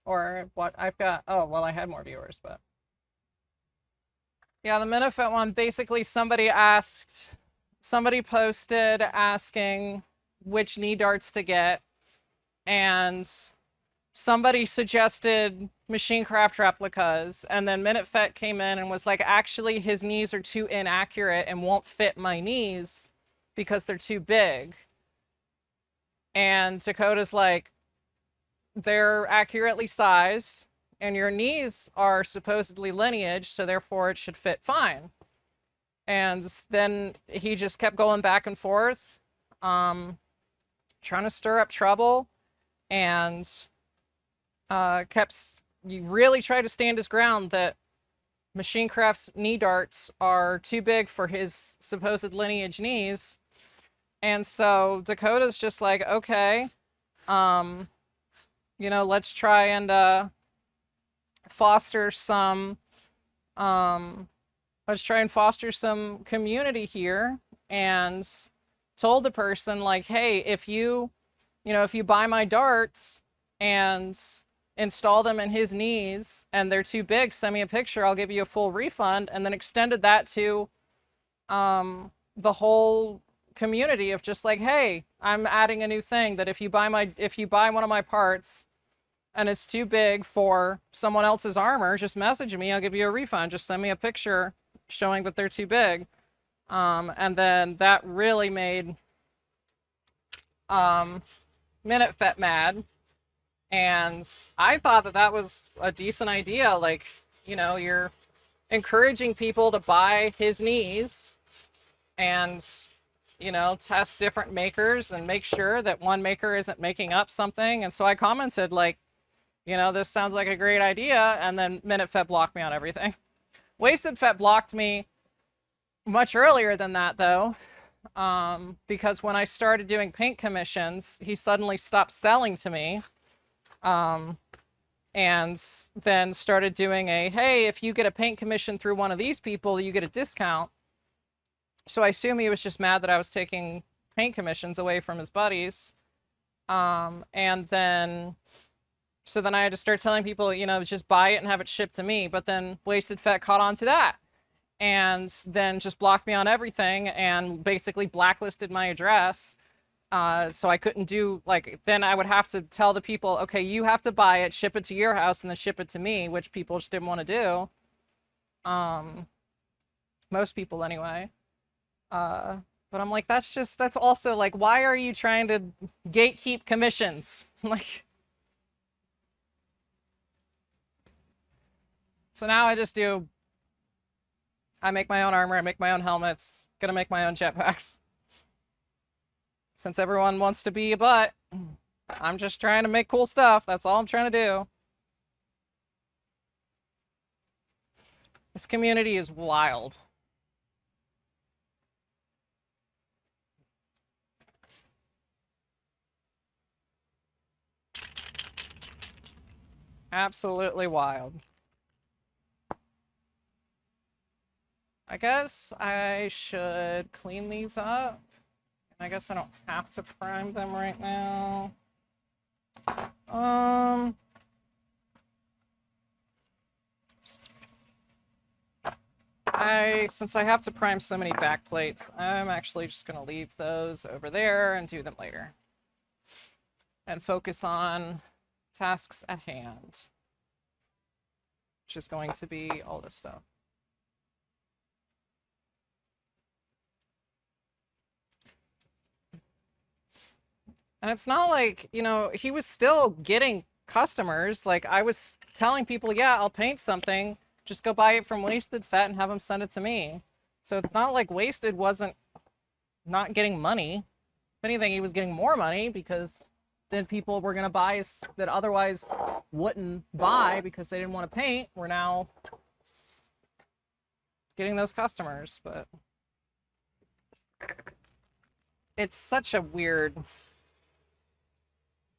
Or what I've got. Oh, well, I had more viewers, but. Yeah, the Minifet one, basically somebody posted asking which knee darts to get, and somebody suggested machine craft replicas, and then Minifet came in and was like, actually, his knees are too inaccurate and won't fit my knees because they're too big. And Dakota's like, they're accurately sized, and your knees are supposedly lineage, so therefore it should fit fine. And then he just kept going back and forth, trying to stir up trouble, and really tried to stand his ground that Machine Craft's knee darts are too big for his supposed lineage knees. And so Dakota's just like, okay, you know, let's try and foster some community here, and told the person, like, hey, if you buy my darts and install them in his knees and they're too big, send me a picture, I'll give you a full refund. And then extended that to the whole community of just like, hey, I'm adding a new thing that if you buy one of my parts and it's too big for someone else's armor, just message me, I'll give you a refund. Just send me a picture showing that they're too big. And then that really made Minifet mad. And I thought that that was a decent idea. Like, you know, you're encouraging people to buy his knees and, you know, test different makers and make sure that one maker isn't making up something. And so I commented, like, you know, this sounds like a great idea. And then Minifet blocked me on everything. Wasted Fett blocked me much earlier than that, though. Because when I started doing paint commissions, he suddenly stopped selling to me. And then started doing hey, if you get a paint commission through one of these people, you get a discount. So I assume he was just mad that I was taking paint commissions away from his buddies. And then, so then I had to start telling people, you know, just buy it and have it shipped to me. But then Wasted Fett caught on to that, and then just blocked me on everything and basically blacklisted my address. So I couldn't do, like, then I would have to tell the people, okay, you have to buy it, ship it to your house, and then ship it to me, which people just didn't want to do. Most people anyway. But I'm like, that's also, like, why are you trying to gatekeep commissions? Like, so now I make my own armor, I make my own helmets, gonna make my own jetpacks. Since everyone wants to be a butt, I'm just trying to make cool stuff. That's all I'm trying to do. This community is wild. Absolutely wild. I guess I should clean these up. I guess I don't have to prime them right now. Since I have to prime so many back plates, I'm actually just gonna leave those over there and do them later. And focus on tasks at hand, which is going to be all this stuff. And it's not like, you know, he was still getting customers. Like, I was telling people, yeah, I'll paint something. Just go buy it from Wasted Fett and have him send it to me. So it's not like Wasted wasn't not getting money. If anything, he was getting more money because that people were going to buy that otherwise wouldn't buy because they didn't want to paint, we're now getting those customers. But it's such a weird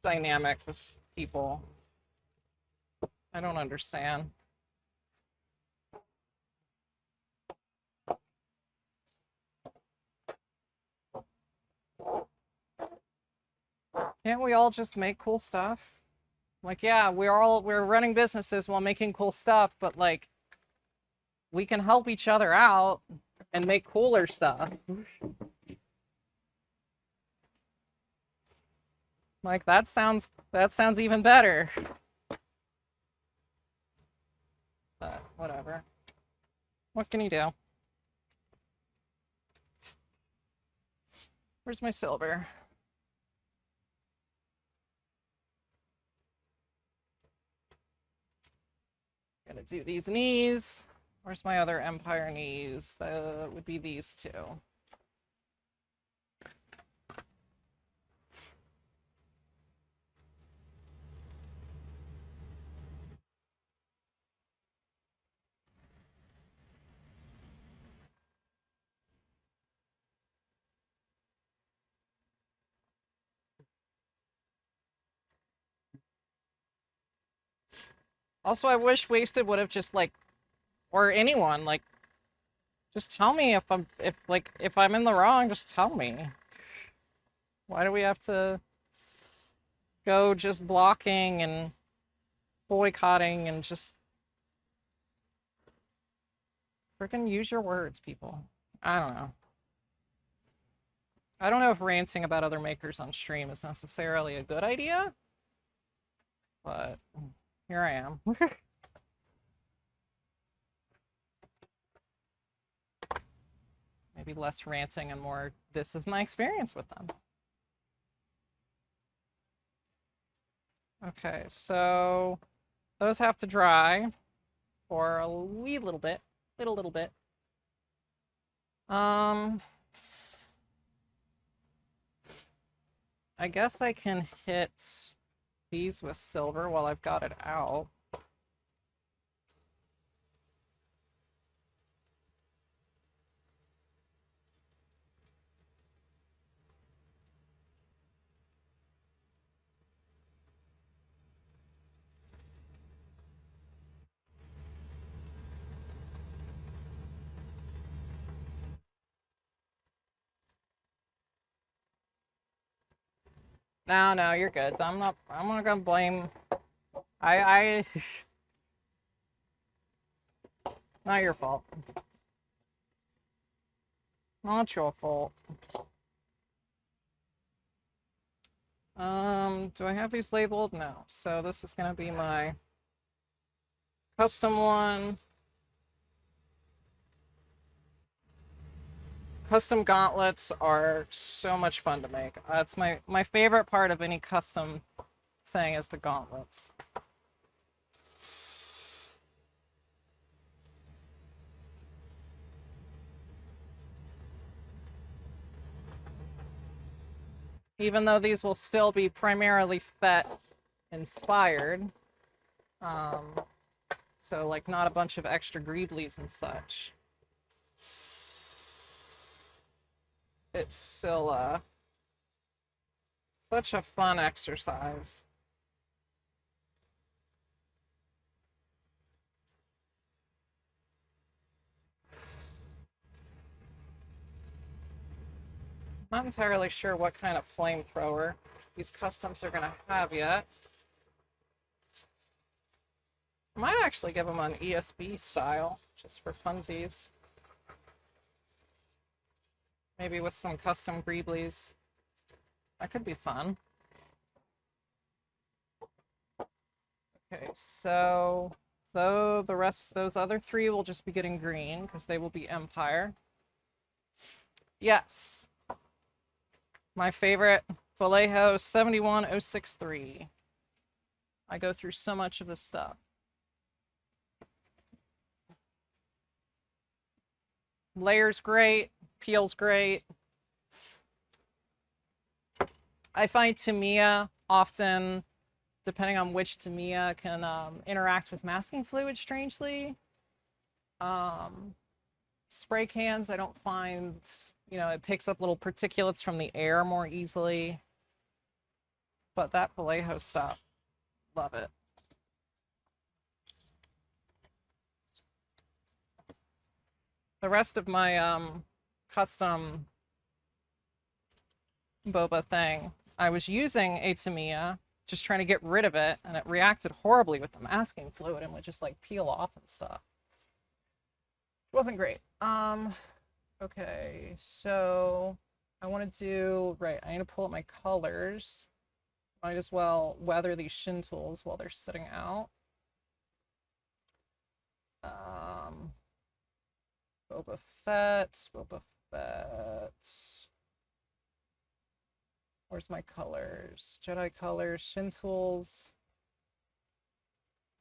dynamic with people. I don't understand. Can't we all just make cool stuff? Like, yeah, we're running businesses while making cool stuff, but like we can help each other out and make cooler stuff. Like that sounds even better. But whatever. What can you do? Where's my silver? Gonna do these knees. Where's my other Empire knees? That would be these two. Also, I wish Wasted would have just like, or anyone, like, just tell me if I'm in the wrong, just tell me. Why do we have to go just blocking and boycotting and just freaking use your words, people? I don't know. I don't know if ranting about other makers on stream is necessarily a good idea, but here I am. Maybe less ranting and more, this is my experience with them. Okay, so those have to dry for a wee little bit. Little bit. I guess I can hit these with silver while I've got it out. No, you're good. I'm not gonna blame. I not your fault. Not your fault. Do I have these labeled? No. So this is gonna be my custom one. Custom gauntlets are so much fun to make. That's my favorite part of any custom thing is the gauntlets. Even though these will still be primarily Fett inspired. So like not a bunch of extra greeblies and such. It's still such a fun exercise. Not entirely sure what kind of flamethrower these customs are gonna have yet. I might actually give them an ESB style, just for funsies. Maybe with some custom greeblies. That could be fun. Okay, so though the rest, those other three will just be getting green because they will be Empire. Yes. My favorite, Vallejo 71063. I go through so much of this stuff. Layer's great, peel's great. I find Tamiya often, depending on which Tamiya, can interact with masking fluid strangely. Spray cans, I don't find, it picks up little particulates from the air more easily. But that Vallejo stuff, love it. The rest of my custom Boba thing, I was using a Tamiya, just trying to get rid of it, and it reacted horribly with the masking fluid and would just like peel off and stuff. It wasn't great. Okay, so I want to do, right, I need to pull up my colors. Might as well weather these shin tools while they're sitting out. Boba Fett, Boba Fett. Where's my colors? Jedi colors, shin tools.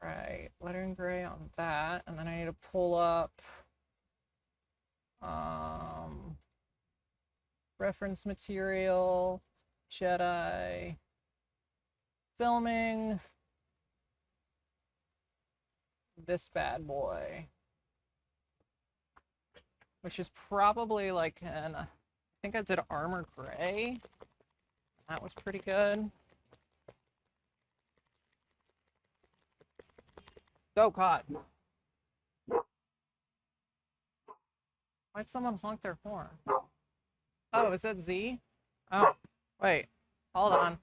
Right, lettering gray on that, and then I need to pull up reference material, Jedi, filming, this bad boy, which is probably like I think I did armor gray. That was pretty good. Oh God. Why'd someone honk their horn? Oh, is that Z? Oh, wait. Hold on.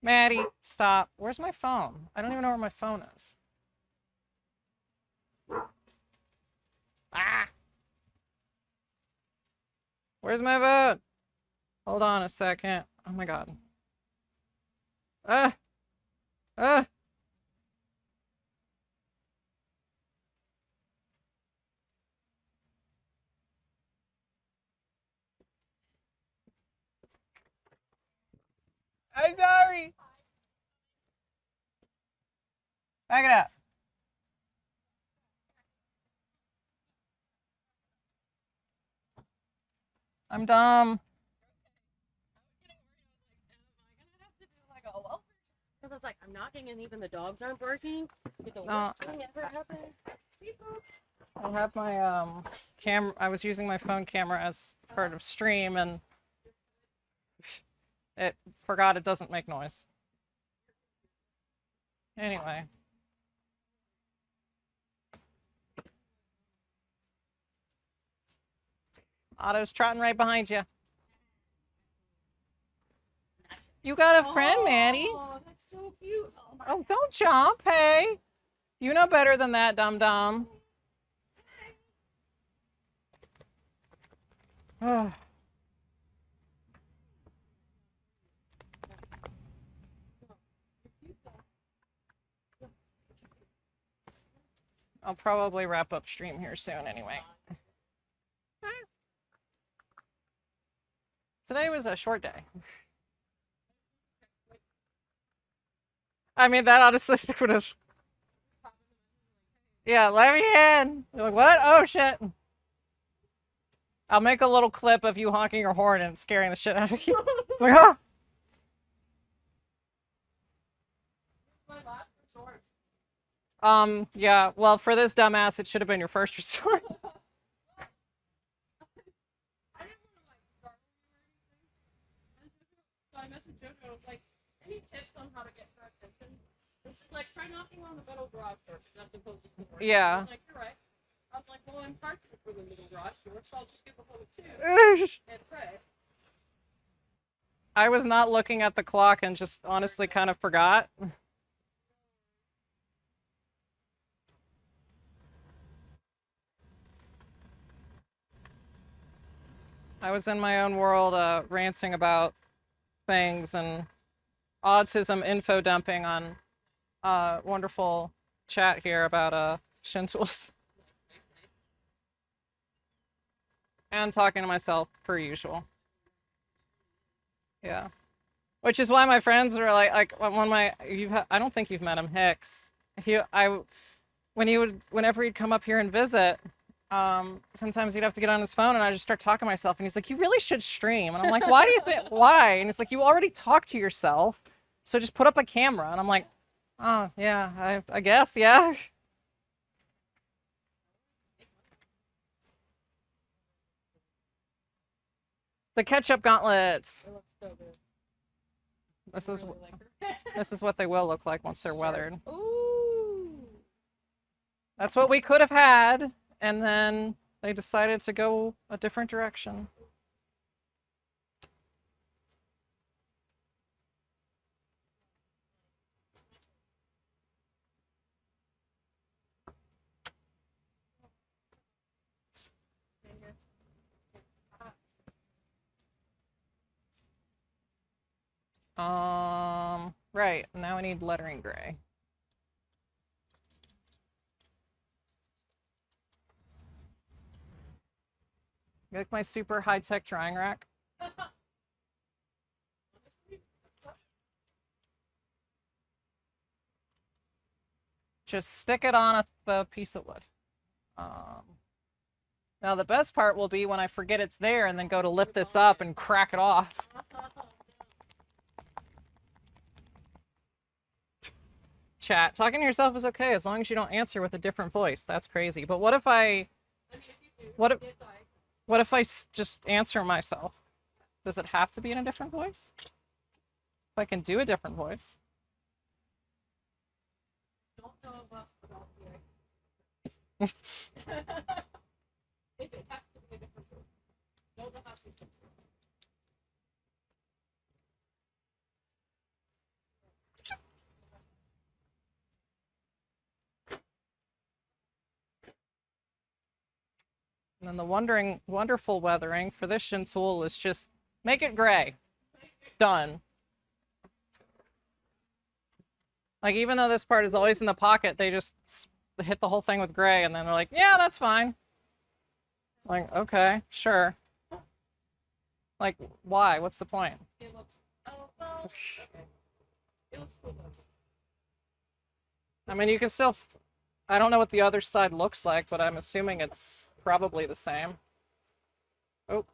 Maddie, stop. Where's my phone? I don't even know where my phone is. Ah! Where's my phone? Hold on a second. Oh my God. Ah! Ah! I'm sorry. Back it up. I'm dumb. Because I was like, I'm knocking and even the dogs aren't barking. Did the worst thing ever happen? I have my camera. I was using my phone camera as part of stream, and it forgot it doesn't make noise. Anyway. Otto's trotting right behind you. You got a friend, Maddie. Oh, that's so cute. Oh, don't jump, hey. You know better than that, dum-dum. I'll probably wrap up stream here soon anyway. Today was a short day. I mean, that honestly would have... Yeah, let me in. You're like, what? Oh, shit. I'll make a little clip of you honking your horn and scaring the shit out of you. It's like, huh? Yeah, well, for this dumbass, it should have been your first resort. So I messaged Jojo, I was like, any tips on how to get her attention? And she's like, try knocking on the middle garage door, because that's the closest door. Yeah. I was like, you're right. I was like, well, I'm parking for the middle garage door, so I'll just give a hold of two and pray. I was not looking at the clock and just honestly kind of forgot. I was in my own world ranting about things and autism info dumping on wonderful chat here about shin tools. And talking to myself per usual. Yeah. Which is why my friends were like I don't think you've met him, Hicks. Whenever he'd come up here and visit, sometimes he'd have to get on his phone and I just start talking to myself and he's like, you really should stream. And I'm like, why do you think, why? And it's like, you already talk to yourself. So just put up a camera. And I'm like, oh, yeah, I guess, yeah. The ketchup gauntlets. It looks so good. This is Really like her. this is what they will look like once they're weathered. Ooh. That's what we could have had, and then they decided to go a different direction. Right, now I need lettering gray. Like my super high-tech drying rack. Just stick it on the piece of wood. Now the best part will be when I forget it's there and then go to lift this up and crack it off. Chat, talking to yourself is okay as long as you don't answer with a different voice. That's crazy. But what if what if I just answer myself? Does it have to be in a different voice? If I can do a different voice. Don't know about if it has to be a different group. Don't know how to do. And then the wonderful weathering for this shin tool is just make it gray. Done. Like, even though this part is always in the pocket, they just hit the whole thing with gray, and then they're like, yeah, that's fine. Like, okay, sure. Like, why? What's the point? It looks, oh, well, okay. It looks cool though. I mean, you can still, I don't know what the other side looks like, but I'm assuming it's probably the same. Oh.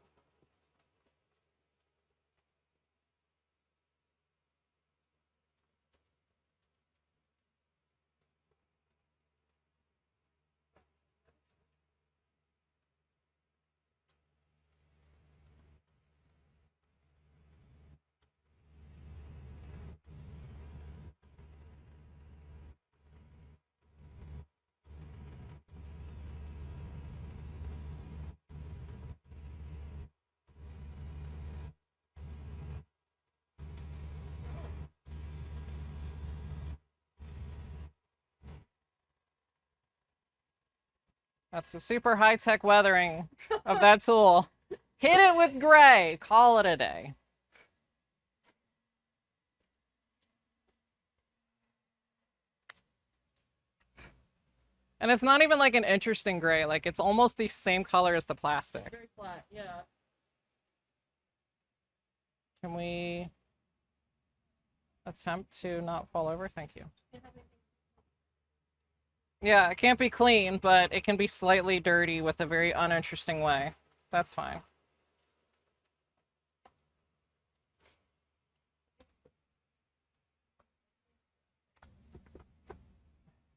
That's the super high-tech weathering of that tool. Hit it with gray. Call it a day. And it's not even like an interesting gray. Like, it's almost the same color as the plastic. It's very flat, yeah. Can we attempt to not fall over? Thank you. Yeah, it can't be clean, but it can be slightly dirty with a very uninteresting way. That's fine.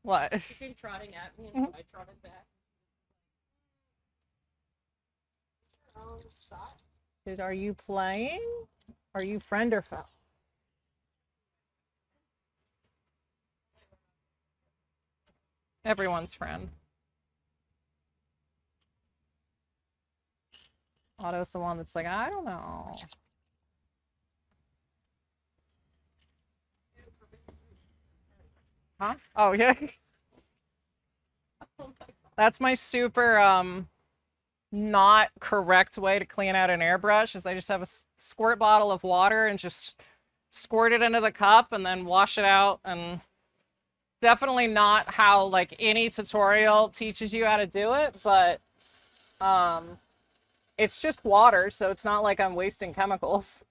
What? She came trotting at me and so I trotted back. Dude, are you playing? Are you friend or foe? Everyone's friend. Otto's the one that's like, I don't know. Huh? Oh, yeah. That's my super, not correct way to clean out an airbrush is I just have a squirt bottle of water and just squirt it into the cup and then wash it out, and definitely not how like any tutorial teaches you how to do it, but it's just water, so it's not like I'm wasting chemicals.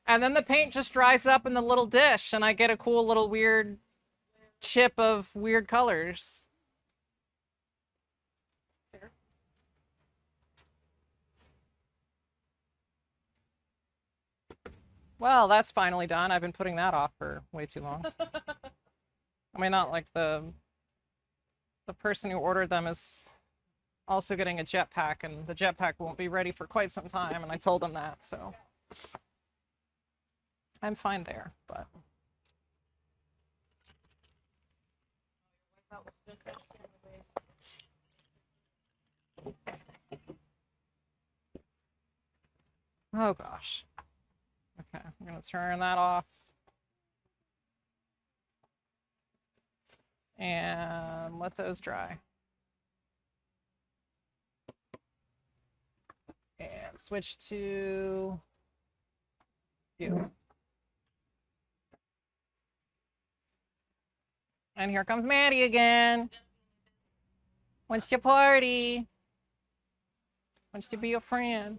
And then the paint just dries up in the little dish and I get a cool little weird chip of weird colors. Well, that's finally done. I've been putting that off for way too long. I mean, not like the person who ordered them is also getting a jetpack, and the jetpack won't be ready for quite some time, and I told them that, so I'm fine there, but oh gosh. Okay, I'm gonna turn that off. And let those dry. And switch to you. And here comes Maddie again. Wants to party. Wants to be a friend.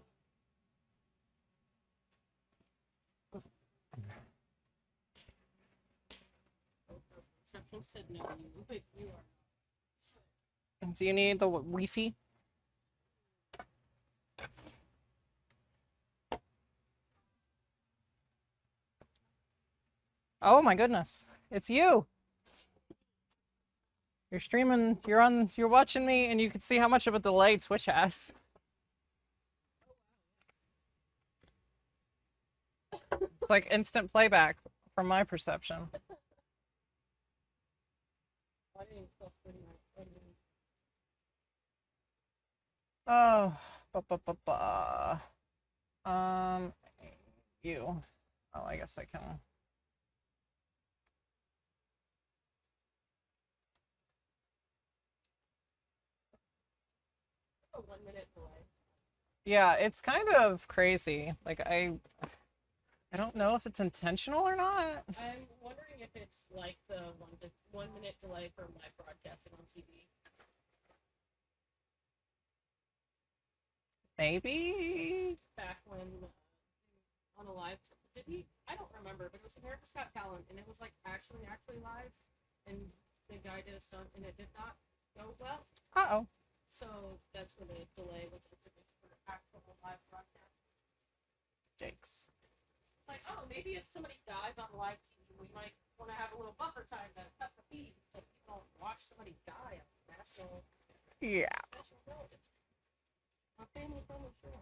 Something said no, but you are. Do you need the Wi-Fi? Oh my goodness. It's you. You're streaming, you're watching me, and you can see how much of a delay Twitch has. It's like instant playback from my perception. Oh, you. Oh, I guess I can. A 1 minute delay. Yeah, it's kind of crazy. Like I don't know if it's intentional or not. I'm wondering if it's like the 1 minute delay for live broadcasting on TV. Maybe. Back when on a live, did he? I don't remember, but it was America's Got Talent, and it was like actually live, and the guy did a stunt, and it did not go well. Uh-oh. So that's when the delay was introduced for actual live broadcast. Jakes. Like, oh, maybe if somebody dies on live TV, we might want to have a little buffer time to cut the feed so people don't watch somebody die on national. Yeah. National television. A family-friendly show.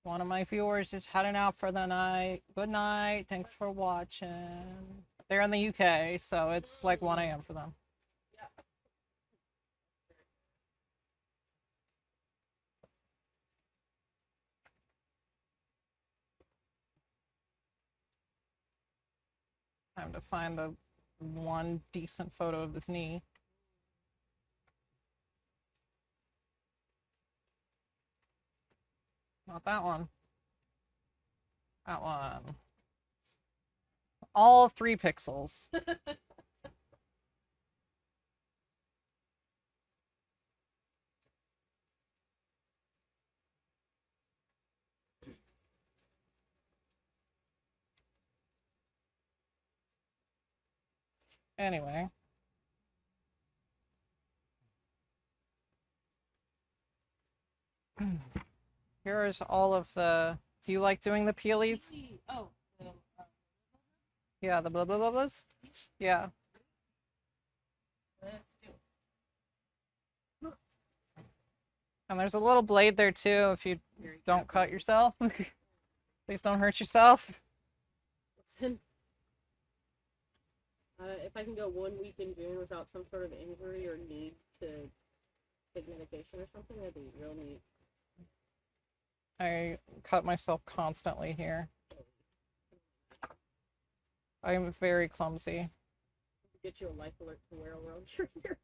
One of my viewers is heading out for the night. Good night. Thanks for watching. They're in the UK, so it's like 1 a.m. for them. Yeah. Time to find the one decent photo of this knee. Not that one. That one. All 3 pixels. Anyway. Here's all of the... Do you like doing the peelies? Oh. Yeah, the blah blah blah blahs? Yeah. Let's do it. And there's a little blade there too if you don't cut yourself. Please don't hurt yourself. Listen. If I can go 1 week in June without some sort of injury or need to take medication or something, that'd be real neat. I cut myself constantly here. I'm very clumsy. Get you a life alert to wear around your ear.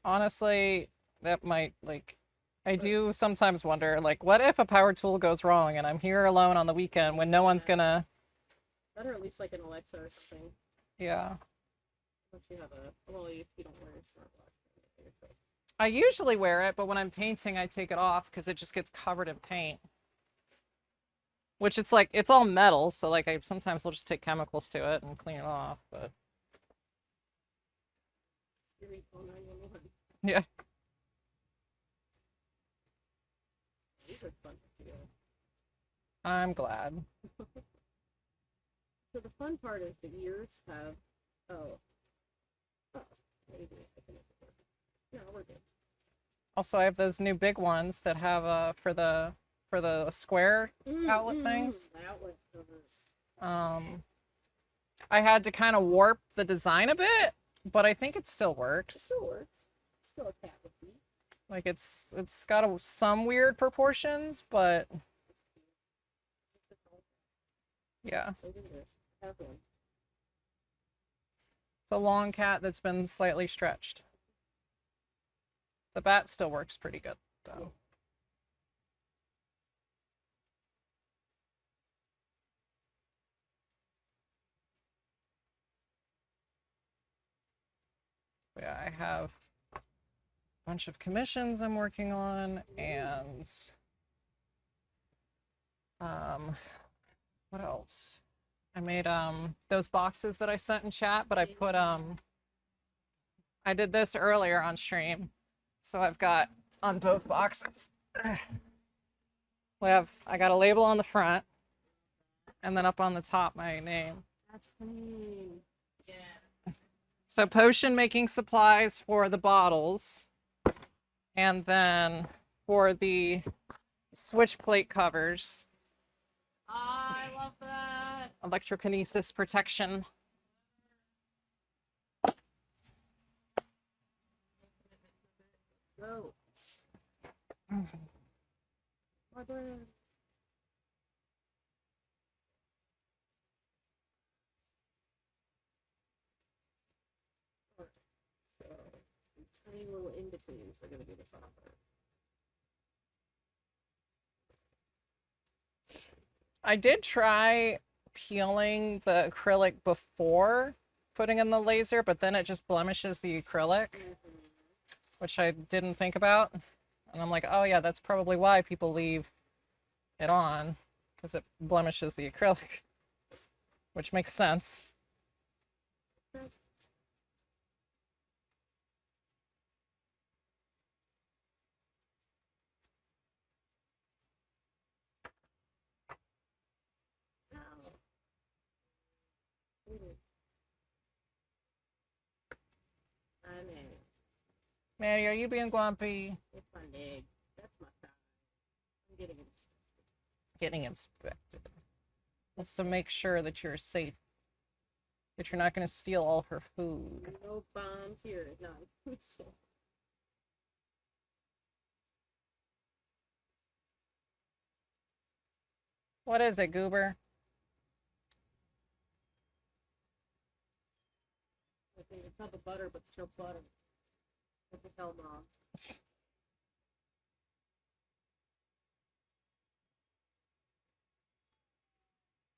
Honestly, that might, like, I do sometimes wonder, like, what if a power tool goes wrong and I'm here alone on the weekend when no one's gonna... That or at least like an Alexa or something. Yeah. Unless you have a, well, if you don't wear a smartwatch. I usually wear it, but when I'm painting, I take it off because it just gets covered in paint. Which it's like, it's all metal, so like I sometimes will just take chemicals to it and clean it off, but... Yeah. These are fun to do. I'm glad. So the fun part is the ears have. Oh. Maybe I can make it work. No, we're good. Also, I have those new big ones that have for the square outlet things. Outlet covers. I had to kind of warp the design a bit, but I think it still It works. still works. It's still a cat with feet. Like it's got some weird proportions, but yeah. Look at this. Have one. It's a long cat that's been slightly stretched. The bat still works pretty good, though. Yeah, I have a bunch of commissions I'm working on, and what else? I made those boxes that I sent in chat, but I put I did this earlier on stream. So I've got on both boxes. I got a label on the front, and then up on the top my name. That's clean. Yeah. So potion making supplies for the bottles, and then for the switch plate covers. I love that. Electrokinesis protection. Go. So these tiny little in-betweens are going to be the fun part. I did try peeling the acrylic before putting in the laser, but then it just blemishes the acrylic, which I didn't think about. And I'm like, oh yeah, that's probably why people leave it on, because it blemishes the acrylic, which makes sense. I'm in. Maddie, are you being grumpy? It's my leg. That's my thigh. I'm getting it. Getting inspected. That's to make sure that you're safe. That you're not going to steal all her food. No bombs here. No. What is it, Goober? I think it's not the butter, but it's no butter. What the hell, Mom?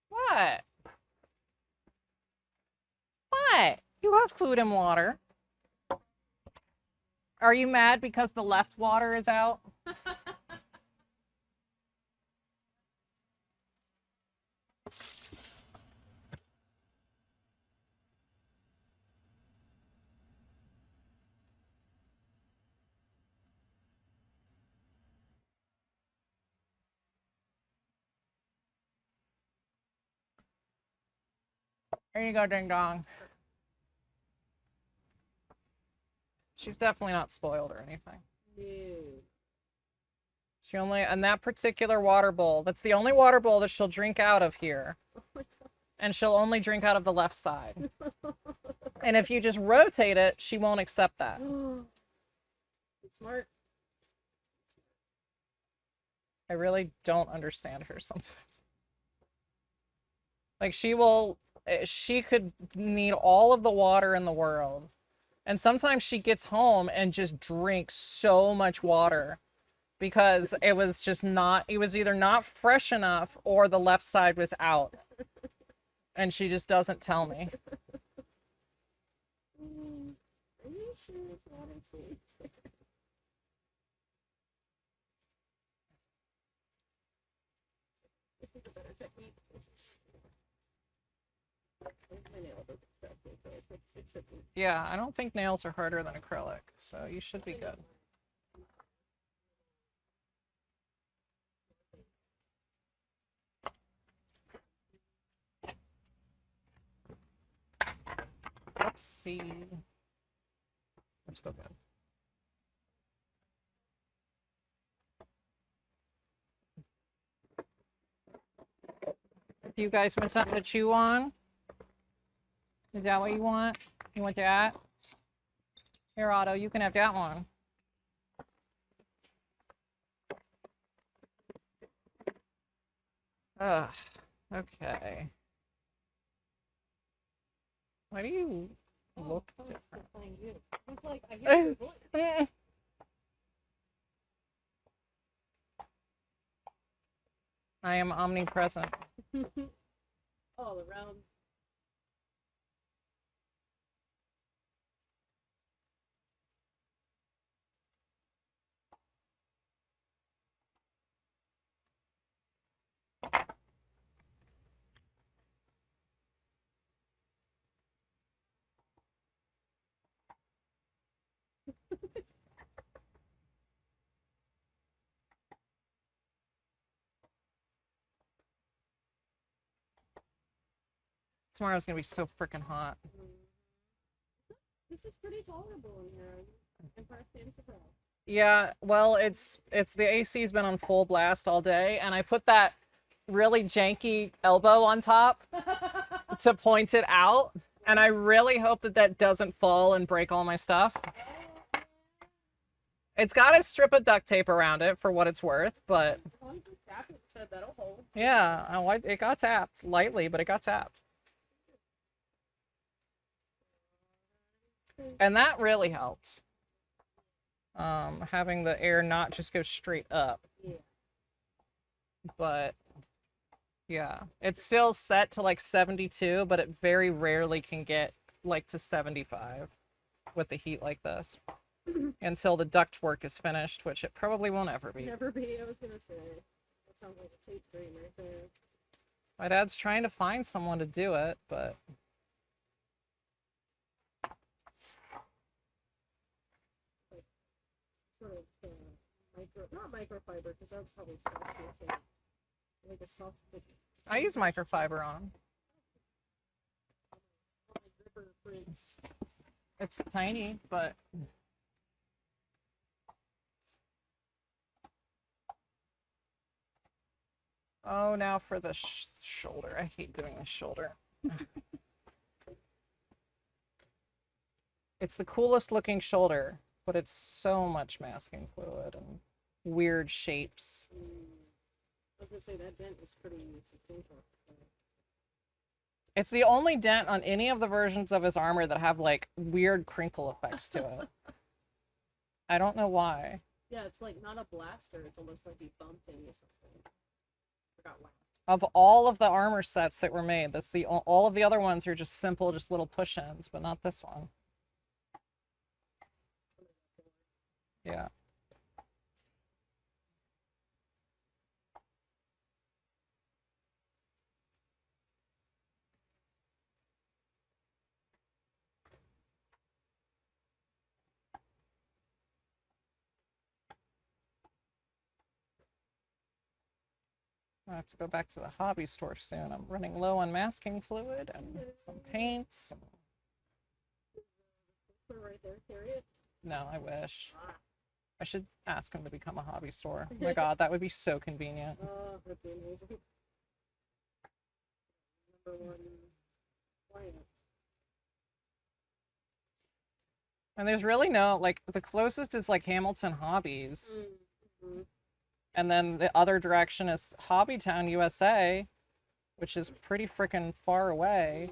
What? What? You have food and water. Are you mad because the left water is out? There you go, Ding Dong. She's definitely not spoiled or anything. No. She only, in that particular water bowl, that's the only water bowl that she'll drink out of here. And she'll only drink out of the left side. And if you just rotate it, she won't accept that. Smart. I really don't understand her sometimes. Like she could need all of the water in the world. And sometimes she gets home and just drinks so much water because it was either not fresh enough or the left side was out. And she just doesn't tell me. Are you sure it's water safe? This is a better technique. Yeah, I don't think nails are harder than acrylic, so you should be good. C. We're still good. Do you guys want something to chew on? Is that what you want? You want that? Here, Otto, you can have that one. Ugh. Okay. Why do you look different? You. It's like I hear your voice. I am omnipresent. All around. Tomorrow's gonna be so freaking hot. This is pretty tolerable in here. I'm pretty surprised. Yeah, well, it's the AC's been on full blast all day, and I put that really janky elbow on top to point it out, and I really hope that that doesn't fall and break all my stuff. It's got a strip of duct tape around it for what it's worth, but That'll hold. yeah, it got tapped lightly, but it got tapped. And that really helped. Having the air not just go straight up. Yeah. But yeah, it's still set to like 72, but it very rarely can get like to 75 with the heat like this until the duct work is finished, which it probably won't ever be. Never be, I was gonna say. That sounds like a tape dream right there. My dad's trying to find someone to do it, but Sort of not microfiber, because that's probably soft too. Like a soft. I use microfiber on. It's tiny, but oh, now for the shoulder. I hate doing the shoulder. It's the coolest looking shoulder, but it's so much masking fluid and weird shapes. I was gonna say that dent is pretty substantial. It's the only dent on any of the versions of his armor that have like weird crinkle effects to it. I don't know why. Yeah, it's like not a blaster, it's almost like he bumped into something. Forgot why. Of all of the armor sets that were made, that's the all of the other ones are just simple, just little push-ins, but not this one. Yeah. I have to go back to the hobby store soon. I'm running low on masking fluid and some paints. Put it right there, carry it. No, I wish. I should ask him to become a hobby store. Oh my god, that would be so convenient. Oh, that'd be amazing. Number one client. And there's really no, like, the closest is like Hamilton Hobbies. Mm-hmm. And then the other direction is Hobbytown, USA, which is pretty freaking far away.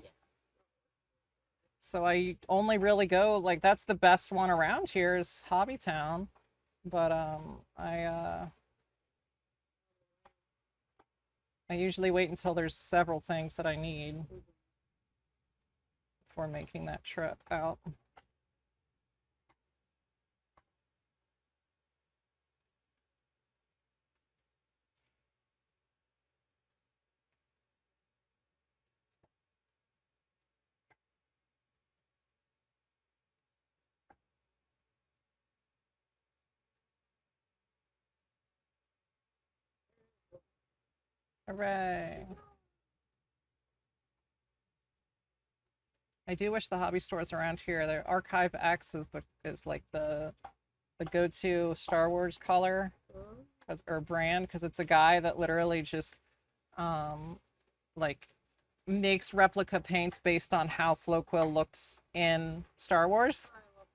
So I only really go, like, that's the best one around here is Hobbytown. But I usually wait until there's several things that I need before making that trip out. Hooray. I do wish the hobby stores around here. The Archive X is like the go-to Star Wars color or brand, because it's a guy that literally just like makes replica paints based on how Floquil looked in Star Wars. I love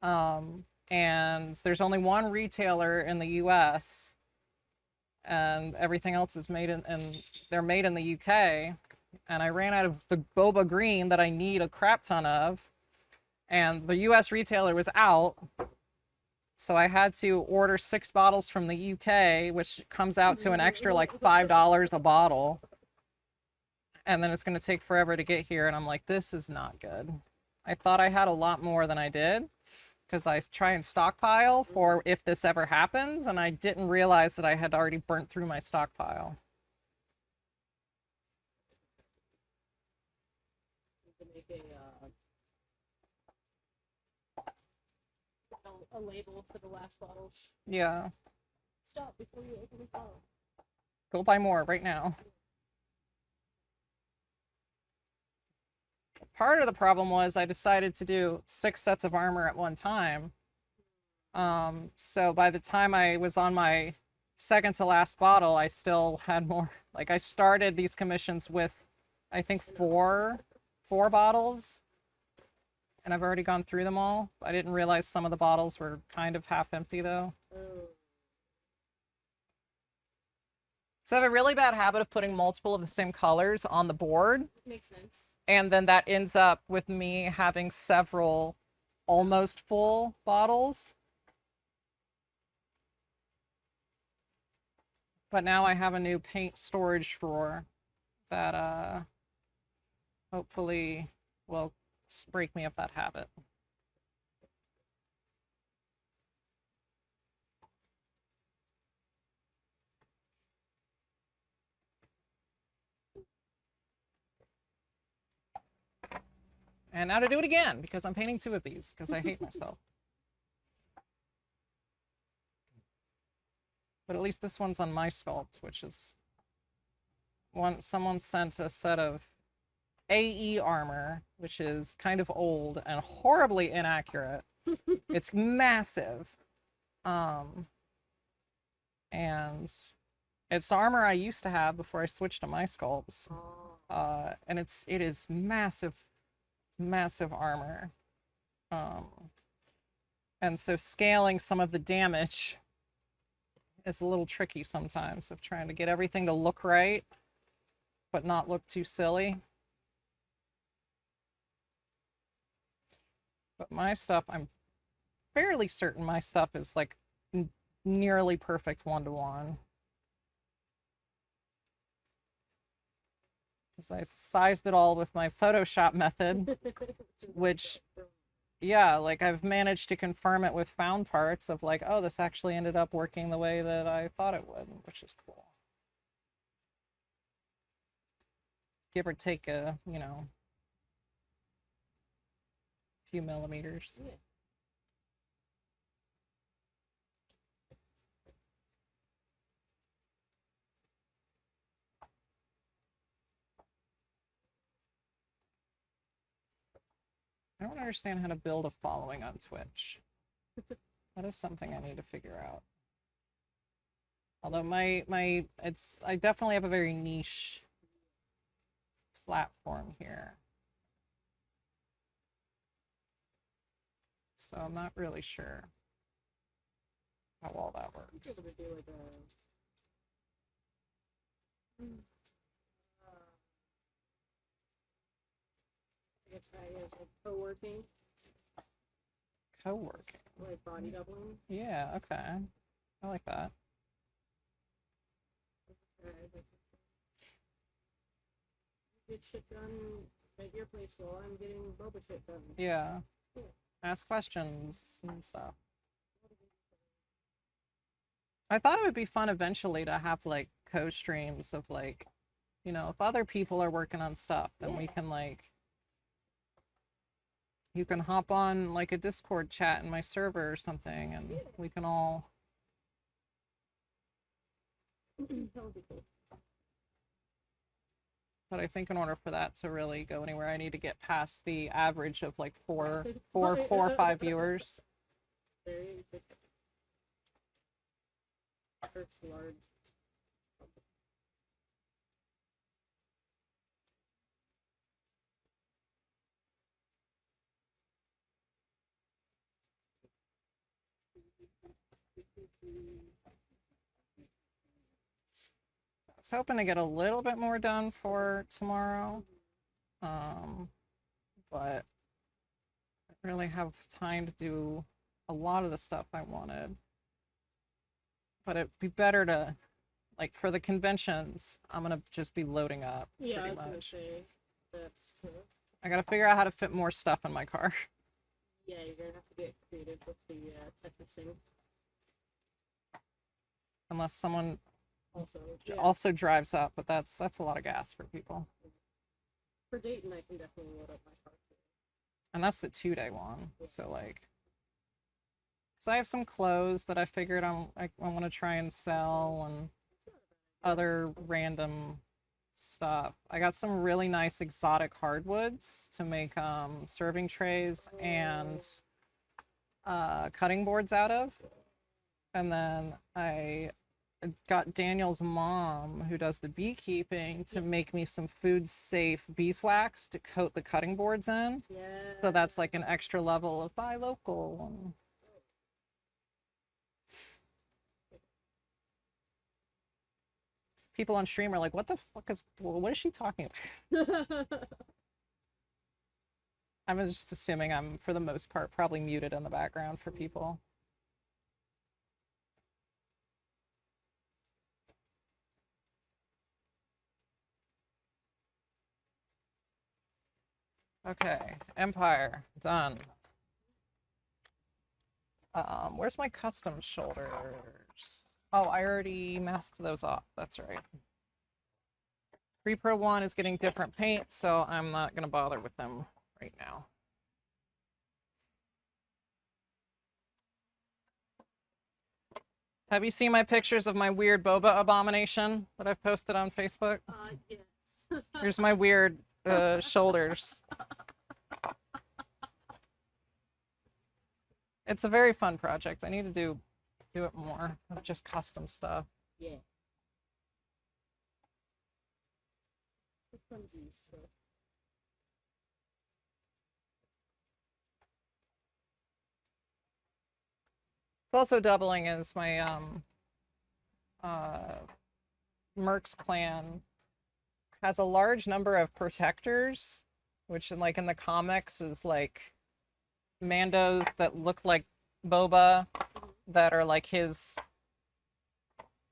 that. And there's only one retailer in the US, and everything else is made and they're made in the UK. And I ran out of the Boba green that I need a crap ton of, and the US retailer was out. So I had to order 6 bottles from the UK, which comes out to an extra like $5 a bottle. And then it's going to take forever to get here. And I'm like, this is not good. I thought I had a lot more than I did, because I try and stockpile for if this ever happens. And I didn't realize that I had already burnt through my stockpile. To make a label for the last bottle. Yeah. Stop before you open this bottle. Go buy more right now. Part of the problem was I decided to do 6 sets of armor at one time. So by the time I was on my second to last bottle, I still had more. Like, I started these commissions with, I think, four bottles, and I've already gone through them all. I didn't realize some of the bottles were kind of half empty, though. So I have a really bad habit of putting multiple of the same colors on the board. Makes sense. And then that ends up with me having several almost full bottles. But now I have a new paint storage drawer that hopefully will break me of that habit. And now to do it again, because I'm painting 2 of these, because I hate myself. But at least this one's on my sculpt, which is someone sent a set of AE armor, which is kind of old and horribly inaccurate. It's massive. And it's armor I used to have before I switched to my sculpts. And it is massive armor. And so scaling some of the damage is a little tricky sometimes, of trying to get everything to look right, but not look too silly. But my stuff, I'm fairly certain my stuff is like nearly perfect 1-to-1. Because I sized it all with my Photoshop method, which, yeah, like I've managed to confirm it with found parts of like, oh, this actually ended up working the way that I thought it would, which is cool. Give or take a, you know, few millimeters. Yeah. I don't understand how to build a following on Twitch. That is something I need to figure out. Although I definitely have a very niche platform here. So I'm not really sure how all that works. You're able to do like I guess I guess like co-working, Co-working. like body doubling. Yeah, okay. I like that. Get shit done at your place while I'm getting Boba shit done. Yeah. Yeah. Ask questions and stuff. I thought it would be fun eventually to have like co-streams of like, you know, if other people are working on stuff, then we can like, you can hop on like a Discord chat in my server or something, and we can all. That would be cool. But I think in order for that to really go anywhere, I need to get past the average of like four Big or boy. 5 viewers. Very big. First large. I was hoping to get a little bit more done for tomorrow. But I didn't really have time to do a lot of the stuff I wanted. But it'd be better to, like, for the conventions, I'm gonna just be loading up Yeah, I pretty was gonna much. say that's. I gotta figure out how to fit more stuff in my car. Yeah, you're gonna have to get creative with the Tetrising. Unless someone Also, yeah. also drives up, but that's a lot of gas for people. For Dayton, I can definitely load up my car too. And that's the 2-day one. So like, because I have some clothes that I figured I want to try and sell and other random stuff. I got some really nice exotic hardwoods to make serving trays and cutting boards out of. And then I got Daniel's mom, who does the beekeeping, to make me some food safe beeswax to coat the cutting boards in. Yeah. So that's like an extra level of buy local. People on stream are like, what the fuck what is she talking about? I'm just assuming I'm, for the most part, probably muted in the background for people. Okay, Empire, done. Where's my custom shoulders? Oh, I already masked those off, that's right. Repro 1 is getting different paint, so I'm not gonna bother with them right now. Have you seen my pictures of my weird boba abomination that I've posted on Facebook? Yes. Here's my weird shoulders. It's a very fun project. I need to do it more of just custom stuff. Yeah. Funsies, so. It's also doubling as my Mercs clan has a large number of protectors, which in the comics is like Mandos that look like Boba, that are like his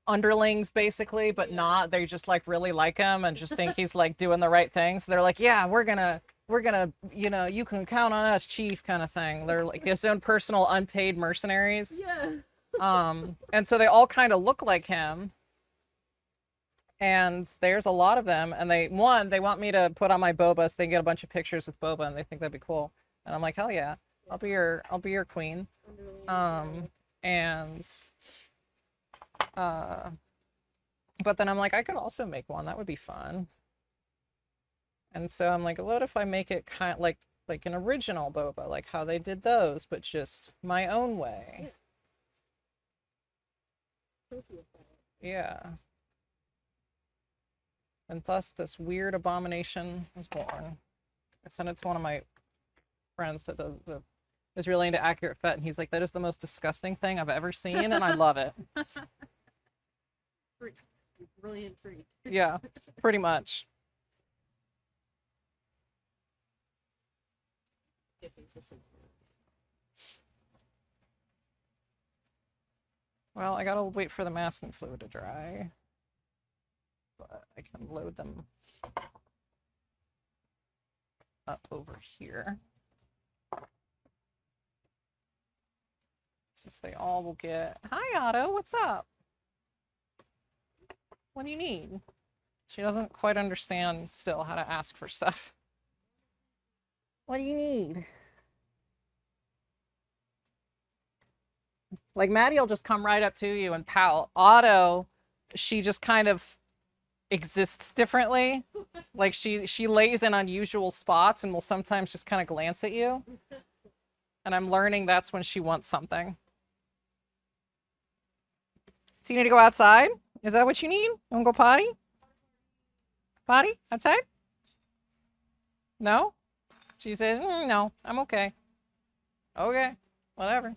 underlings basically, but not. They just like really like him and just think he's like doing the right thing. So they're like, yeah, we're gonna, you can count on us, chief, kind of thing. They're like his own personal unpaid mercenaries. Yeah. And so they all kind of look like him. And there's a lot of them, and they want me to put on my Boba so they can get a bunch of pictures with Boba, and they think that'd be cool. And I'm like, hell yeah, I'll be your queen. And but then I'm like, I could also make one. That would be fun. And so I'm like, what if I make it kind of like an original Boba, like how they did those, but just my own way. Yeah. And thus this weird abomination was born. I sent it to one of my friends that is really into accurate Fett, and he's like, that is the most disgusting thing I've ever seen, and I love it. Freak. Brilliant freak. Yeah, pretty much. Well, I gotta wait for the masking fluid to dry. But I can load them up over here. Since they all will get... Hi, Otto, what's up? What do you need? She doesn't quite understand still how to ask for stuff. What do you need? Like, Maddie will just come right up to you and pout. Otto, she just kind of exists differently. Like she lays in unusual spots and will sometimes just kind of glance at you. And I'm learning that's when she wants something. So you need to go outside? Is that what you need? You wanna go potty? Potty? Outside? No? She says, no, I'm okay. Okay, whatever.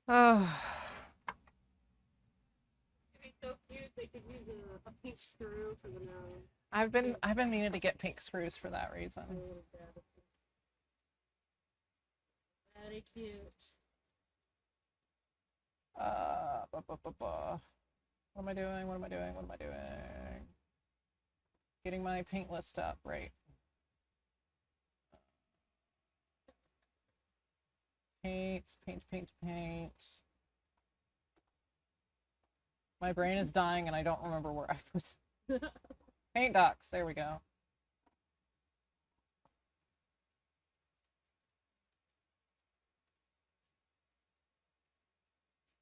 Oh. It'd be so cute. They could use a pink screw for the nose. I've been meaning to get pink screws for that reason. Very cute. What am I doing? What am I doing? What am I doing? Getting my paint list up, right. Paint, paint, paint, paint. My brain is dying and I don't remember where I put paint docs. There we go.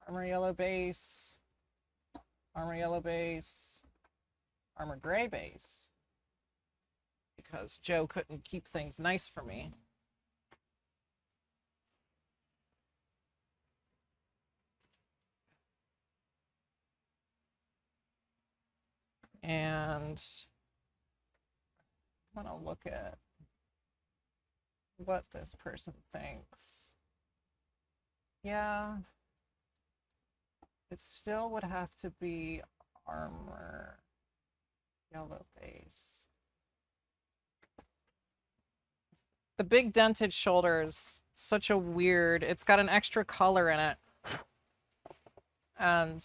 Armor yellow base. Armor yellow base. Armor gray base. Because Joe couldn't keep things nice for me. And I want to look at what this person thinks. Yeah. It still would have to be armor yellow base. The big dented shoulders, such a weird, it's got an extra color in it. And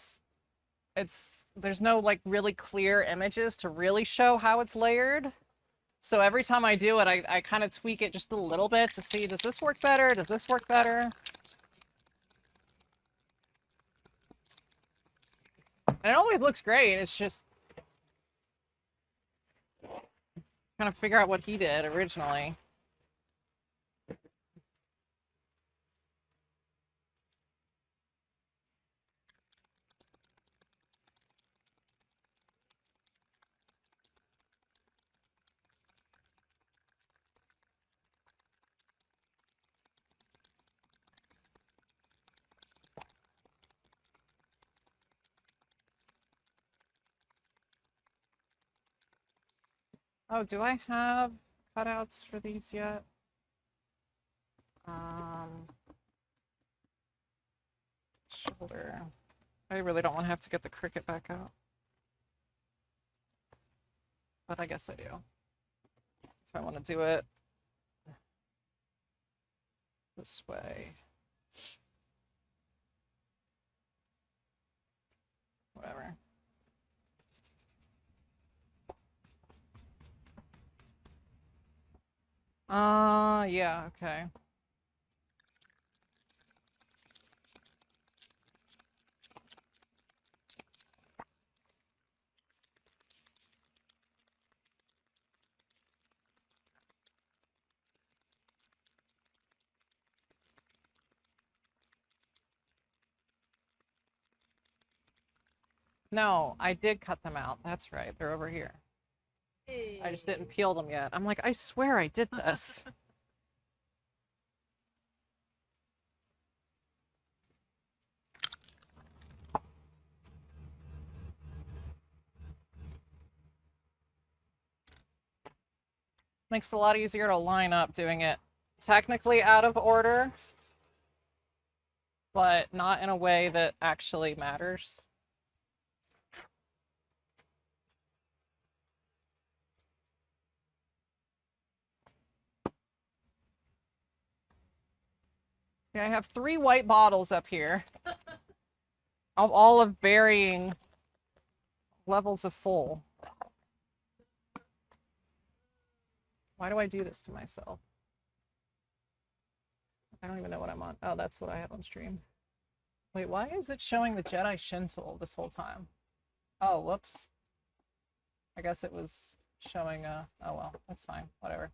there's no like really clear images to really show how it's layered. So every time I do it, I kind of tweak it just a little bit to see, does this work better? Does this work better? And it always looks great. It's just trying to figure out what he did originally. Oh, do I have cutouts for these yet? Shoulder. I really don't want to have to get the Cricut back out. But I guess I do. If I want to do it this way. Whatever. Yeah, okay. No, I did cut them out. That's right. They're over here. Hey. I just didn't peel them yet. I'm like, I swear I did this. Makes it a lot easier to line up doing it technically out of order, but not in a way that actually matters. Yeah, I have 3 white bottles up here, of all of varying levels of full. Why do I do this to myself? I don't even know what I'm on. Oh, that's what I have on stream. Wait, why is it showing the Jedi Shin tool this whole time? Oh, whoops. I guess it was showing, oh well, that's fine, whatever.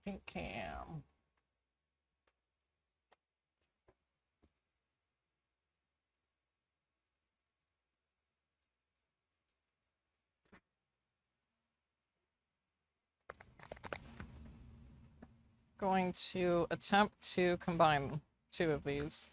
Pink cam. going to attempt to combine two of these.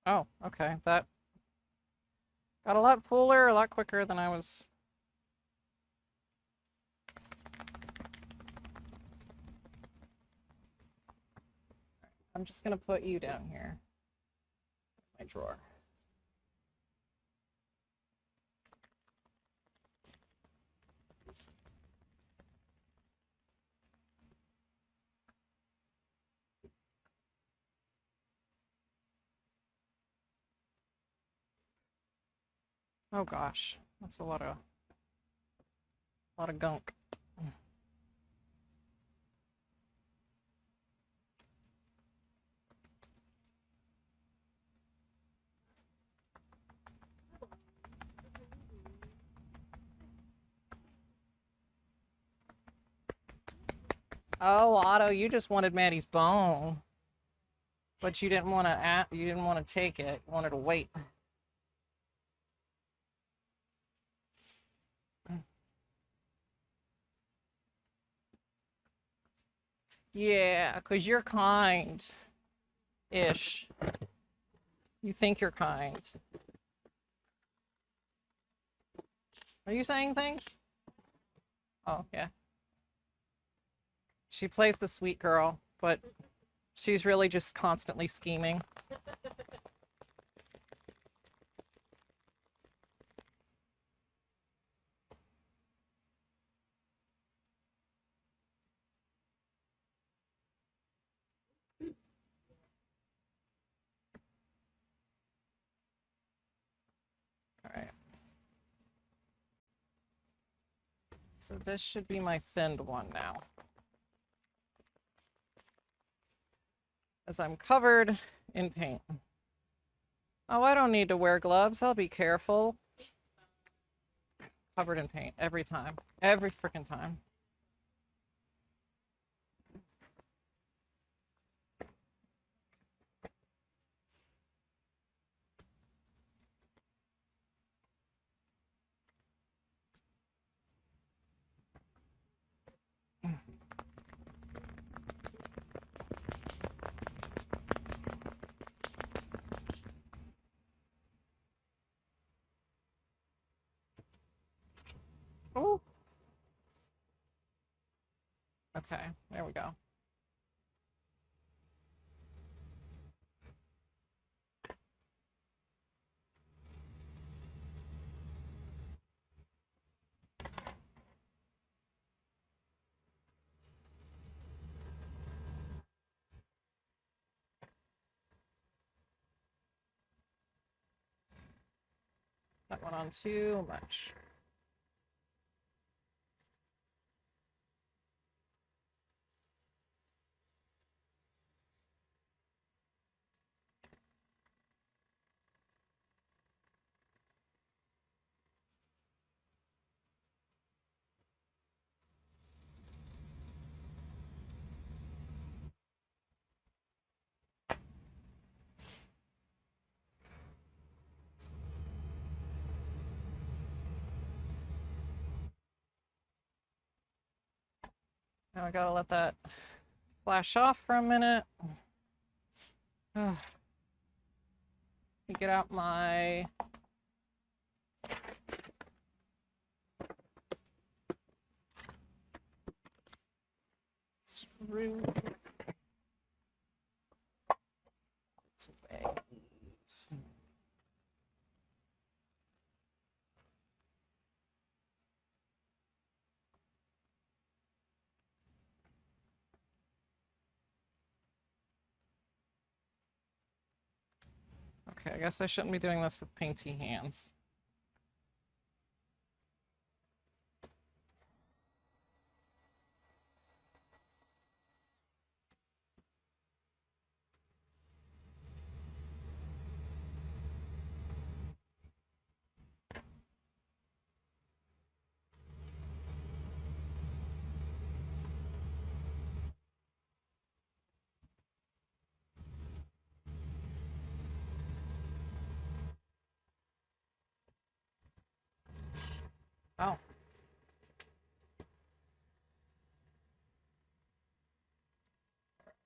Oh, okay. That got a lot fuller, a lot quicker than I was. I'm just gonna put you down here. My drawer. Oh gosh, that's a lot of gunk. Oh, Otto, you just wanted Maddie's bone, but you didn't want to. You didn't want to take it. You wanted to wait. Yeah, because you're kind-ish. You think you're kind. Are you saying things? Oh, yeah. She plays the sweet girl, but she's really just constantly scheming. All right. So this should be my thinned one now. As I'm covered in paint. Oh, I don't need to wear gloves. I'll be careful. Covered in paint every time. Every freaking time. Oh. Okay, there we go. That went on too much. Now I gotta let that flash off for a minute. Let me get out my screws. Okay, I guess I shouldn't be doing this with painty hands. Oh.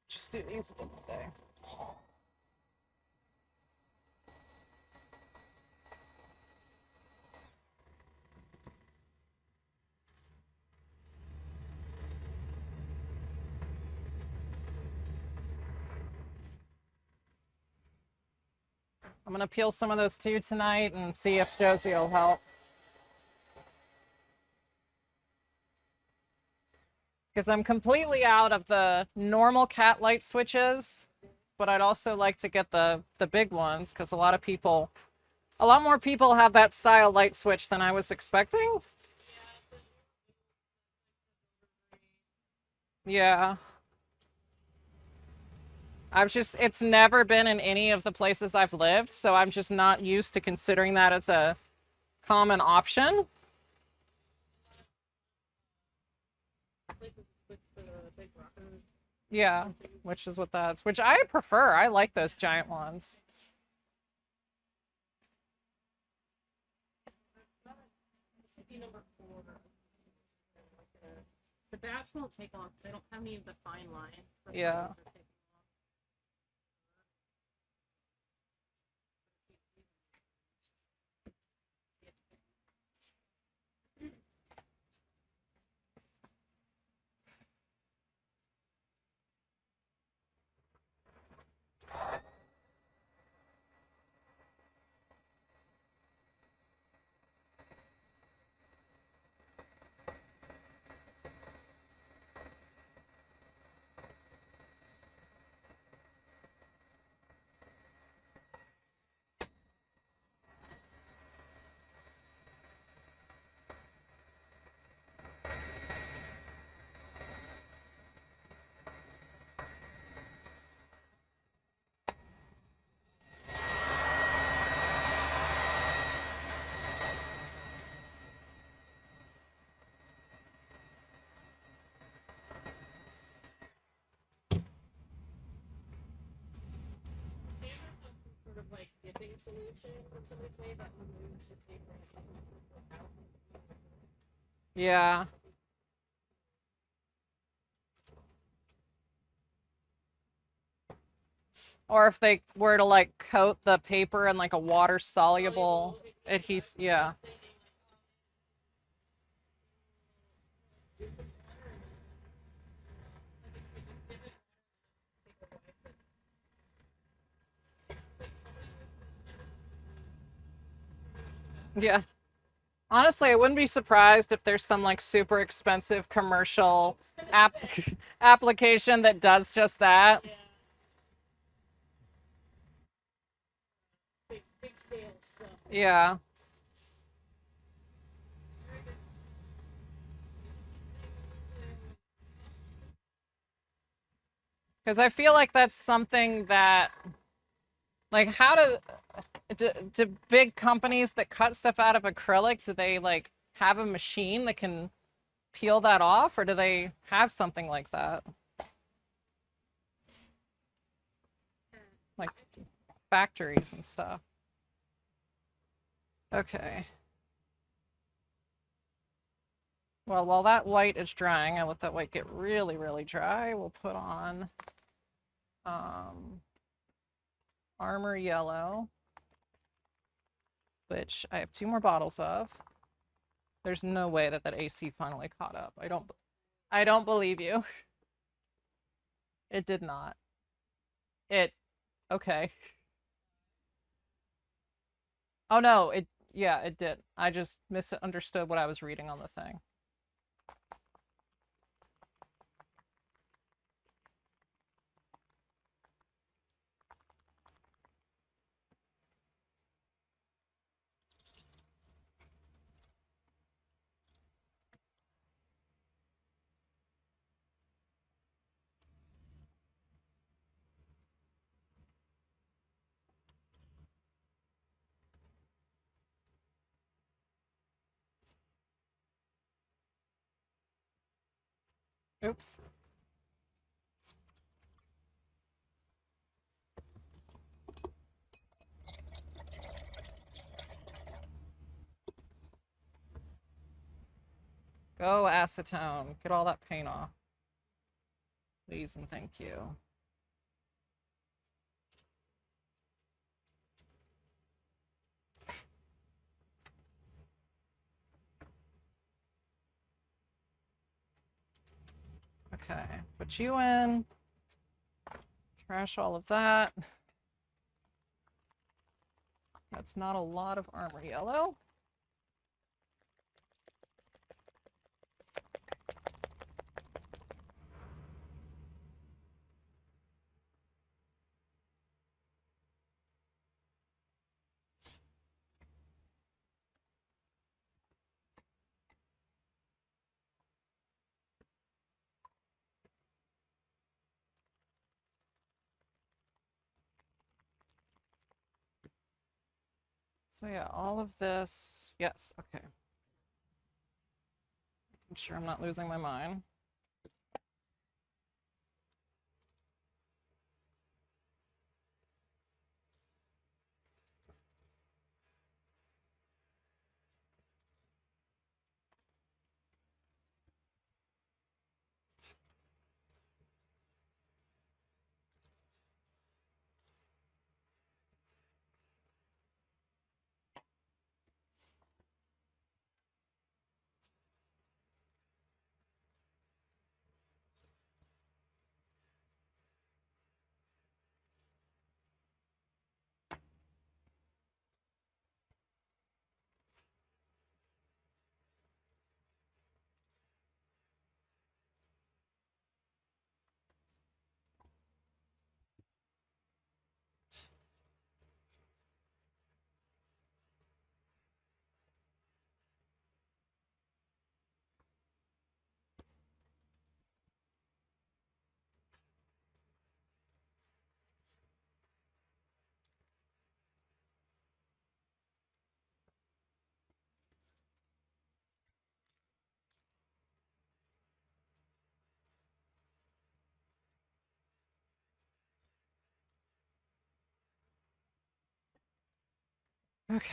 Just do these a different day. I'm gonna peel some of those too tonight and see if Josie will help. Because I'm completely out of the normal cat light switches, but I'd also like to get the big ones because a lot more people have that style light switch than I was expecting. Yeah. It's never been in any of the places I've lived, so I'm just not used to considering that as a common option. Yeah, which is what that's, which I prefer. I like those giant ones. The batch won't take long because I don't have any of the fine lines. Yeah. Like dipping solution when somebody's made that removes the paper and something out. Yeah. Or if they were to like coat the paper in like a water soluble adhesive, yeah. Yeah. Honestly, I wouldn't be surprised if there's some like super expensive commercial application that does just that. Big scale stuff. Yeah. Because I feel like that's something that, like, do big companies that cut stuff out of acrylic, do they like have a machine that can peel that off, or do they have something like that? Like factories and stuff. Okay. Well, while that white is drying, I let that white get really, really dry. We'll put on armor yellow, which I have 2 more bottles of. There's no way that AC finally caught up. I don't believe you. It did not. Okay. Oh no, yeah, it did. I just misunderstood what I was reading on the thing. Oops. Go acetone. Get all that paint off. Please and thank you. Okay, put you in. Trash all of that. That's not a lot of armor yellow. So yeah, all of this, yes, okay. I'm sure I'm not losing my mind. Okay.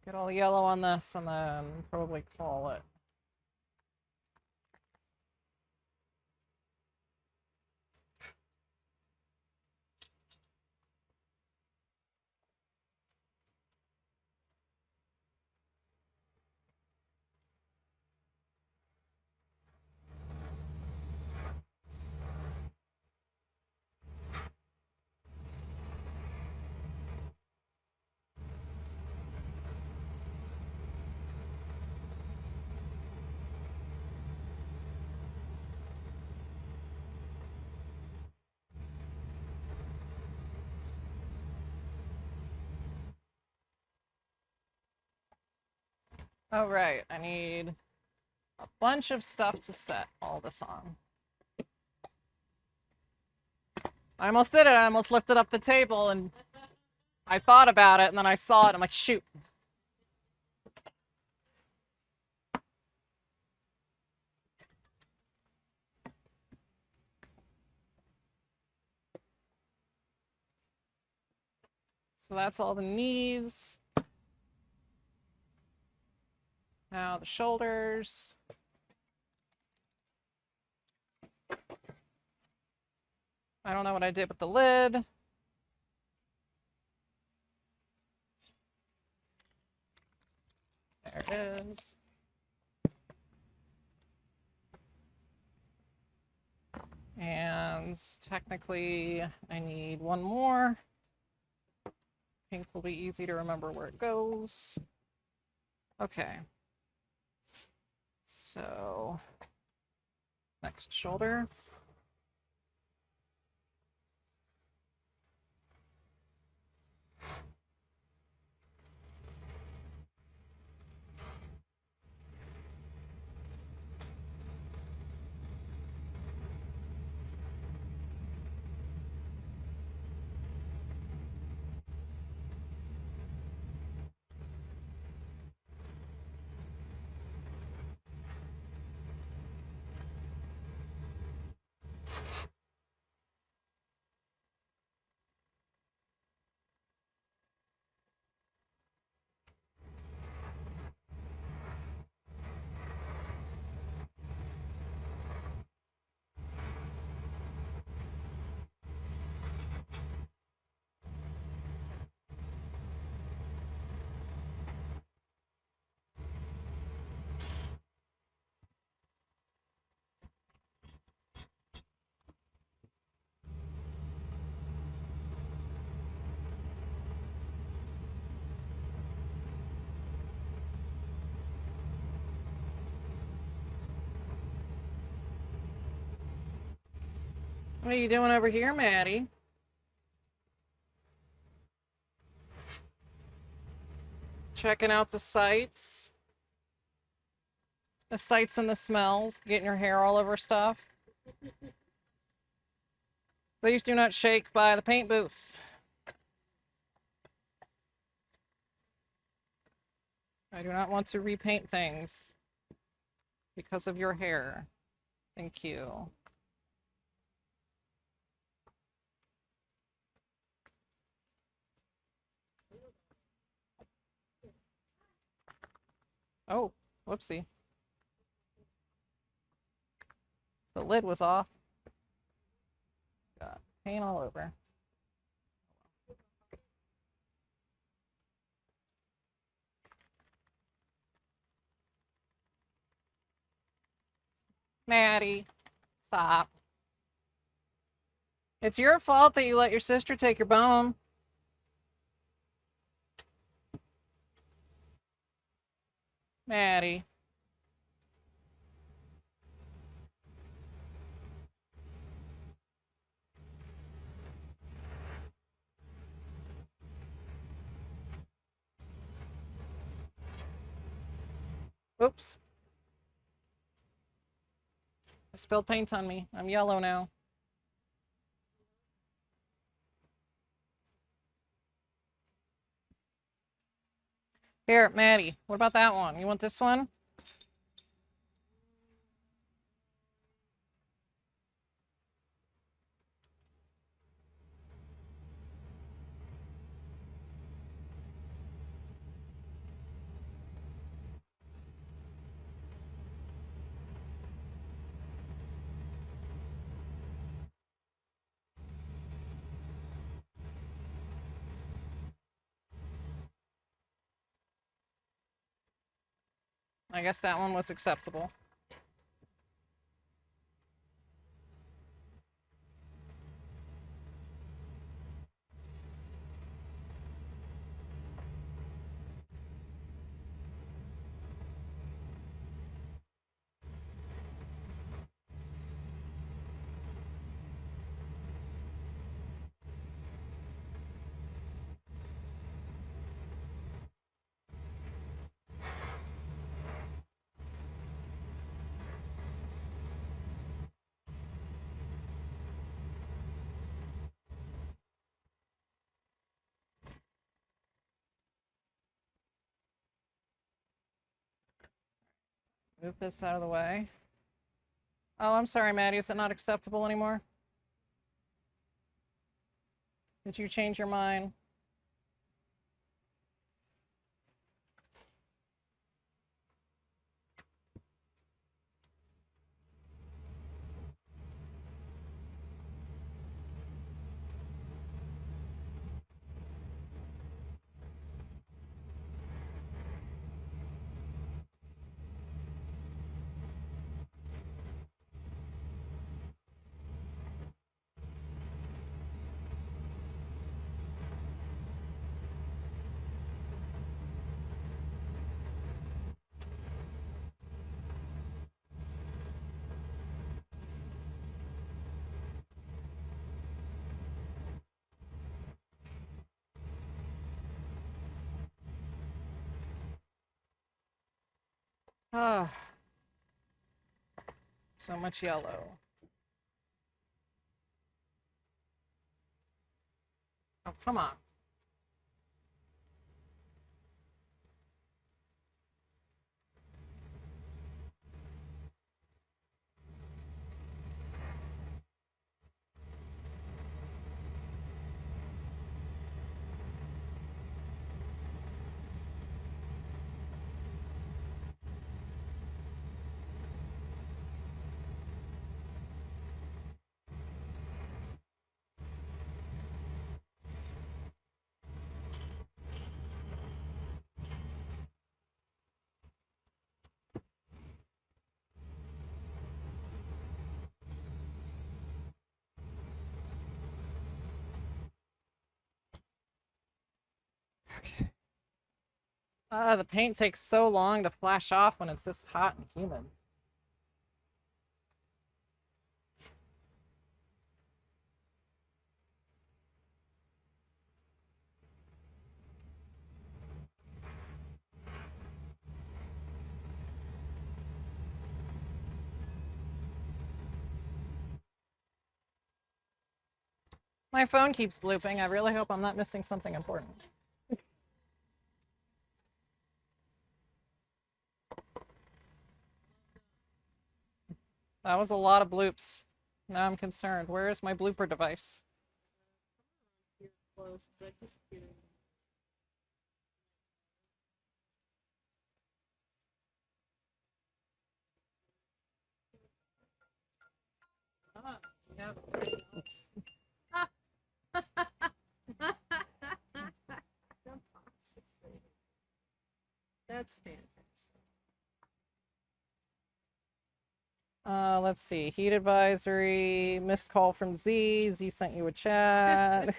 Get all the yellow on this and then probably call it. Oh, right, I need a bunch of stuff to set all this on. I almost did it. I almost lifted up the table and I thought about it and then I saw it. I'm like, shoot. So that's all the knees. Now the shoulders. I don't know what I did with the lid. There it is. And technically, I need one more. Pink will be easy to remember where it goes. Okay. So, next shoulder. What are you doing over here, Maddie? Checking out the sights. The sights and the smells. Getting your hair all over stuff. Please do not shake by the paint booth. I do not want to repaint things because of your hair. Thank you. Oh, whoopsie. The lid was off. Got paint all over. Maddie, stop. It's your fault that you let your sister take your bone. Maddie. Oops. I spilled paint on me. I'm yellow now. Here, Maddie, what about that one? You want this one? I guess that one was acceptable. Move this out of the way. Oh, I'm sorry, Maddie. Is it not acceptable anymore? Did you change your mind? Ah, so much yellow. Oh, come on. Okay. The paint takes so long to flash off when it's this hot and humid. My phone keeps blooping. I really hope I'm not missing something important. That was a lot of bloops. Now I'm concerned. Where is my blooper device? Here close. I disappeared. Ah, we have it right now. That's fantastic. Let's see. Heat advisory. Missed call from Z. Z sent you a chat.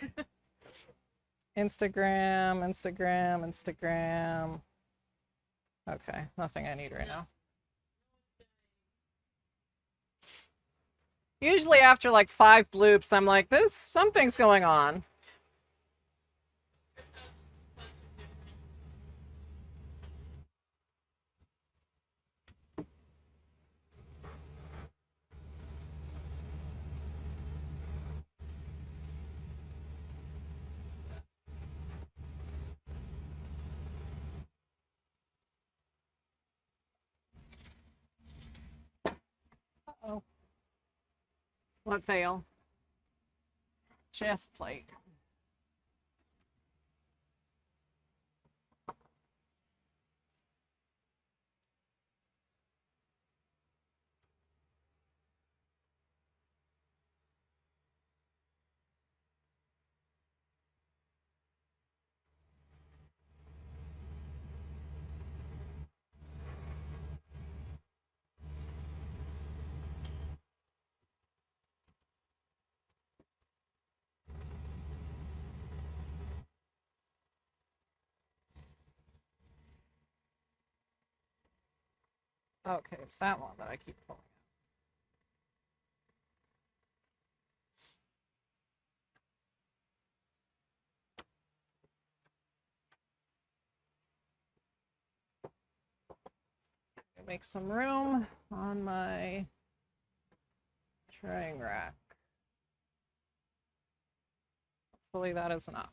Instagram, Instagram, Instagram. Okay, nothing I need right now. Usually after like 5 bloops, I'm like, something's going on. Uh-oh. What fail? Chest plate. Okay, it's that one that I keep pulling. Make some room on my tray rack. Hopefully that is enough.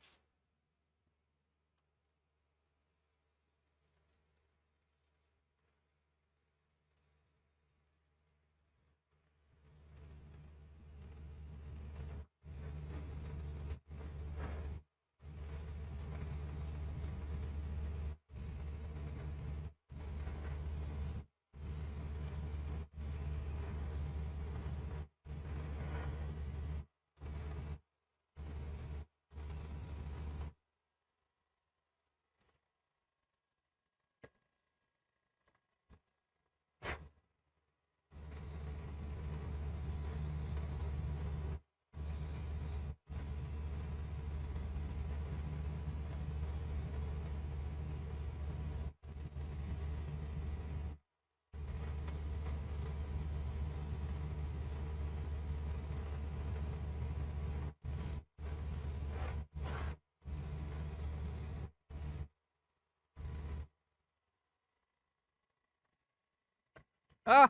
Ah!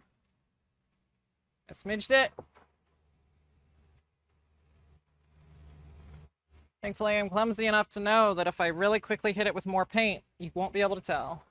I smidged it. Thankfully, I'm clumsy enough to know that if I really quickly hit it with more paint, you won't be able to tell.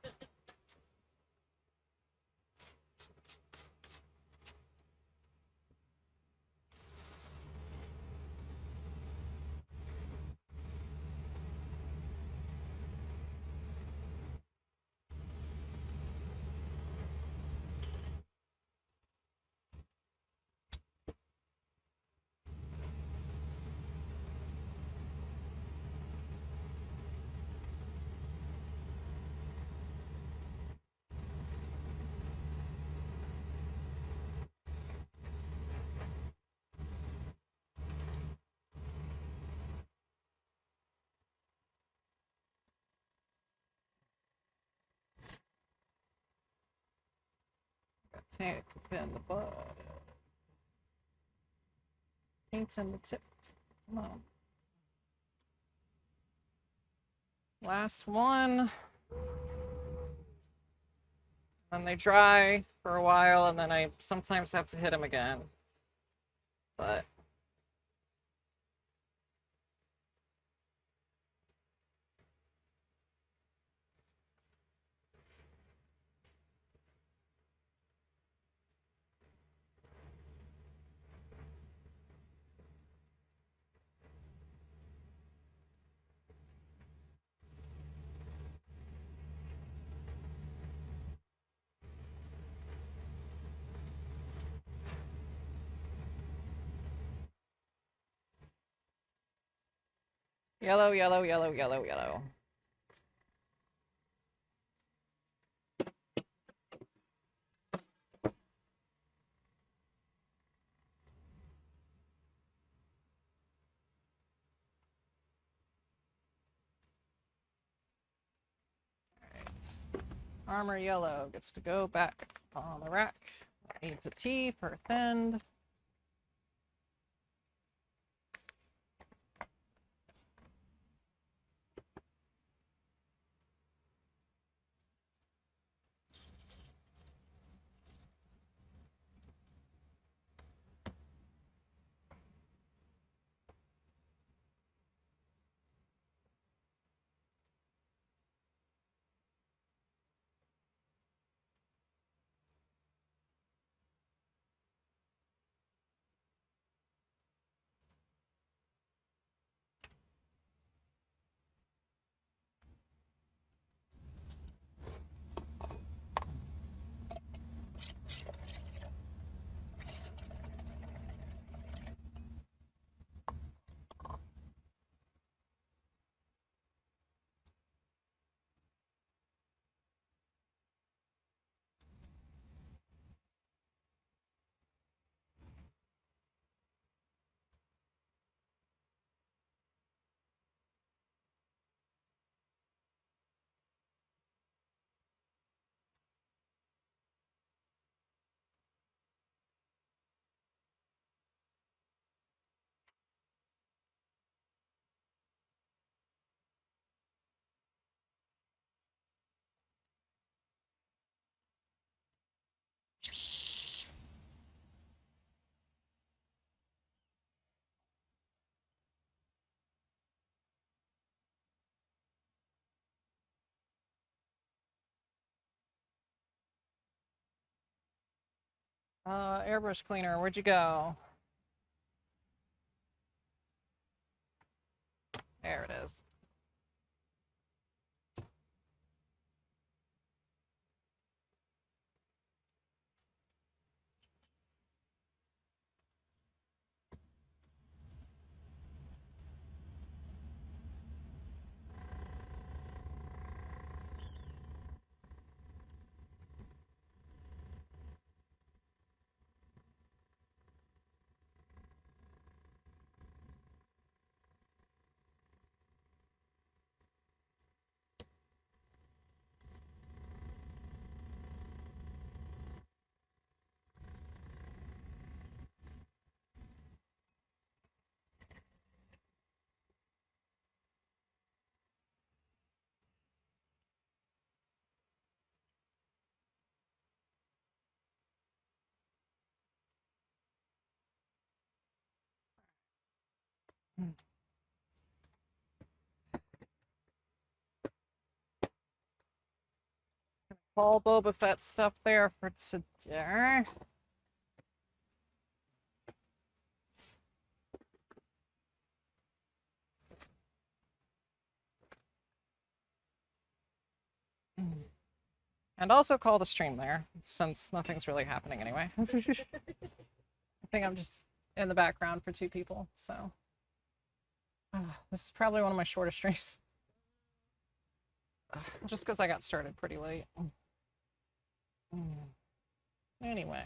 Tape in the bud. Paint in the tip. Come on. Last one. And they dry for a while, and then I sometimes have to hit them again. But Yellow, yellow, yellow, yellow, yellow. Alright. Armor yellow gets to go back on the rack. Needs a T for thinned. Airbrush cleaner, where'd you go? There it is. All Boba Fett stuff there for today. And also call the stream there, since nothing's really happening anyway. I think I'm just in the background for two people, so. This is probably one of my shortest streams. Just because I got started pretty late. Anyway.